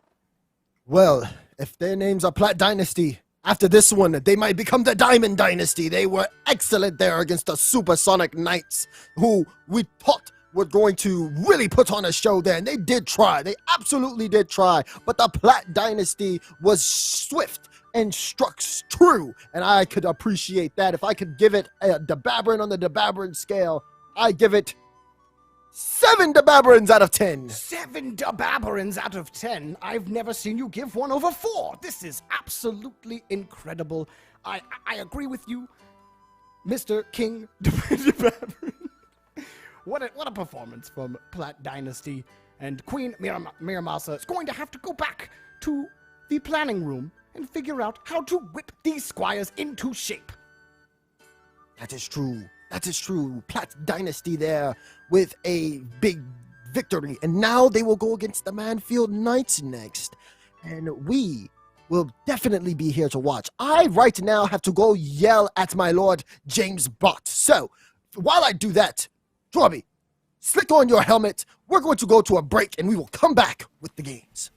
Well, if their names are Plat Dynasty, after this one, they might become the Diamond Dynasty. They were excellent there against the Supersonic Knights, who we thought were going to really put on a show there, and they did try. They absolutely did try, but the Platt Dynasty was swift and struck true, and I could appreciate that. If I could give it a Dazerin on the Dazerin scale, I give it 7 Dazerin out of 10. 7 Dazerin out of 10. I've never seen you give 1 over 4. This is absolutely incredible. I agree with you, Mr. King Dazerin. What a performance from Platt Dynasty. And Queen Miramasa is going to have to go back to the planning room and figure out how to whip these squires into shape. That is true. That is true. Platt Dynasty there with a big victory. And now they will go against the Manfield Knights next. And we will definitely be here to watch. I right now have to go yell at my lord Jamesbot. So while I do that, Jorby, slick on your helmet. We're going to go to a break and we will come back with the games.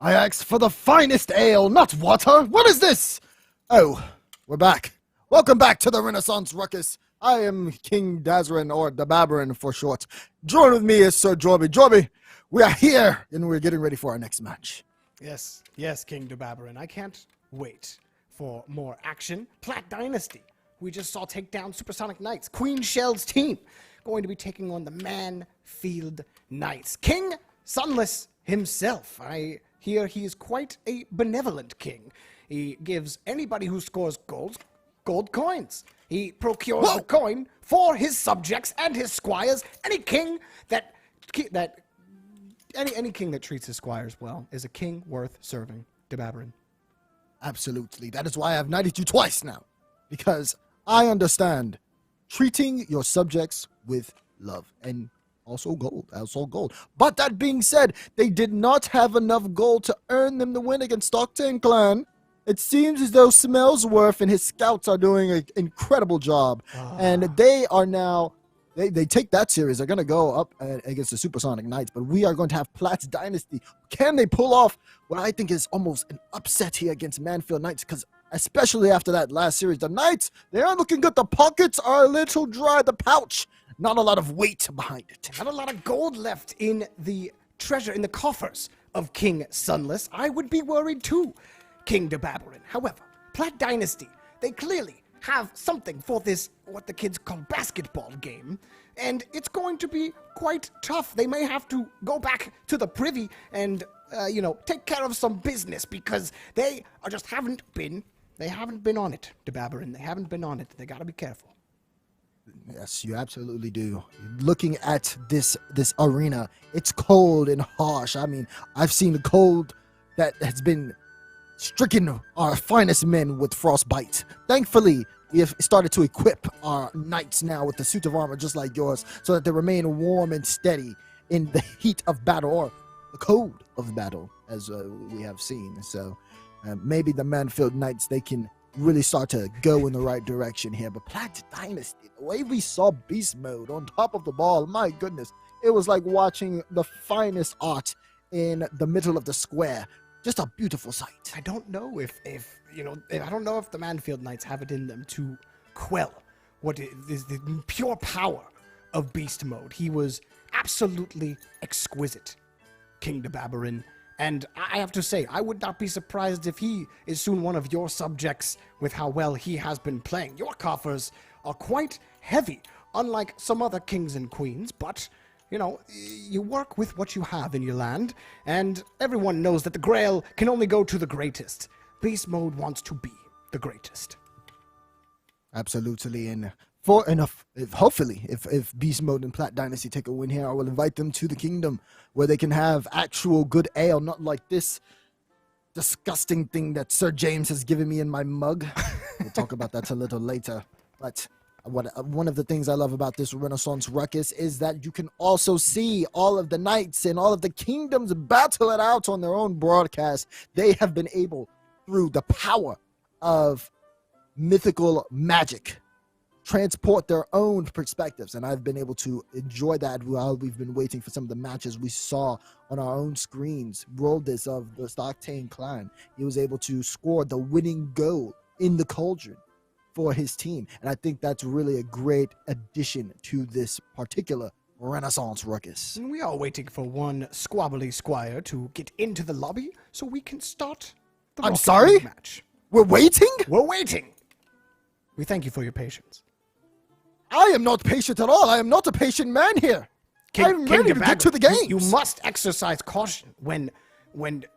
I asked for the finest ale, not water. What is this? Oh, we're back. Welcome back to the Renaissance Ruckus. I am King Dazerin, or Dazerin for short. Join with me is Sir Jorby. Jorby, we are here, and we're getting ready for our next match. Yes, King Dazerin. I can't wait for more action. Plat Dynasty. We just saw take down Supersonic Knights. Queen Shell's team going to be taking on the Manfield Knights. King Sunless himself. I hear he is quite a benevolent king. He gives anybody who scores gold coins. He procures the coin for his subjects and his squires. Any king that any king that treats his squires well is a king worth serving. Dazerin. Absolutely. That is why I've knighted you twice now. Because I understand treating your subjects with love and also gold. But that being said, they did not have enough gold to earn them the win against Stockton Clan. It seems as though Smellsworth and his scouts are doing an incredible job. And they are now, they take that series. They're going to go up against the Supersonic Knights. But we are going to have Plat's Dynasty. Can they pull off what I think is almost an upset here against Manfield Knights? Because especially after that last series, the Knights, they aren't looking good. The pockets are a little dry. The pouch, not a lot of weight behind it. Not a lot of gold left in the treasure, in the coffers of King Sunless. I would be worried too, King Dazerin. However, Plat Dynasty, they clearly have something for this, what the kids call basketball game, and it's going to be quite tough. They may have to go back to the privy and, take care of some business because they haven't been on it, Dazerin. They haven't been on it. They gotta be careful. Yes, you absolutely do. Looking at this arena, it's cold and harsh. I mean, I've seen the cold that has been stricken our finest men with frostbite. Thankfully, we have started to equip our knights now with the suit of armor just like yours so that they remain warm and steady in the heat of battle, or the cold of battle, as we have seen. So maybe the Manfield Knights, they can really start to go in the right direction here. But Plat Dynasty, the way we saw Beast Mode on top of the ball, my goodness, it was like watching the finest art in the middle of the square. Just a beautiful sight. I don't know if I don't know if the Manfield Knights have it in them to quell what is the pure power of Beast Mode. He was absolutely exquisite, King Dazerin. And I have to say, I would not be surprised if he is soon one of your subjects with how well he has been playing. Your coffers are quite heavy, unlike some other kings and queens, but, you work with what you have in your land, and everyone knows that the Grail can only go to the greatest. Beast Mode wants to be the greatest. Absolutely, and if Beast Mode and Plat Dynasty take a win here, I will invite them to the kingdom where they can have actual good ale, not like this disgusting thing that Sir James has given me in my mug. We'll talk about that a little later. But one of the things I love about this Renaissance Ruckus is that you can also see all of the knights and all of the kingdoms battle it out on their own broadcast. They have been able, through the power of mythical magic, transport their own perspectives, and I've been able to enjoy that while we've been waiting for some of the matches we saw on our own screens. Roldis of the Stockton Clan, he was able to score the winning goal in the cauldron for his team, and I think that's really a great addition to this particular Renaissance Ruckus. And we are waiting for one squabbly squire to get into the lobby so we can start the I'm sorry? match. We're waiting? We're waiting. We thank you for your patience. I am not patient at all. I am not a patient man here. I'm ready to get to the game. You must exercise caution when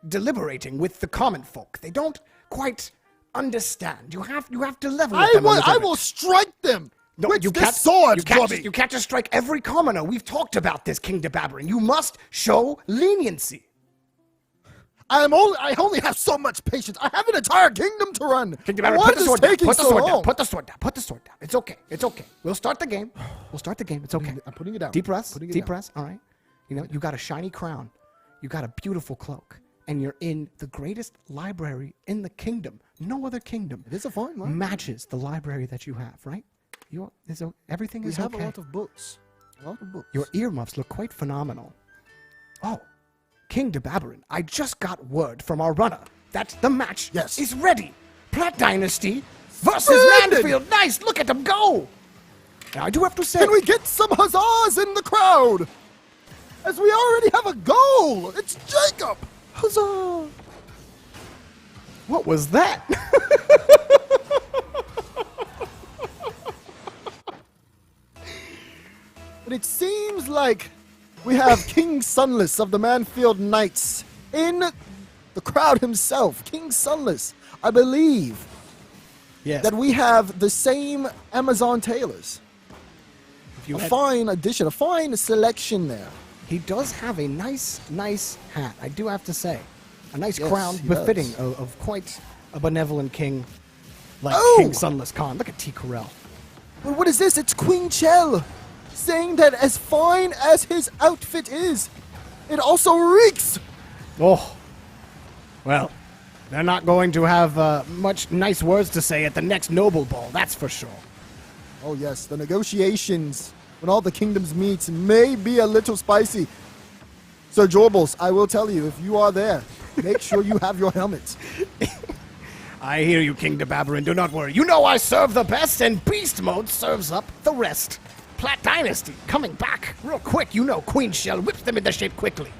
deliberating with the common folk. They don't quite understand. You have to level with them. I will strike them. No, with you this can't, sword, you can't just strike every commoner. We've talked about this, King Dazerin. You must show leniency. I only have so much patience. I have an entire kingdom to run. Kingdom Baron, Why put the is sword this down. taking Put the so sword down. long? Put the sword down. Put the sword down. It's okay. It's okay. We'll start the game. We'll start the game. It's okay. I'm putting it down. Deep breaths. Putting it Deep down. breaths. All right. You know, you got a shiny crown. You got a beautiful cloak. And you're in the greatest library in the kingdom. No other kingdom. It is a fine library. Matches the library that you have, right? Everything We is have okay. a lot of books. A lot of books. Your earmuffs look quite phenomenal. Oh, King Dazerin, I just got word from our runner that the match is ready. Platt Dynasty versus Splendid! Manfield. Nice, look at them go. Now, I do have to say... Can we get some huzzahs in the crowd? As we already have a goal. It's Jacob. Huzzah. What was that? But it seems like we have King Sunless of the Manfield Knights in the crowd himself. King Sunless, I believe that we have the same Amazon tailors. A fine addition, a fine selection there. He does have a nice hat, I do have to say. A nice Yes, crown he befitting does. of quite a benevolent king like Oh! King Sunless Khan. Look at T. Corell. But what is this? It's Queen Chell saying that as fine as his outfit is, it also reeks. Oh, well, they're not going to have much nice words to say at the next Noble Ball, that's for sure. Oh yes, the negotiations when all the kingdoms meet may be a little spicy. Sir Jorbles, I will tell you, if you are there, make sure you have your helmet. I hear you, King Dazerin. Do not worry. You know I serve the best, and Beast Mode serves up the rest. Platt Dynasty coming back real quick. You know Queen Shell whips them into shape quickly.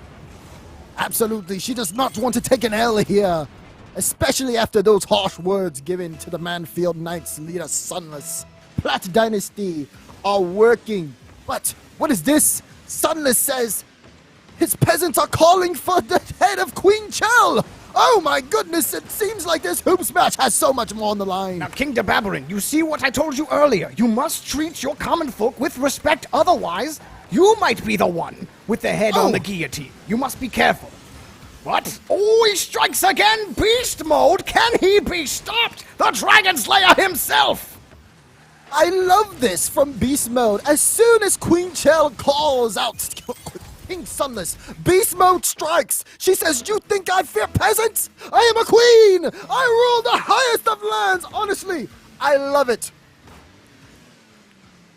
Absolutely, she does not want to take an L here, especially after those harsh words given to the Manfield Knights leader Sunless. Platt Dynasty are working, but what is this? Sunless says his peasants are calling for the head of Queen Chell. Oh my goodness, it seems like this hoop smash has so much more on the line. Now, King Dazerin, you see what I told you earlier. You must treat your common folk with respect, otherwise you might be the one with the head on the guillotine. You must be careful. What? Oh, he strikes again! Beast Mode! Can he be stopped? The Dragon Slayer himself! I love this from Beast Mode. As soon as Queen Chell calls out King Sunless, Beast Mode strikes. She says, "You think I fear peasants? I am a queen! I rule the highest of lands!" Honestly, I love it.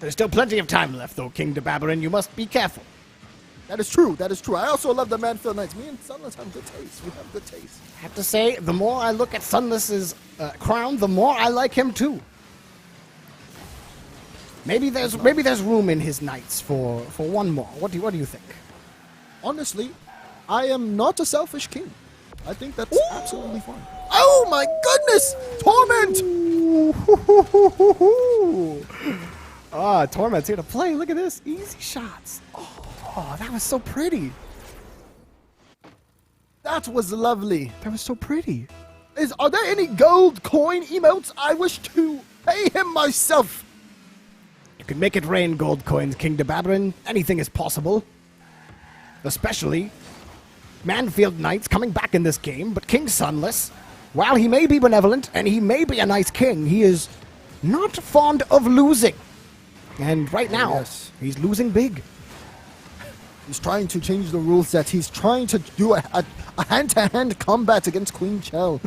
There's still plenty of time left, though, King Dazerin. You must be careful. That is true. That is true. I also love the Manfield Knights. Me and Sunless have good taste. We have good taste. I have to say, the more I look at Sunless's crown, the more I like him, too. Maybe there's room in his knights for one more. What do you think? Honestly, I am not a selfish king. I think that's absolutely fine. Oh my goodness! Torment! Torment's here to play. Look at this. Easy shots. Oh, that was so pretty. That was lovely. That was so pretty. Are there any gold coin emotes? I wish to pay him myself. You can make it rain gold coins, King Dazerin. Anything is possible. Especially Manfield Knights coming back in this game, but King Sunless, while he may be benevolent and he may be a nice king, he is not fond of losing. And right now, he's losing big. He's trying to change the rule set. He's trying to do a hand-to-hand combat against Queen Chell.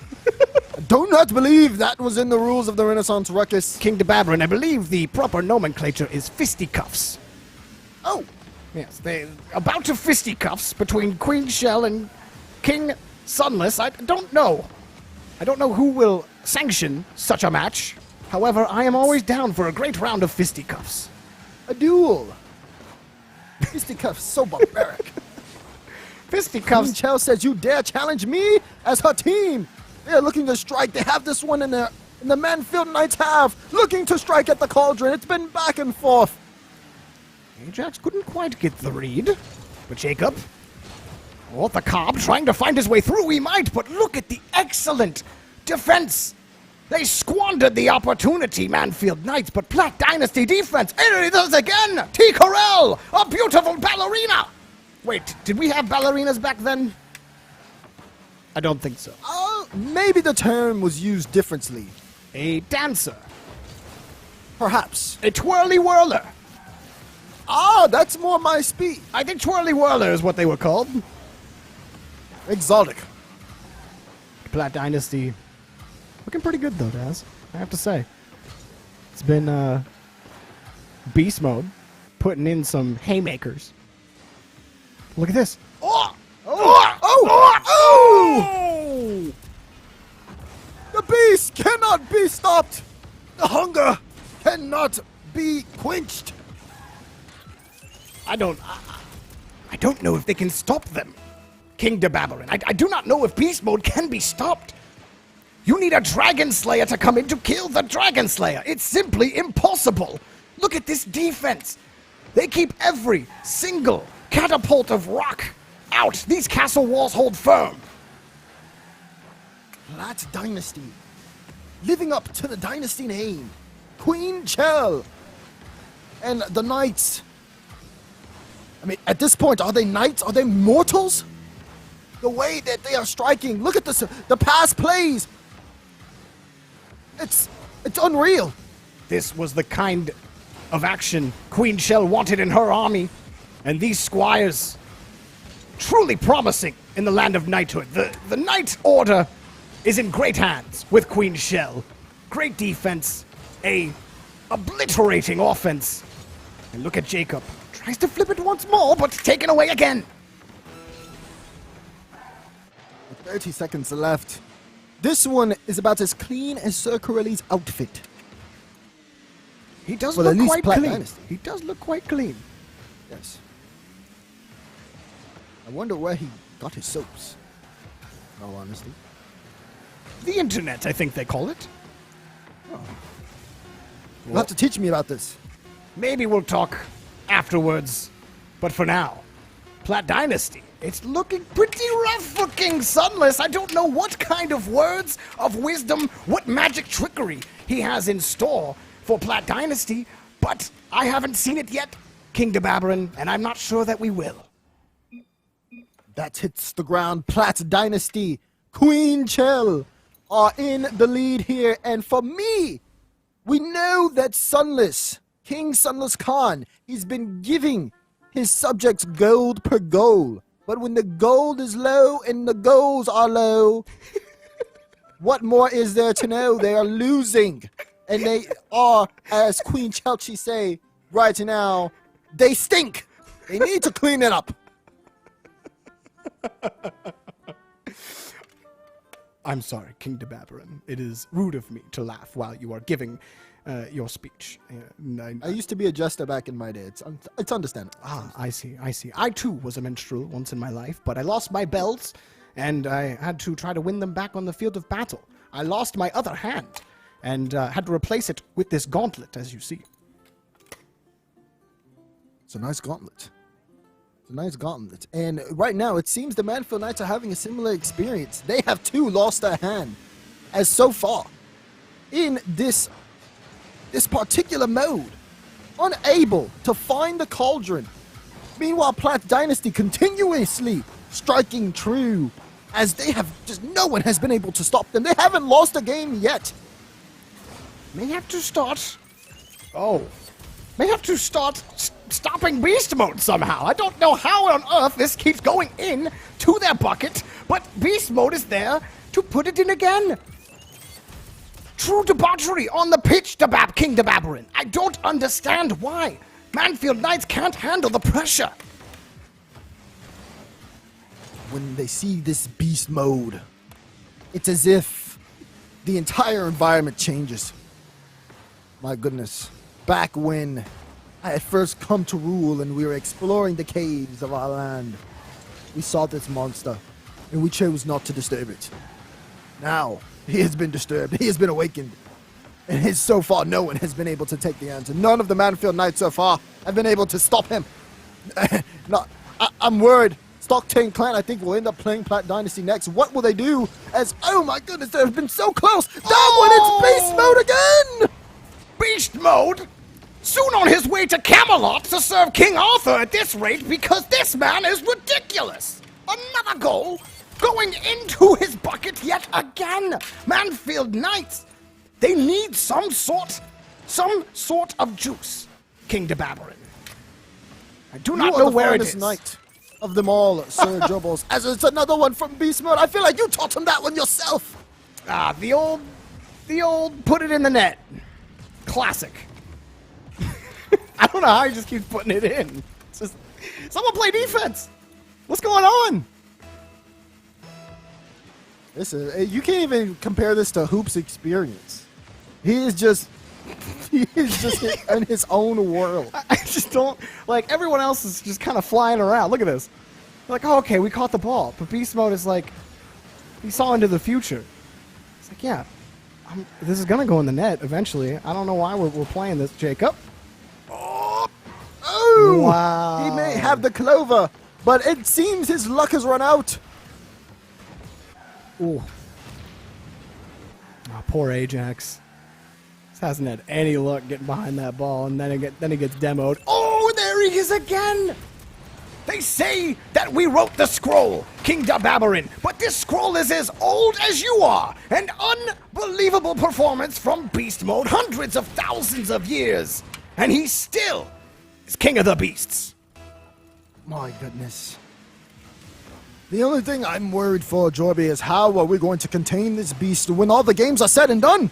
I do not believe that was in the rules of the Renaissance Ruckus. King Dazerin, I believe the proper nomenclature is fisticuffs. Oh. Yes, they about to fisticuffs between Queen Shell and King Sunless. I don't know. I don't know who will sanction such a match. However, I am always down for a great round of fisticuffs. A duel. Fisticuffs, so barbaric. Fisticuffs. Queen Chell says, "You dare challenge me?" As her team, they're looking to strike. They have this one in there. And the Manfield Knights have looking to strike at the cauldron. It's been back and forth. Ajax couldn't quite get the read. But Jacob, the Cobb trying to find his way through. He might, but look at the excellent defense. They squandered the opportunity, Manfield Knights, but Platt Dynasty defense. And it does again. T. Corell, a beautiful ballerina. Wait, did we have ballerinas back then? I don't think so. Maybe the term was used differently. A dancer. Perhaps. A twirly whirler. That's more my speed. I think twirly whirler is what they were called. Exotic. Plat Dynasty. Looking pretty good, though, Daz. I have to say. It's been beast mode. Putting in some haymakers. Look at this. Oh! The beast cannot be stopped. The hunger cannot be quenched. I don't know if they can stop them. King Dazerin. I do not know if beast mode can be stopped. You need a Dragon Slayer to come in to kill the Dragon Slayer. It's simply impossible. Look at this defense. They keep every single catapult of rock out. These castle walls hold firm. Plat Dynasty. Living up to the dynasty name. Queen Chell. And the knights. I mean, at this point, are they knights? Are they mortals? The way that they are striking. Look at this. The past plays. It's unreal. This was the kind of action Queen Chell wanted in her army. And these squires, truly promising in the land of knighthood. The knight order is in great hands with Queen Chell. Great defense, a obliterating offense. And look at Jacob. Tries to flip it once more, but taken away again. With 30 seconds left. This one is about as clean as Sir Corelli's outfit. He does Well, look at least quite Plat clean. Dynasty. He does look quite clean. Yes. I wonder where he got his soaps. In all honesty. The internet, I think they call it. You'll have to teach me about this. Maybe we'll talk afterwards. But for now, Plat Dynasty. It's looking pretty rough for King Sunless. I don't know what kind of words of wisdom, what magic trickery he has in store for Plat Dynasty, but I haven't seen it yet, King Dazerin, and I'm not sure that we will. That hits the ground. Plat Dynasty, Queen Chell are in the lead here. And for me, we know that Sunless, King Sunless Khan, he's been giving his subjects gold per goal. But when the gold is low and the goals are low, what more is there to know? They are losing. And they are, as Queen Chelchi say right now, they stink. They need to clean it up. I'm sorry, King Dazerin. It is rude of me to laugh while you are giving your speech. I used to be a jester back in my day. It's understandable. I see. I too was a minstrel once in my life, but I lost my belts, and I had to try to win them back on the field of battle. I lost my other hand, and had to replace it with this gauntlet, as you see. It's a nice gauntlet. And right now, it seems the Manfield Knights are having a similar experience. They have too lost their hand, as so far in this particular mode, unable to find the cauldron. Meanwhile, Plat Dynasty continuously striking true, as they have just no one has been able to stop them. They haven't lost a game yet. May have to start stopping beast mode somehow. I don't know how on earth this keeps going in to their bucket, but beast mode is there to put it in again. True debauchery on the pitch, King Dazerin. I don't understand why Manfield Knights can't handle the pressure. When they see this beast mode, it's as if the entire environment changes. My goodness. Back when I had first come to rule and we were exploring the caves of our land, we saw this monster and we chose not to disturb it. Now, he has been disturbed. He has been awakened. And so far, no one has been able to take the answer. None of the Manfield Knights so far have been able to stop him. I'm worried. Stockton Clan, I think, will end up playing Plat Dynasty next. What will they do? As, oh my goodness, they have been so close. That one, it's beast mode again! Beast mode? Soon on his way to Camelot to serve King Arthur at this rate, because this man is ridiculous. Another goal going into his bucket yet again. Manfield Knights, they need some sort of juice. King Dazerin. I do not know where it is. Knight of them all, Sir Jobos. As it's another one from Beast Mode. I feel like you taught him that one yourself. Ah, the old put it in the net. Classic. I don't know how he just keeps putting it in. It's just, someone play defense. What's going on? Listen, you can't even compare this to Hoop's experience. He is just in his own world. I just don't, like, everyone else is just kind of flying around. Look at this. They're like, oh, okay, we caught the ball. But Beast Mode is like, he saw into the future. It's like, yeah, this is going to go in the net eventually. I don't know why we're playing this, Jacob. Oh, wow. He may have the clover, but it seems his luck has run out. Ooh. Oh, poor Ajax. This hasn't had any luck getting behind that ball, and then he gets demoed. Oh, there he is again! They say that we wrote the scroll, King Dazerin, but this scroll is as old as you are. An unbelievable performance from Beast Mode, hundreds of thousands of years. And he still is King of the Beasts. My goodness. The only thing I'm worried for, Jorby, is how are we going to contain this beast when all the games are said and done?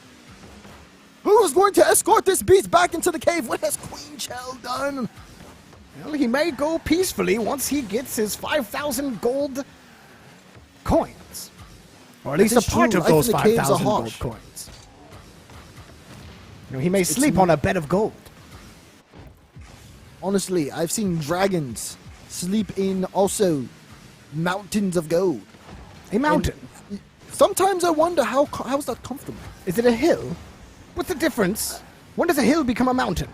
Who is going to escort this beast back into the cave? What has Queen Shell done? Well, he may go peacefully once he gets his 5,000 gold coins. Or at least a part of those 5,000 gold coins. You know, he may sleep on a bed of gold. Honestly, I've seen dragons sleep in also mountains of gold. A mountain? And sometimes I wonder how's that comfortable? Is it a hill? What's the difference? When does a hill become a mountain?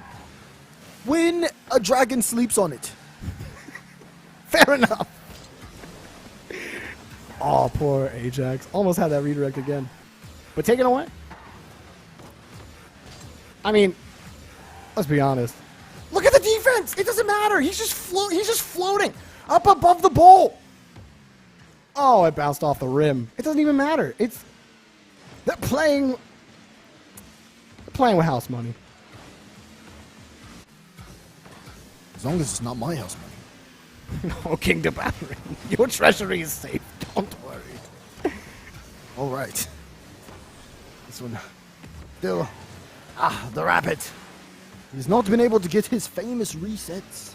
When a dragon sleeps on it. Fair enough. Oh, poor Ajax. Almost had that redirect again. But taken away. I mean, let's be honest. Look at the defense. It doesn't matter. He's just floating up above the bowl. Oh, it bounced off the rim. It doesn't even matter. They're playing with house money. As long as it's not my house money. No, King Dazerin. Your treasury is safe. Don't worry. All right. This one. Still. The rabbit. He's not been able to get his famous resets.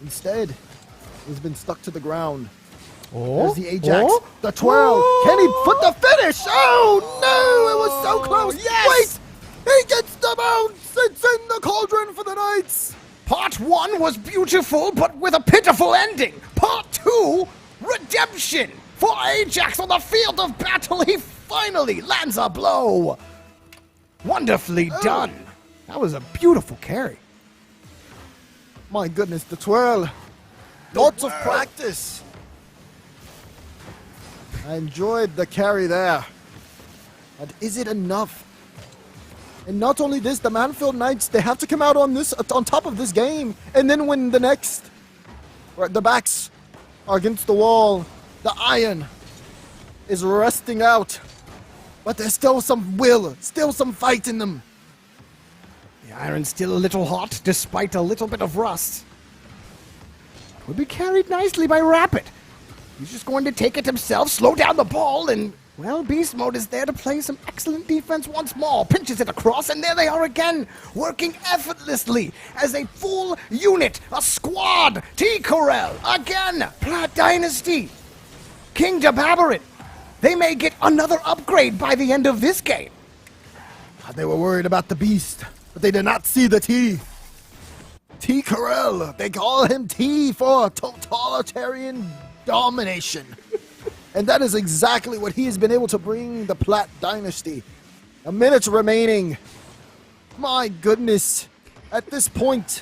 Instead, he's been stuck to the ground. There's the Ajax. The twirl. Can he put the finish? Oh, no. It was so close. Yes. Wait. He gets the bounce. It's in the cauldron for the Knights. Part 1 was beautiful, but with a pitiful ending. Part 2, redemption. For Ajax on the field of battle, he finally lands a blow. Wonderfully done. That was a beautiful carry. My goodness, the twirl. Lots of practice. I enjoyed the carry there. But is it enough? And not only this, the Manfield Knights, they have to come out on top of this game. And then when the next, the backs are against the wall, the iron is resting out. But there's still some will, still some fight in them. The iron's still a little hot, despite a little bit of rust. Could be carried nicely by Rapid. He's just going to take it himself, slow down the ball, and, well, Beast Mode is there to play some excellent defense once more. Pinches it across, and there they are again, working effortlessly as a full unit, a squad. Corelli, again, Plat Dynasty, King Dazerin. They may get another upgrade by the end of this game. They were worried about the beast, but they did not see the T. Corelli. They call him T for totalitarian domination. And that is exactly what he has been able to bring the Plat Dynasty. A minute remaining. My goodness. At this point,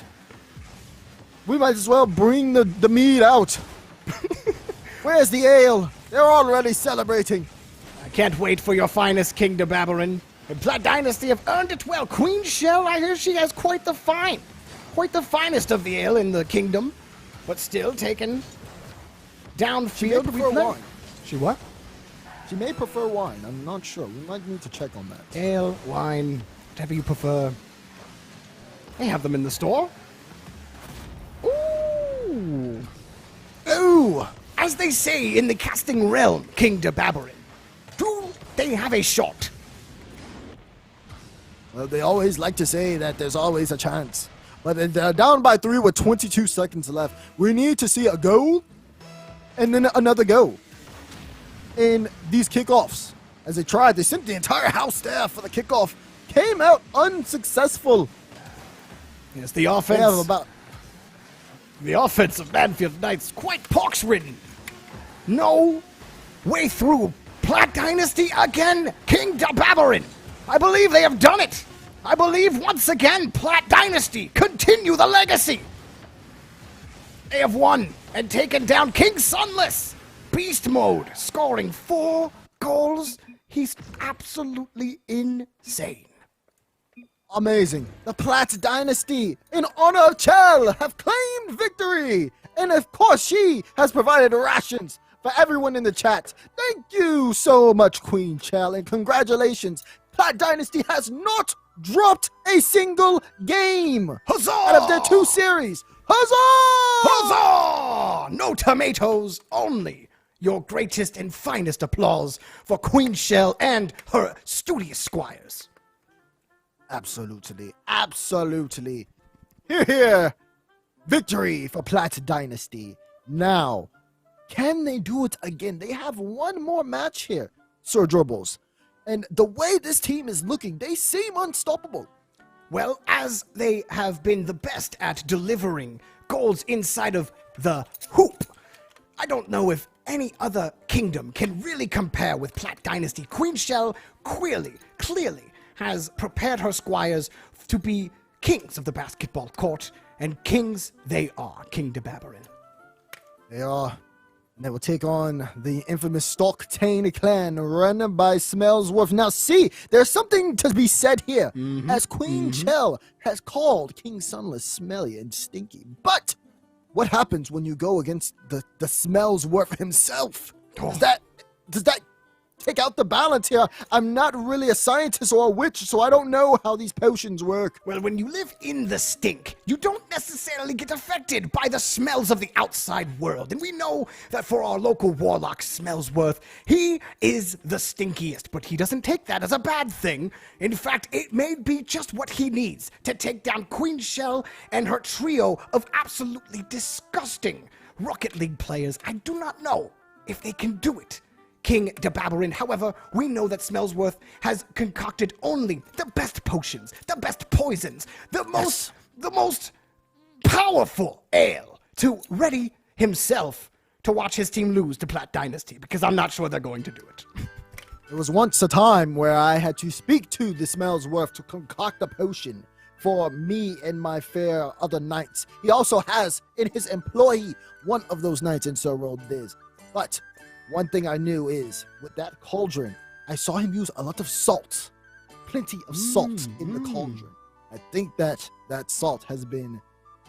we might as well bring the mead out. Where's the ale? They're already celebrating. I can't wait for your finest, King Dazerin. The Plat Dynasty have earned it well. Queen Shell, I hear she has quite the finest of the ale in the kingdom, but still taking downfield. prefer wine. She what? She may prefer wine. I'm not sure. We might need to check on that. Ale, wine, whatever you prefer. They have them in the store. Ooh. Ooh. As they say in the casting realm, King Dazerin, do they have a shot? Well, they always like to say that there's always a chance. But they're down by 3 with 22 seconds left. We need to see a goal and then another goal in these kickoffs. As they sent the entire house there for the kickoff. Came out unsuccessful. Yes, the offense. The offense of Manfield Knights quite pox-ridden. No way through. Platt Dynasty again. King Dazerin. I believe they have done it. I believe once again Platt Dynasty continue the legacy. They have won and taken down King Sunless. Beast mode, scoring 4 goals. He's absolutely insane. Amazing. The Platt Dynasty, in honor of Chell, have claimed victory. And of course, she has provided rations for everyone in the chat. Thank you so much, Queen Chell, and congratulations. Platt Dynasty has not dropped a single game. Huzzah! Out of their 2 series. Huzzah! Huzzah! No tomatoes, only your greatest and finest applause for Queen Chell and her studious squires. Absolutely. Absolutely. Here. Victory for Platt Dynasty. Now, can they do it again? They have one more match here, Sir Dribbles. And the way this team is looking, they seem unstoppable. Well, as they have been the best at delivering goals inside of the hoop, I don't know if any other kingdom can really compare with Platt Dynasty. Queen Chell clearly has prepared her squires to be kings of the basketball court, and kings they are, King Dazerin. They are. And they will take on the infamous Stocktane clan run by Smellsworth. Now, see, there's something to be said here. As Queen Chell has called King Sunless smelly and stinky. But what happens when you go against the Smellsworth himself? Does that take out the balance here? I'm not really a scientist or a witch, so I don't know how these potions work. Well, when you live in the stink, you don't necessarily get affected by the smells of the outside world. And we know that for our local warlock, Smellsworth, he is the stinkiest, but he doesn't take that as a bad thing. In fact, it may be just what he needs to take down Queen Chell and her trio of absolutely disgusting Rocket League players. I do not know if they can do it. King Dazerin, however, we know that Smellsworth has concocted only the best potions, the best poisons, the most powerful ale to ready himself to watch his team lose to Platt Dynasty, because I'm not sure they're going to do it. There was once a time where I had to speak to the Smellsworth to concoct a potion for me and my fair other knights. He also has in his employee one of those knights in Sir Diz. But one thing I knew is, with that cauldron, I saw him use a lot of salt. Plenty of salt in the cauldron. I think that salt has been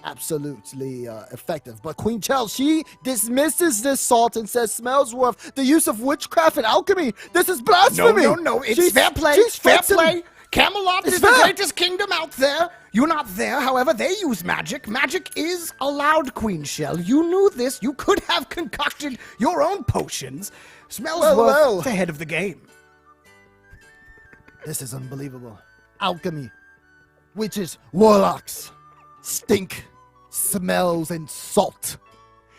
absolutely effective. But Queen Chell, she dismisses this salt and says, Smellsworth, the use of witchcraft and alchemy, this is blasphemy! No, it's fair play, fair play. Camelot is the greatest kingdom out there. You're not there, however, they use magic. Magic is allowed, Queen Chell. You knew this. You could have concocted your own potions. Smellsworth is ahead of the game. This is unbelievable. Alchemy, witches, warlocks, stink, smells, and salt.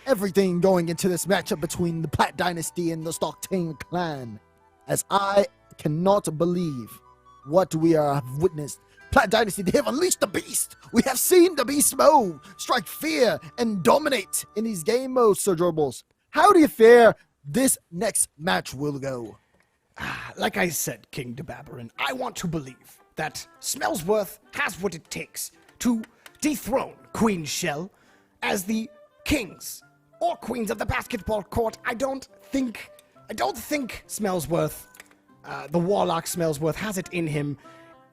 Everything going into this matchup between the Platt Dynasty and the Stocktane clan. As I cannot believe what we have witnessed. Platt Dynasty, they have unleashed the beast. We have seen the beast mode strike fear and dominate in these game modes, Sir Dribbles. How do you fear this next match will go? Like I said, King Dazerin, I want to believe that Smellsworth has what it takes to dethrone Queen Chell as the kings or queens of the basketball court. I don't think Smellsworth, the warlock Smellsworth, has it in him.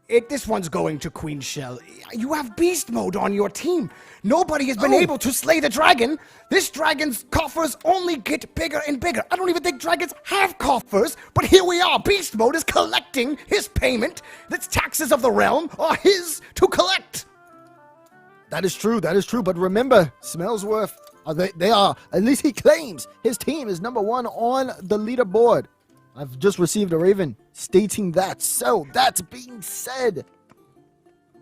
This one's going to Queen Shell. You have beast mode on your team. Nobody has been able to slay the dragon. This dragon's coffers only get bigger and bigger. I don't even think dragons have coffers, but here we are. Beast mode is collecting his payment. The taxes of the realm are his to collect. That is true. But remember, Smellsworth, they are, at least he claims, his team is number 1 on the leaderboard. I've just received a raven stating that. So, that being said,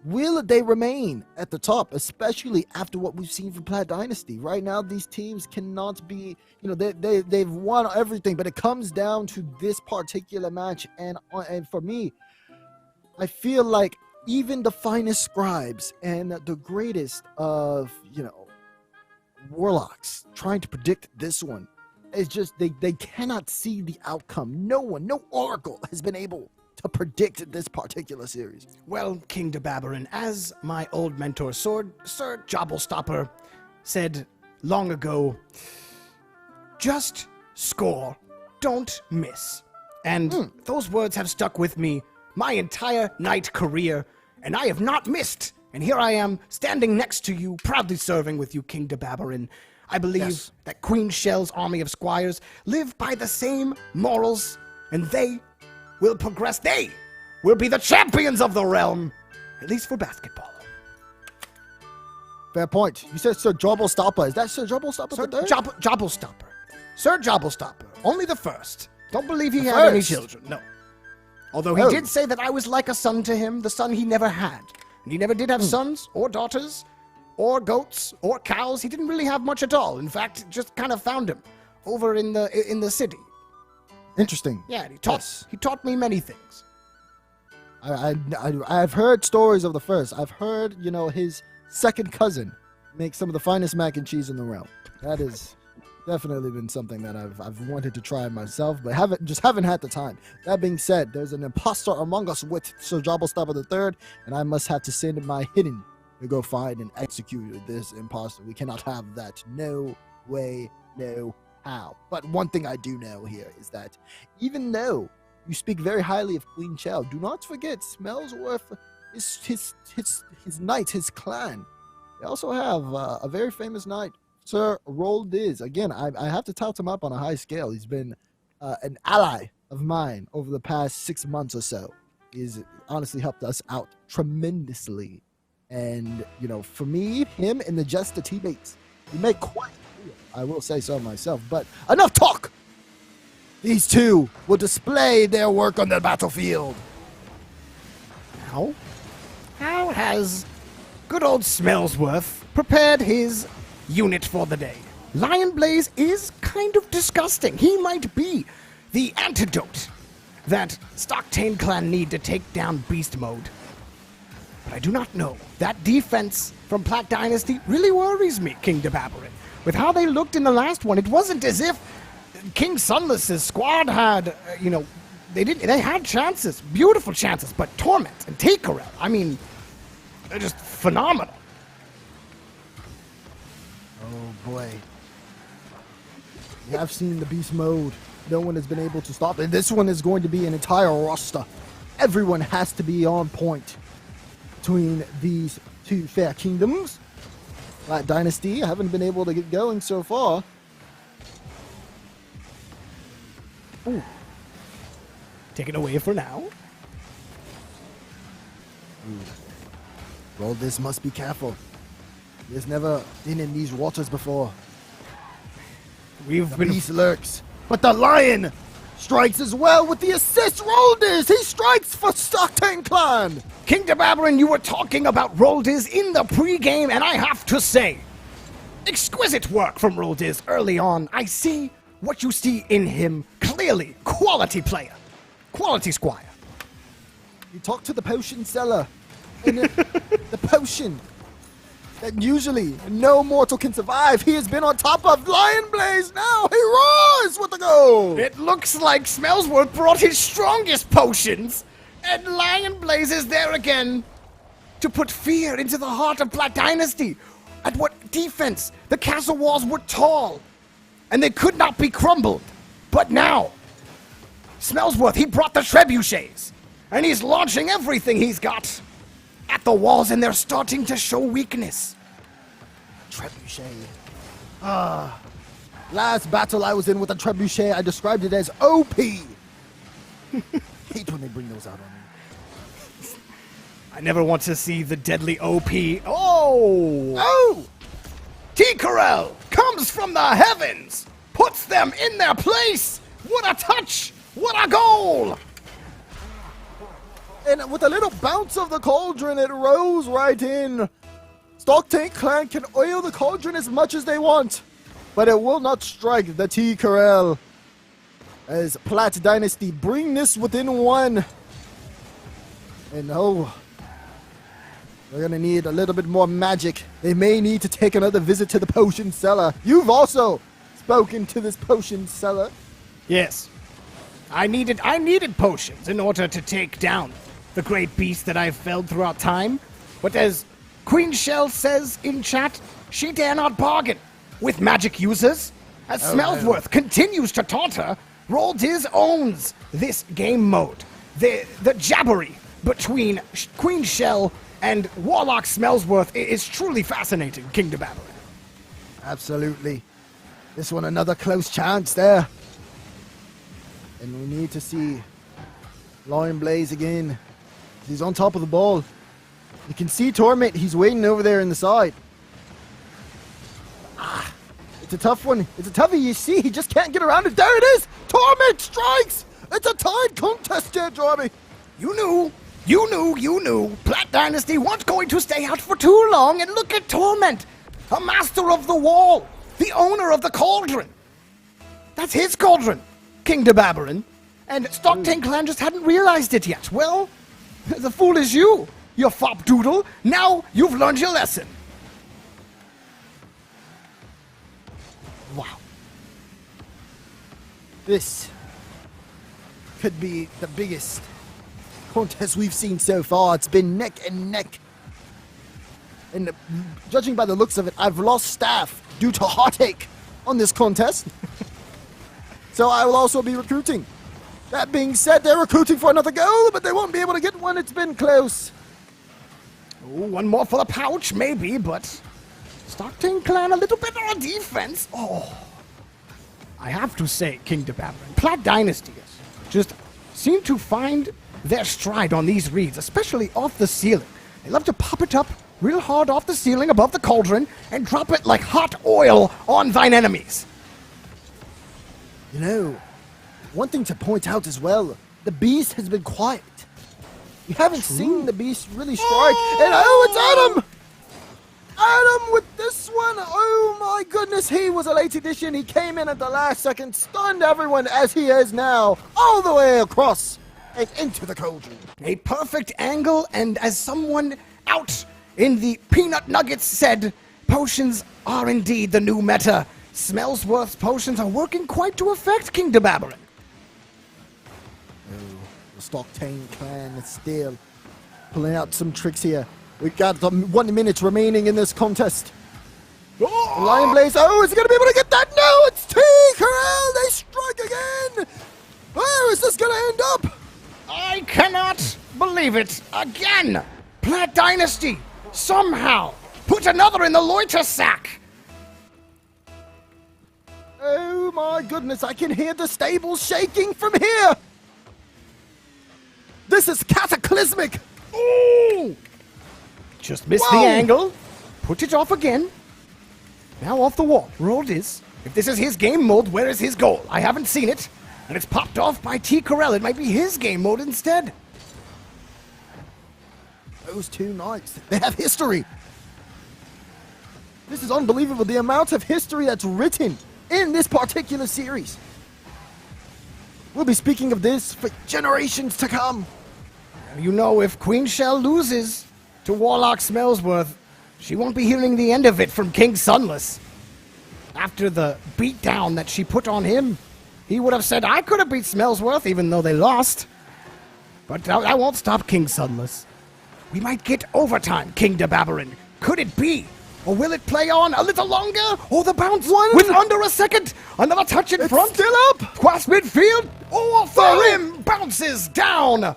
will they remain at the top, especially after what we've seen from Plat Dynasty? Right now, these teams cannot be, they've won everything, but it comes down to this particular match. And for me, I feel like even the finest scribes and the greatest of, warlocks trying to predict this one, it's just they cannot see the outcome. No oracle has been able to predict this particular series. Well, King Dazerin, as my old mentor, Sir Jobblestopper, said long ago, just score, don't miss. And those words have stuck with me my entire knight career, and I have not missed. And here I am, standing next to you, proudly serving with you, King Dazerin. I believe that Queen Shell's army of squires live by the same morals, and they will progress. They will be the champions of the realm, at least for basketball. Fair point. You said Sir Jobblestopper. Is that Sir Jobblestopper? Sir Jobblestopper. Sir Jobblestopper. Only the first. Don't believe he had any children. No. Although he did say that I was like a son to him, the son he never had. And he never did have sons or daughters or goats or cows. He didn't really have much at all. In fact, just kind of found him over in the city. Interesting. Yeah, he taught me many things. I've heard stories of the first. I've heard, his second cousin make some of the finest mac and cheese in the realm. That is definitely been something that I've wanted to try myself, but haven't had the time. That being said, there's an imposter among us with Sir Jobblestopper III, and I must have to send my hidden to go find and execute this imposter. We cannot have that. No way, no how. But one thing I do know here is that even though you speak very highly of Queen Shell, do not forget Smellsworth, his knight, his clan. They also have a very famous knight, Sir Roldiz. Again, I have to tout him up on a high scale. He's been an ally of mine over the past 6 months or so. He's honestly helped us out tremendously. And, for me, him and the Jester teammates, we make quite a deal. I will say so myself. But enough talk! These two will display their work on the battlefield. Now, how has good old Smellsworth prepared his unit for the day? Lion Blaze is kind of disgusting. He might be the antidote that Stocktane clan need to take down beast mode. But I do not know. That defense from Plat Dynasty really worries me, King Dazerin. With how they looked in the last one, it wasn't as if King Sunless's squad had, they had chances, beautiful chances, but Torment and Corelli, I mean, they're just phenomenal. Oh boy. We have seen the beast mode. No one has been able to stop it. This one is going to be an entire roster. Everyone has to be on point between these two fair kingdoms. Plat Dynasty haven't been able to get going so far. Ooh. Taken away for now. Well, this must be careful. There's never been in these waters before. The beast lurks, but the lion strikes as well with the assist. Roldiz, he strikes for Stocktane clan. King Dazerin, you were talking about Roldiz in the pregame, and I have to say, exquisite work from Roldiz early on. I see what you see in him clearly. Quality player, quality squire. You talk to the potion seller, and the potion that usually no mortal can survive. He has been on top of Lion Blaze now. He roars with the goal. It looks like Smellsworth brought his strongest potions, and Lion Blaze is there again to put fear into the heart of Plat Dynasty. At what defense? The castle walls were tall, and they could not be crumbled. But now, Smellsworth, he brought the trebuchets. and he's launching everything he's got at the walls, and they're starting to show weakness. Trebuchet. Last battle I was in with a trebuchet, I described it as OP. Hate when they bring those out on me. I never want to see the deadly OP. Oh! T-Corel comes from the heavens, puts them in their place. What a touch! What a goal! And with a little bounce of the cauldron, it rose right in. Stock Tank Clan can oil the cauldron as much as they want, but it will not strike the T-Corel. As Platt Dynasty bring this within one. And they're gonna need a little bit more magic. They may need to take another visit to the potion cellar. You've also spoken to this potion cellar. Yes. I needed potions in order to take down the great beast that I've felled throughout time. But as Queen Shell says in chat, she dare not bargain with magic users. As Smellsworth continues to taunt her, Roldiz owns this game mode. The jabbery between Queen Shell and Warlock Smellsworth is truly fascinating, King Dazerin. Absolutely. This one another close chance there. And we need to see Lion Blaze again. He's on top of the ball. You can see Torment. He's waiting over there in the side. It's a tough one. It's a toughie. You see, he just can't get around it. There it is. Torment strikes. It's a tied contest here, Jorby. You knew. Platt Dynasty weren't going to stay out for too long. And look at Torment, a master of the wall, the owner of the cauldron. That's his cauldron, King Dazerin. And Stock Tank Clan just hadn't realized it yet. Well, the fool is you fop doodle. Now you've learned your lesson. Wow. This could be the biggest contest we've seen so far. It's been neck and neck. And judging by the looks of it, I've lost staff due to heartache on this contest. So I will also be recruiting. That being said, they're recruiting for another goal, but they won't be able to get one. It's been close. Ooh, one more for the pouch, maybe, but Stock Tank Clan a little better on defense. I have to say, King Dazerin, Platt Dynasty just seem to find their stride on these reads, especially off the ceiling. They love to pop it up real hard off the ceiling above the cauldron and drop it like hot oil on thine enemies. You know, one thing to point out as well, the beast has been quiet. We haven't seen the beast really strike. And it's Adam! Adam with this one. Oh my goodness, he was a late addition. He came in at the last second, stunned everyone as he is now, all the way across and into the cauldron. A perfect angle, and as someone out in the Peanut Nuggets said, potions are indeed the new meta. Smellsworth's potions are working quite to effect, King Dazerin. The Stock Tank Clan is still pulling out some tricks here. We've got 1 minute remaining in this contest. Lion Blaze, is he going to be able to get that? No, it's T-Corel. They strike again. Where is this going to end up? I cannot believe it. Again, Platt Dynasty somehow put another in the loiter sack. Oh my goodness, I can hear the stable shaking from here. This is cataclysmic. Ooh! Just missed the angle. Put it off again. Now off the wall. Roldiz. If this is his game mode, where is his goal? I haven't seen it. And it's popped off by T-Corel. It might be his game mode instead. Those two knights, they have history. This is unbelievable, the amount of history that's written in this particular series. We'll be speaking of this for generations to come. You know, if Queen Shell loses to Warlock Smellsworth, she won't be hearing the end of it from King Sunless. After the beatdown that she put on him, he would have said, I could have beat Smellsworth even though they lost. But I won't stop King Sunless. We might get overtime, King Dazerin. Could it be? Or will it play on a little longer? Or the bounce with under a second? Another touch in front? Still up! Cross midfield? Oh, off the rim! Bounces down!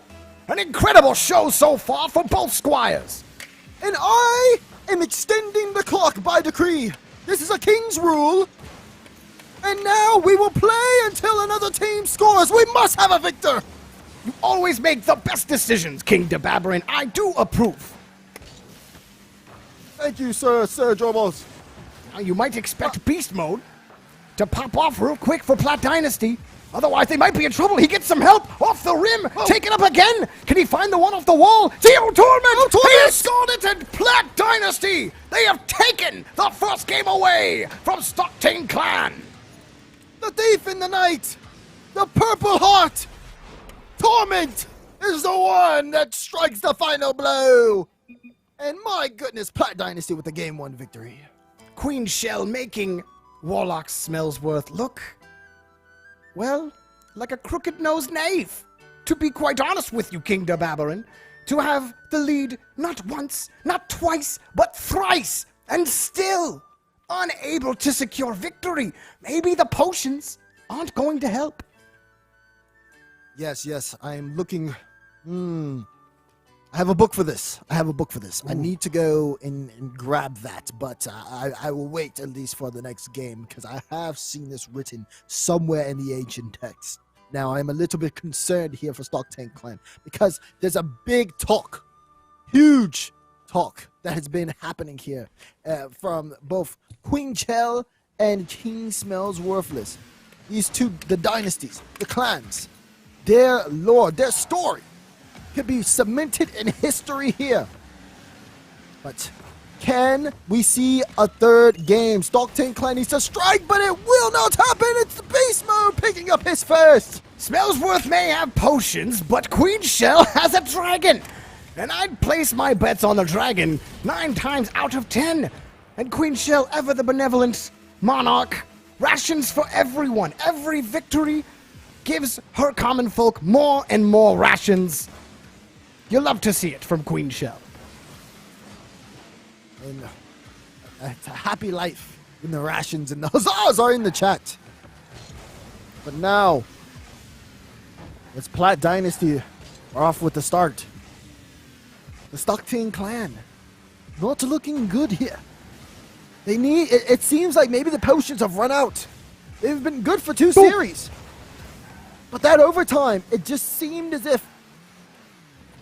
An incredible show so far for both squires. And I am extending the clock by decree. This is a king's rule. And now we will play until another team scores. We must have a victor. You always make the best decisions, King Dazerin. I do approve. Thank you, Sir Jorby. Now you might expect beast mode to pop off real quick for Plat Dynasty. Otherwise, they might be in trouble. He gets some help off the rim. Take it up again. Can he find the one off the wall? Zero Torment. He has scored it, and Plat Dynasty. They have taken the first game away from Stockton Clan. The thief in the night. The purple heart. Torment is the one that strikes the final blow. And my goodness, Plat Dynasty with the game 1 victory. Queen Shell making Warlock Smellsworth look, well, like a crooked-nosed knave. To be quite honest with you, King Dazerin, to have the lead not once, not twice, but thrice, and still unable to secure victory. Maybe the potions aren't going to help. Yes, I am looking. I have a book for this. I need to go and grab that, but I will wait at least for the next game because I have seen this written somewhere in the ancient text. Now, I'm a little bit concerned here for Stockton Clan because there's a big talk, huge talk that has been happening here from both Queen Chell and King Smells Worthless. These two, the dynasties, the clans, their lore, their story could be cemented in history here. But can we see a third game? Stockton Clan needs to strike, but it will not happen. It's the beast mode picking up his first. Smellsworth may have potions, but Queen Shell has a dragon. And I'd place my bets on the dragon 9 times out of 10. And Queen Shell, ever the benevolent monarch, rations for everyone. Every victory gives her common folk more and more rations. You'll love to see it from Queen Shell. And it's a happy life when the rations and the huzzahs are in the chat. But now, it's Plat Dynasty are off with the start. The Stockton Clan not looking good here. They need. It seems like maybe the potions have run out. They've been good for 2 series, but that overtime, it just seemed as if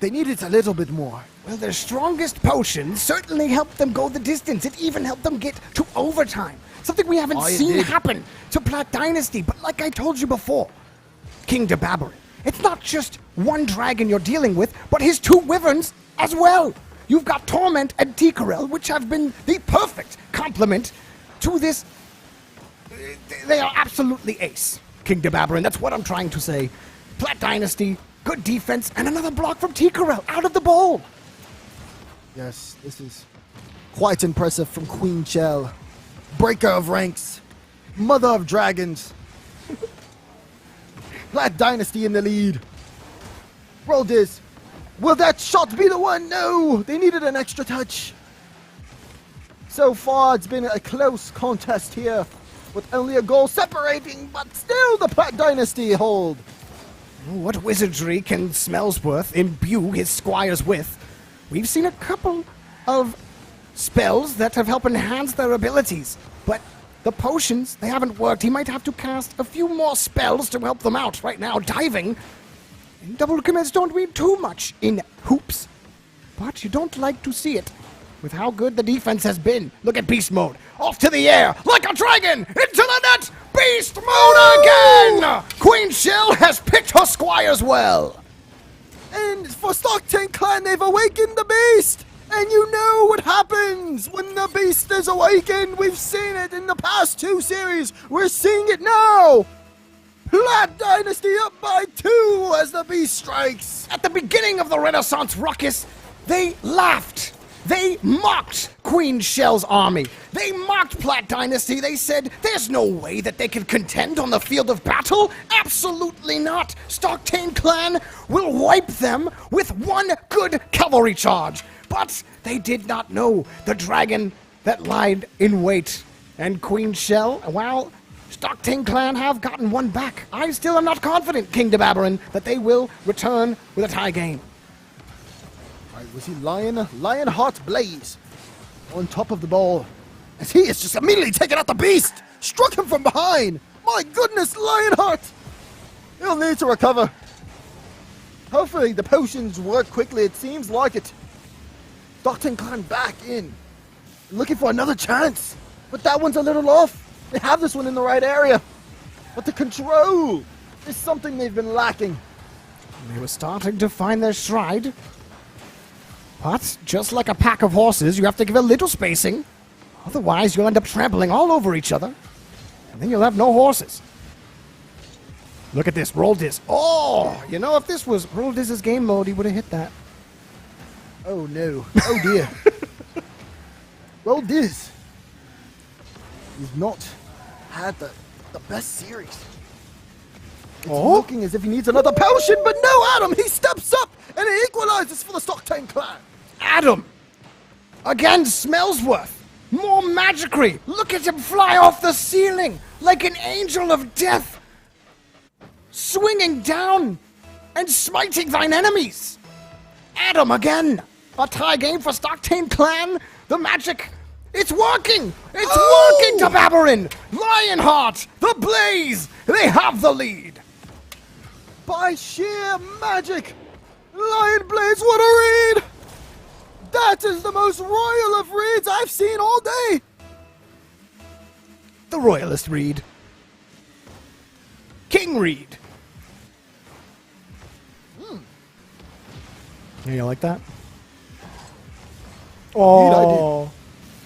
they needed a little bit more. Well, their strongest potions certainly helped them go the distance. It even helped them get to overtime. Something we haven't seen happen to Plat Dynasty. But like I told you before, King Dazerin, it's not just one dragon you're dealing with, but his 2 wyverns as well. You've got Torment and Corelli, which have been the perfect complement to this. They are absolutely ace, King Dazerin. That's what I'm trying to say. Plat Dynasty, good defense, and another block from Corelli out of the bowl. Yes, this is quite impressive from Queen Chell. Breaker of ranks, mother of dragons. Plat Dynasty in the lead. Roll this. Will that shot be the one? No, they needed an extra touch. So far, it's been a close contest here with only a goal separating, but still the Plat Dynasty hold. What wizardry can Smellsworth imbue his squires with? We've seen a couple of spells that have helped enhance their abilities, but the potions, they haven't worked. He might have to cast a few more spells to help them out. Right now, diving and double commits don't mean too much in hoops, but you don't like to see it with how good the defense has been. Look at beast mode. Off to the air, like a dragon, into the net. Beast mode again! Queen Shell has picked her squires well. And for Stockton Clan, they've awakened the beast. And you know what happens when the beast is awakened. We've seen it in the past 2 series. We're seeing it now. Plat Dynasty up by 2 as the beast strikes. At the beginning of the Renaissance Ruckus, they laughed. They mocked Queen Shell's army. They mocked Plat Dynasty. They said there's no way that they can contend on the field of battle. Absolutely not. Stockton Clan will wipe them with 1 good cavalry charge. But they did not know the dragon that lied in wait. And Queen Shell, well, Stockton Clan have gotten 1 back. I still am not confident, King Dazerin, that they will return with a tie game. We see Lionheart Blaze on top of the ball. As he is just immediately taking out the beast. Struck him from behind. My goodness, Lionheart. He'll need to recover. Hopefully the potions work quickly. It seems like it. Stockton Clan back in. Looking for another chance. But that one's a little off. They have this one in the right area. But the control is something they've been lacking. They were starting to find their stride. But just like a pack of horses, you have to give a little spacing. Otherwise, you'll end up trampling all over each other. And then you'll have no horses. Look at this, Roll Diz. Oh, you know, if this was Roll Diz's game mode, he would have hit that. Oh no. Oh dear. Well, Diz. He's not had the best series. It's looking as if he needs another potion, but no, Adam, he steps up and it equalizes for the Stockton Clan. Adam! Against Smellsworth. More magicry. Look at him fly off the ceiling like an angel of death. Swinging down and smiting thine enemies. Adam again. A tie game for Stockton Clan. The magic. It's working. It's working, Dazerin. Lionheart. The Blaze. They have the lead. By sheer magic. Lion Blaze, what a read. That is the most royal of reads I've seen all day. The royalist read. King read. Yeah, you like that? Oh,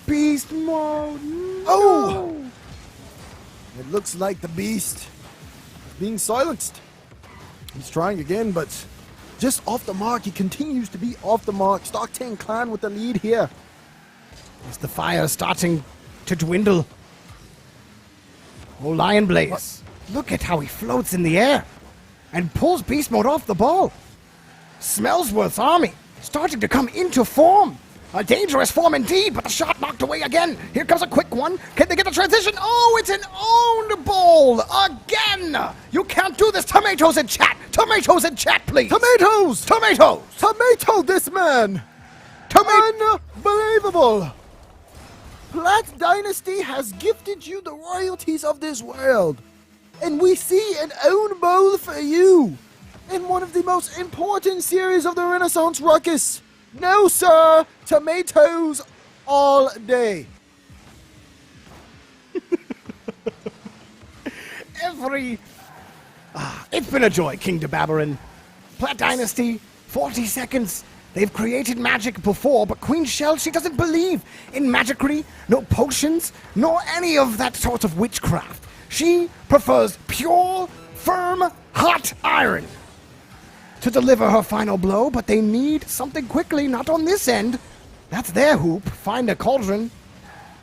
beast mode. No. Oh, it looks like the beast is being silenced. He's trying again, but just off the mark. He continues to be off the mark. Stockton Clan with the lead here. Is the fire starting to dwindle? Oh, Lion Blaze. Look at how he floats in the air and pulls beast mode off the ball. Smellsworth's army starting to come into form. A dangerous form indeed, but the shot knocked away again. Here comes a quick one. Can they get the transition? Oh, it's an owned ball again. You can't do this. Tomatoes in chat. Tomatoes in chat, please. Tomatoes! Tomatoes! Tomato this man! Unbelievable! Platt Dynasty has gifted you the royalties of this world. And we see an own bowl for you in one of the most important series of the Renaissance Ruckus. No, sir. Tomatoes all day. It's been a joy, King Dazerin. Platt Dynasty, 40 seconds. They've created magic before, but Queen Shell, she doesn't believe in magicry, no potions, nor any of that sort of witchcraft. She prefers pure, firm, hot iron to deliver her final blow, but they need something quickly, not on this end. That's their hoop. Find a cauldron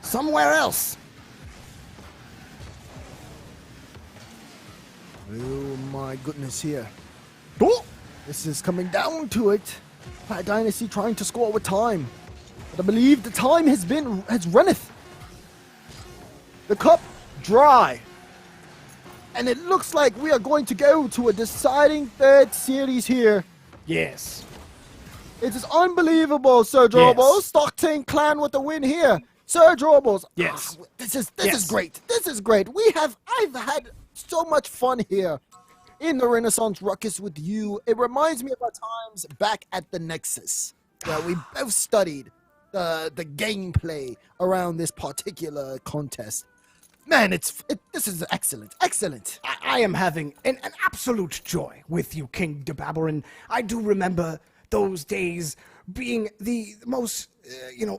somewhere else. Oh my goodness here. Oh! This is coming down to it. Platt Dynasty trying to score with time. But I believe the time has runneth. The cup dry. And it looks like we are going to go to a deciding third series here. Yes. It is unbelievable, Sir Jorby. Yes. Stockton Clan with the win here. Sir Jorby. Yes. This is great. This is great. I've had so much fun here in the Renaissance Ruckus with you. It reminds me of our times back at the Nexus, where we both studied the gameplay around this particular contest. Man, this is excellent. Excellent. I am having an absolute joy with you, King Dazerin. I do remember those days being the most,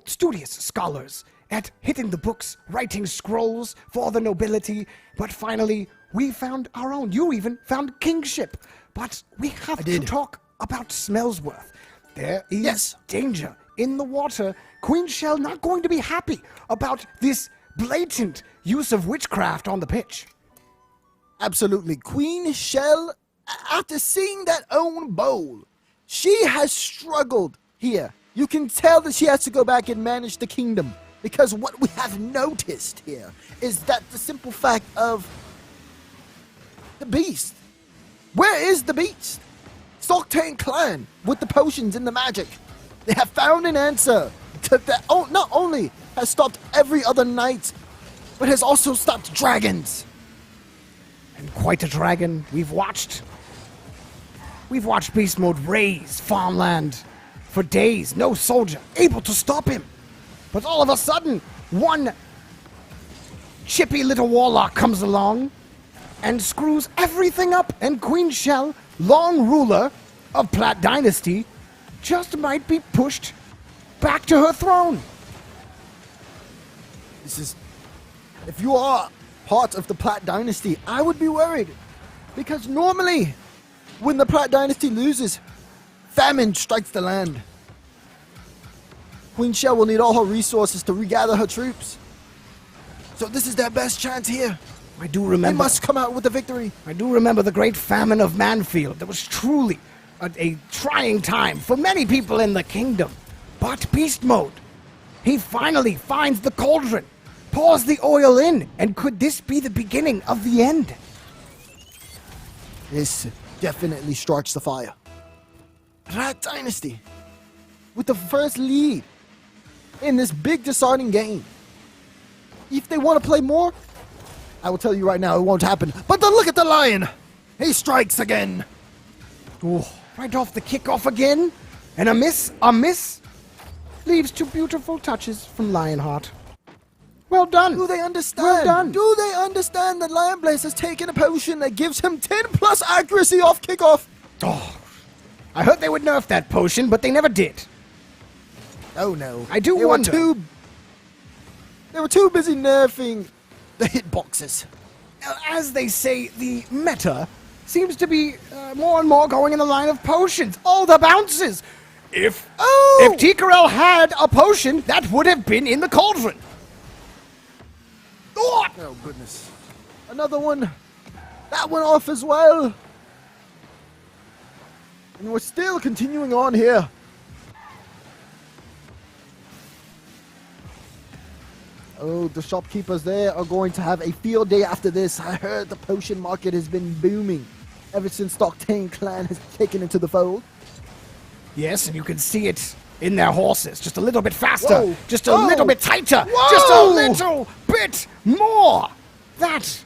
studious scholars at hitting the books, writing scrolls for the nobility. But finally, we found our own. You even found kingship. But we have to talk about Smellsworth. There is danger in the water. Queen Shell not going to be happy about this blatant use of witchcraft on the pitch. Absolutely. Queen Shell, after seeing that own bowl, she has struggled here. You can tell that she has to go back and manage the kingdom. Because what we have noticed here is that the simple fact of the beast. Where is the beast? Stockton Clan with the potions and the magic. They have found an answer that not only has stopped every other knight, but has also stopped dragons. And quite a dragon we've watched. We've watched Beast Mode raise farmland for days. No soldier able to stop him. But all of a sudden, one chippy little warlock comes along and screws everything up. And Queen Shell, long ruler of Platt Dynasty, just might be pushed back to her throne. This is... If you are part of the Platt Dynasty, I would be worried. Because normally, when the Platt Dynasty loses, famine strikes the land. Queen Shell will need all her resources to regather her troops. So this is their best chance here. I do remember. They must come out with a victory. I do remember the great famine of Manfield. That was truly a trying time for many people in the kingdom. But Beast Mode, he finally finds the cauldron, pours the oil in, and could this be the beginning of the end? This definitely strikes the fire. Rat Dynasty, with the first lead in this big deciding game. If they want to play more, I will tell you right now, it won't happen. But then look at the lion. He strikes again. Ooh, right off the kickoff again. And a miss. Leaves two beautiful touches from Lionheart. Well done. Do they understand? Well done. Do they understand that Lion Blaze has taken a potion that gives him 10 plus accuracy off kickoff? Oh, I heard they would nerf that potion, but they never did. Oh no. I do wonder. They were too busy nerfing the hitboxes. As they say, the meta seems to be more and more going in the line of potions. Oh, the bounces! If T. Corel had a potion, that would have been in the cauldron. Oh goodness. Another one. That one off as well. And we're still continuing on here. Oh, the shopkeepers there are going to have a field day after this. I heard the potion market has been booming ever since Octane Clan has taken into the fold. Yes, and you can see it in their horses. Just a little bit faster. Whoa. Just a little bit tighter. Whoa. Just a little bit more. That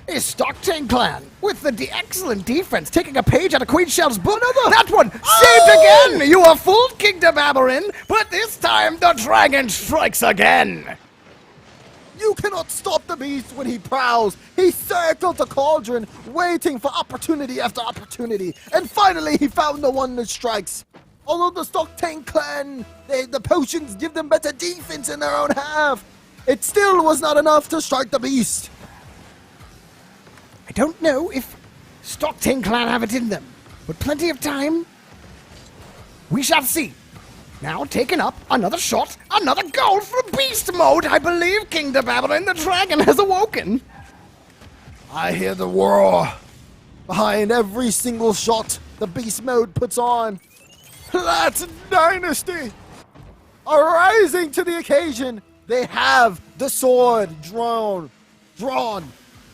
is Stockton Clan with the excellent defense, taking a page out of Queen Shell's book. That one saved again. You are fooled, Kingdom Dazerin, but this time the dragon strikes again. You cannot stop the beast when he prowls. He circled the cauldron, waiting for opportunity after opportunity. And finally, he found the one that strikes. Although the Stockton Clan, the potions give them better defense in their own half, it still was not enough to strike the beast. I don't know if Stockton Clan have it in them, but plenty of time. We shall see. Now taking up another shot, another goal from Beast Mode. I believe King Dazerin, the dragon, has awoken. I hear the roar behind every single shot the Beast Mode puts on. Platt Dynasty are rising to the occasion. They have the sword drawn,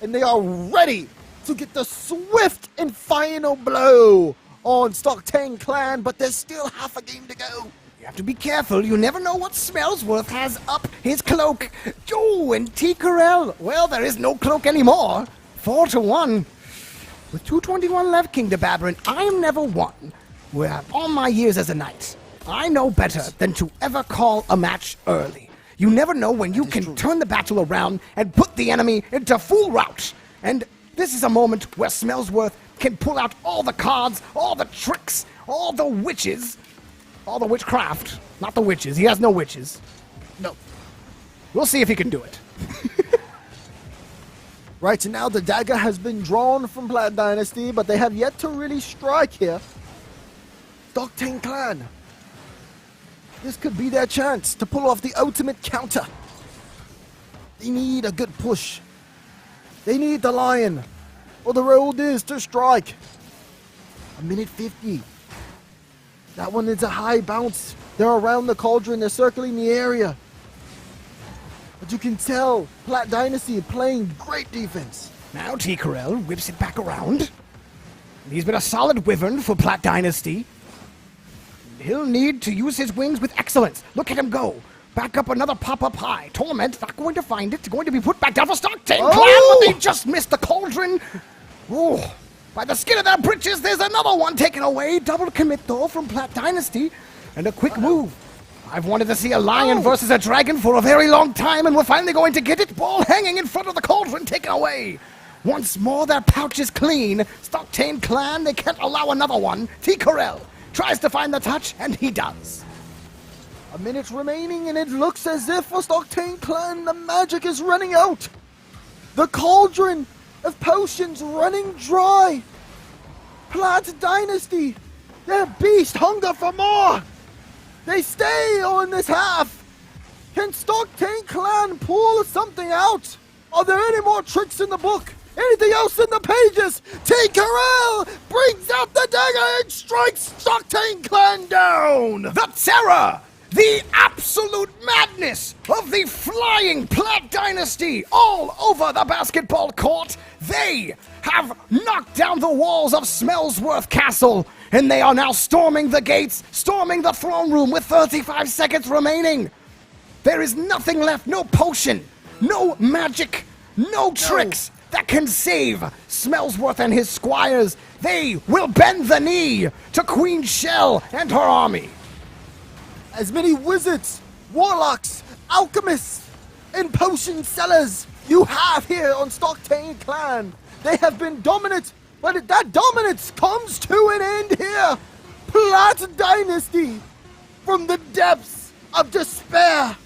and they are ready to get the swift and final blow on Stockton Clan, but there's still half a game to go. You have to be careful. You never know what Smellsworth has up his cloak. Oh, and T. Corel. Well, there is no cloak anymore. 4-1. With 2:21 left, King Dazerin, I am never one where all my years as a knight, I know better than to ever call a match early. You never know when you can turn the battle around and put the enemy into full rout. And this is a moment where Smellsworth can pull out all the cards, all the tricks, all the witches, all the witchcraft. Not the witches. He has no witches. No. We'll see if he can do it. Right, so now the dagger has been drawn from Platt Dynasty, but they have yet to really strike here. Stockton Clan. This could be their chance to pull off the ultimate counter. They need a good push. They need the lion, or the road is to strike. 1:50. That one is a high bounce. They're around the cauldron, they're circling the area. But you can tell Platt Dynasty playing great defense. Now T. Corel whips it back around. He's been a solid wyvern for Platt Dynasty. He'll need to use his wings with excellence. Look at him go. Back up another pop-up high. Torment, not going to find it. Going to be put back down for Stockton Clan, but they just missed the cauldron. Oh, by the skin of their britches, there's another one taken away. Double commit, though, from Platt Dynasty. And a quick move. I've wanted to see a lion versus a dragon for a very long time, and we're finally going to get it. Ball hanging in front of the cauldron, taken away. Once more, their pouch is clean. Stockton Clan, they can't allow another one. T. Corell tries to find the touch, and he does. A minute remaining, and it looks as if for Stockton Clan, the magic is running out. The cauldron of potions running dry. Platt Dynasty, their beast hunger for more. They stay on this half. Can Stockton Clan pull something out? Are there any more tricks in the book? Anything else in the pages? T. Corell brings out the dagger and strikes Stockton Clan down. The terror! The absolute madness of the flying Platt Dynasty all over the basketball court. They have knocked down the walls of Smellsworth Castle, and they are now storming the gates, storming the throne room with 35 seconds remaining. There is nothing left, no potion, no magic, no tricks that can save Smellsworth and his squires. They will bend the knee to Queen Shell and her army. As many wizards, warlocks, alchemists, and potion sellers you have here on Stockton Clan. They have been dominant, but that dominance comes to an end here. Platt Dynasty, from the depths of despair,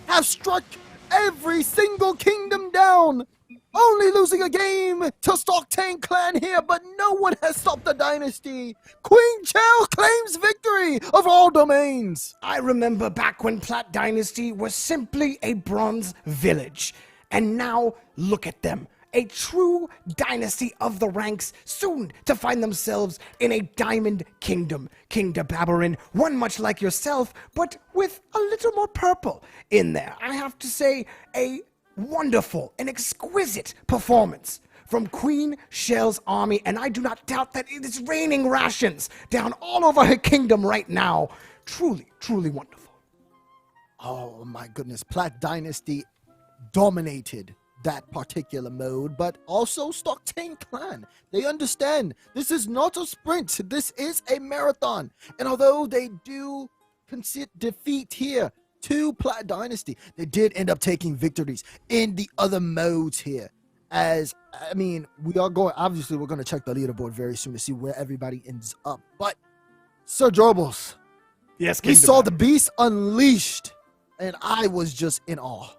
have struck every single kingdom down. Only losing a game to Stockton Clan here, but no one has stopped the dynasty. Queen Shell claims victory of all domains. I remember back when Platt Dynasty was simply a bronze village. And now, look at them. A true dynasty of the ranks, soon to find themselves in a diamond kingdom. King Dazerin, one much like yourself, but with a little more purple in there. I have to say, a wonderful and exquisite performance from Queen Shell's army, and I do not doubt that it is raining rations down all over her kingdom right now. Truly, truly wonderful. Oh my goodness, Platt Dynasty dominated that particular mode, but also Stockton Clan. They understand this is not a sprint, this is a marathon. And although they do concede defeat here to Platt Dynasty, they did end up taking victories in the other modes here. As, I mean, we are going, obviously we're going to check the leaderboard very soon to see where everybody ends up. But, Sir Jorbles, yes, we saw the beast unleashed, and I was just in awe.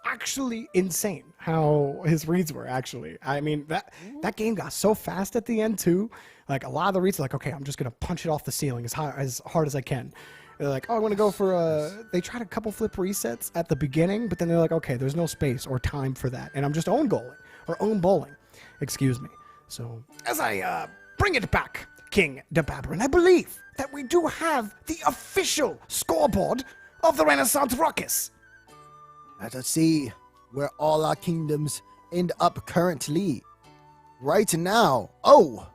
Actually insane how his reads were, actually. I mean, that game got so fast at the end, too. Like, a lot of the reads are like, okay, I'm just going to punch it off the ceiling as hard as I can. They're like, oh, I want to go for they tried a couple flip resets at the beginning, but then they're like, okay, there's no space or time for that. And I'm just own bowling. Excuse me. So as I bring it back, King Dazerin, I believe that we do have the official scoreboard of the Renaissance Ruckus. Let us see where all our kingdoms end up currently. Right now. Oh,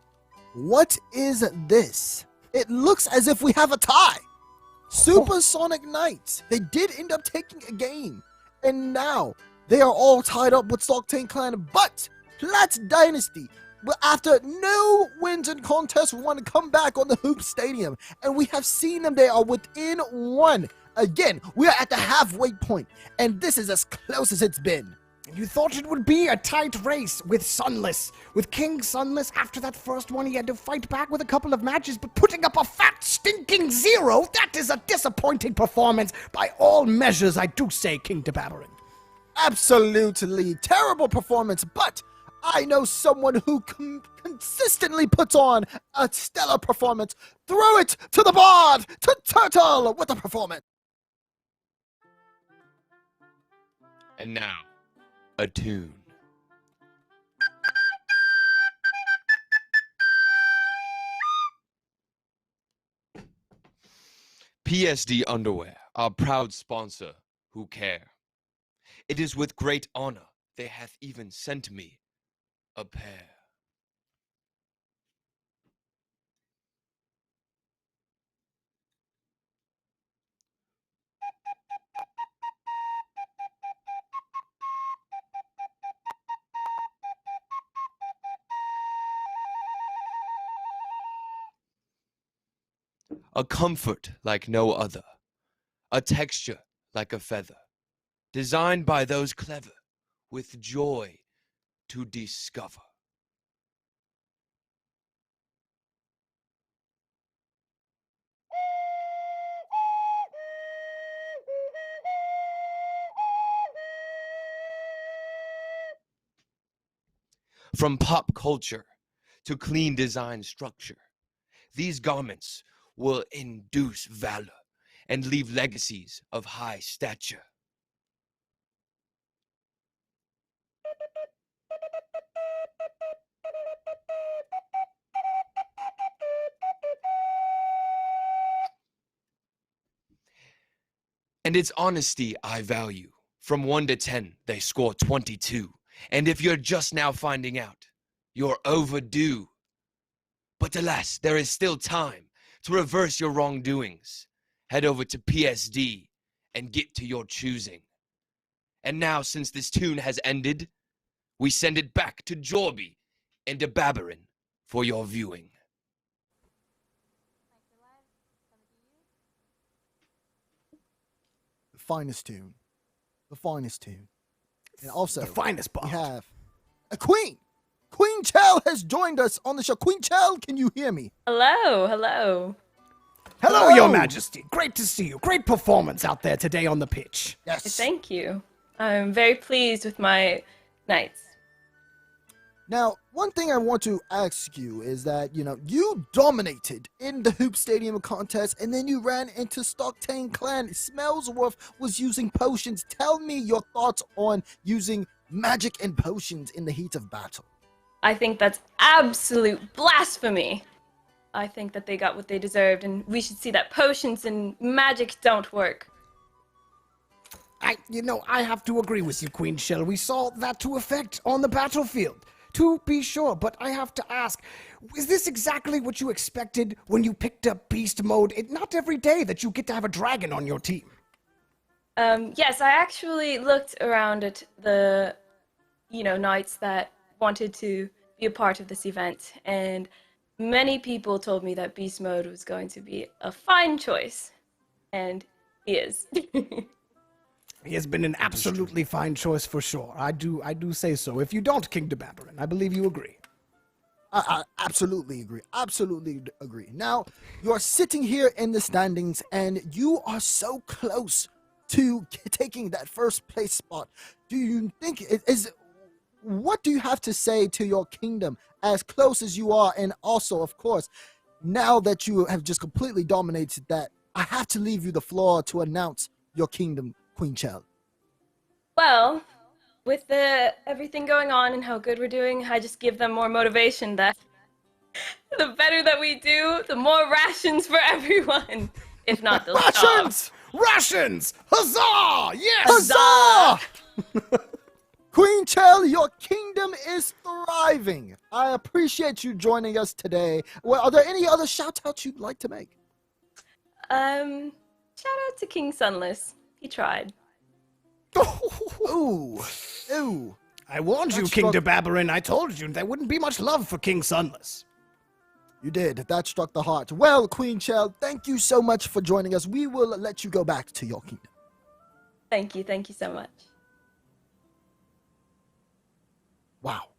what is this? It looks as if we have a tie. Supersonic Knights. They did end up taking a game. And now they are all tied up with Stockton Clan. But Platt Dynasty, after no wins in contest, want to come back on the Hoop Stadium. And we have seen them. They are within one. Again, we are at the halfway point. And this is as close as it's been. You thought it would be a tight race with Sunless. With King Sunless, after that first one, he had to fight back with a couple of matches, but putting up a fat, stinking 0, that is a disappointing performance by all measures, I do say, King Dazerin. Absolutely terrible performance, but I know someone who consistently puts on a stellar performance. Throw it to the board, to Turtle with a performance. And now, a tune. PSD Underwear, our proud sponsor, who care. It is with great honor they hath even sent me a pair. A comfort like no other. A texture like a feather. Designed by those clever, with joy to discover. From pop culture to clean design structure, these garments will induce valor and leave legacies of high stature. And its honesty I value. From 1 to 10, they score 22. And if you're just now finding out, you're overdue. But alas, there is still time to reverse your wrongdoings. Head over to PSD and get to your choosing. And now, since this tune has ended, we send it back to Jorby and to Dazerin for your viewing. The finest tune. The finest tune. And also, The finest we bot. have a queen. Queen Chell has joined us on the show. Queen Chell, can you hear me? Hello, hello. Hello, Your Majesty. Great to see you. Great performance out there today on the pitch. Yes. Thank you. I'm very pleased with my knights. Now, one thing I want to ask you is that, you dominated in the Hoop Stadium contest, and then you ran into Stocktain Clan. Smellsworth was using potions. Tell me your thoughts on using magic and potions in the heat of battle. I think that's absolute blasphemy. I think that they got what they deserved, and we should see that potions and magic don't work. I have to agree with you, Queen Shell. We saw that to effect on the battlefield, to be sure. But I have to ask, is this exactly what you expected when you picked up Beast Mode? It's not every day that you get to have a dragon on your team. Yes, I actually looked around at the, knights that wanted to be a part of this event, and many people told me that Beast Mode was going to be a fine choice, and he is. He has been an absolutely fine choice for sure. I do say so. If you don't, King Dazerin, I believe you agree. I absolutely agree. Absolutely agree. Now, you're sitting here in the standings, and you are so close to taking that first place spot. Do you think what do you have to say to your kingdom as close as you are? And also, of course, now that you have just completely dominated that, I have to leave you the floor to announce your kingdom, Queen Chell. Well, with everything going on and how good we're doing, I just give them more motivation that the better that we do, the more rations for everyone. If not, they'll Rations! Rations! Huzzah! Yes! Huzzah! Queen Chell, your kingdom is thriving. I appreciate you joining us today. Well, are there any other shout-outs you'd like to make? Shout out to King Sunless. He tried. Ooh. I warned you, King Dazerin. I told you there wouldn't be much love for King Sunless. You did. That struck the heart. Well, Queen Chell, thank you so much for joining us. We will let you go back to your kingdom. Thank you so much. Wow.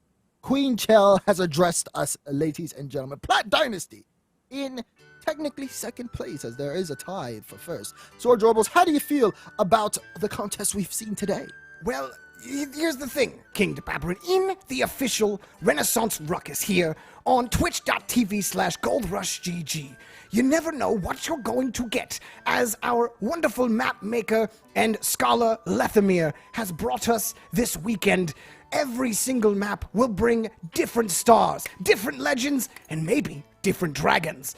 Queen Chell has addressed us, ladies and gentlemen. Plat Dynasty in technically second place, as there is a tie for first. So, Adorables, how do you feel about the contest we've seen today? Well, here's the thing, King Dazerin. In the official Renaissance Ruckus here on twitch.tv/goldrushgg, you never know what you're going to get, as our wonderful map maker and scholar Lethamyr has brought us this weekend. Every single map will bring different stars, different legends, and maybe different dragons.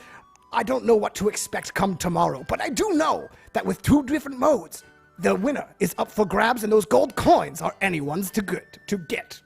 I don't know what to expect come tomorrow, but I do know that with 2 different modes, the winner is up for grabs, and those gold coins are anyone's to get.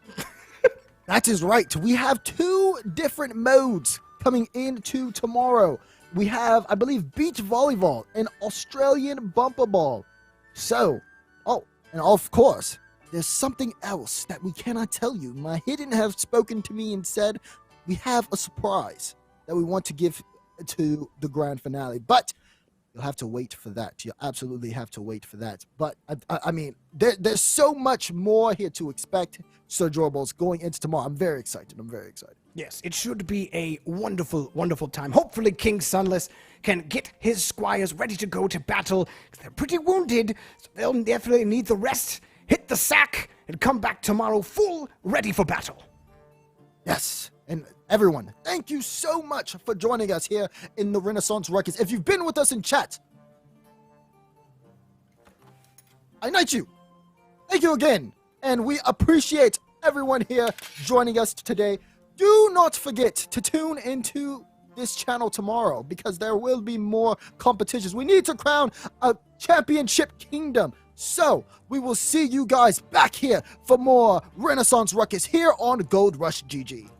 That is right. We have 2 different modes coming into tomorrow. We have, I believe, beach volleyball and Australian bumper ball. So, and of course, there's something else that we cannot tell you. My hidden have spoken to me and said we have a surprise that we want to give to the grand finale. But you'll have to wait for that. You absolutely have to wait for that. But I mean, there's so much more here to expect, Sir Jorballs, going into tomorrow. I'm very excited. Yes, it should be a wonderful, wonderful time. Hopefully King Sunless can get his squires ready to go to battle. They're pretty wounded, so they'll definitely need the rest. Hit the sack and come back tomorrow full, ready for battle. Yes, and everyone, thank you so much for joining us here in the Renaissance Ruckus. If you've been with us in chat, I knight you. Thank you again, and we appreciate everyone here joining us today. Do not forget to tune into this channel tomorrow, because there will be more competitions. We need to crown a championship kingdom. So we will see you guys back here for more Renaissance Ruckus here on GoldRush GG.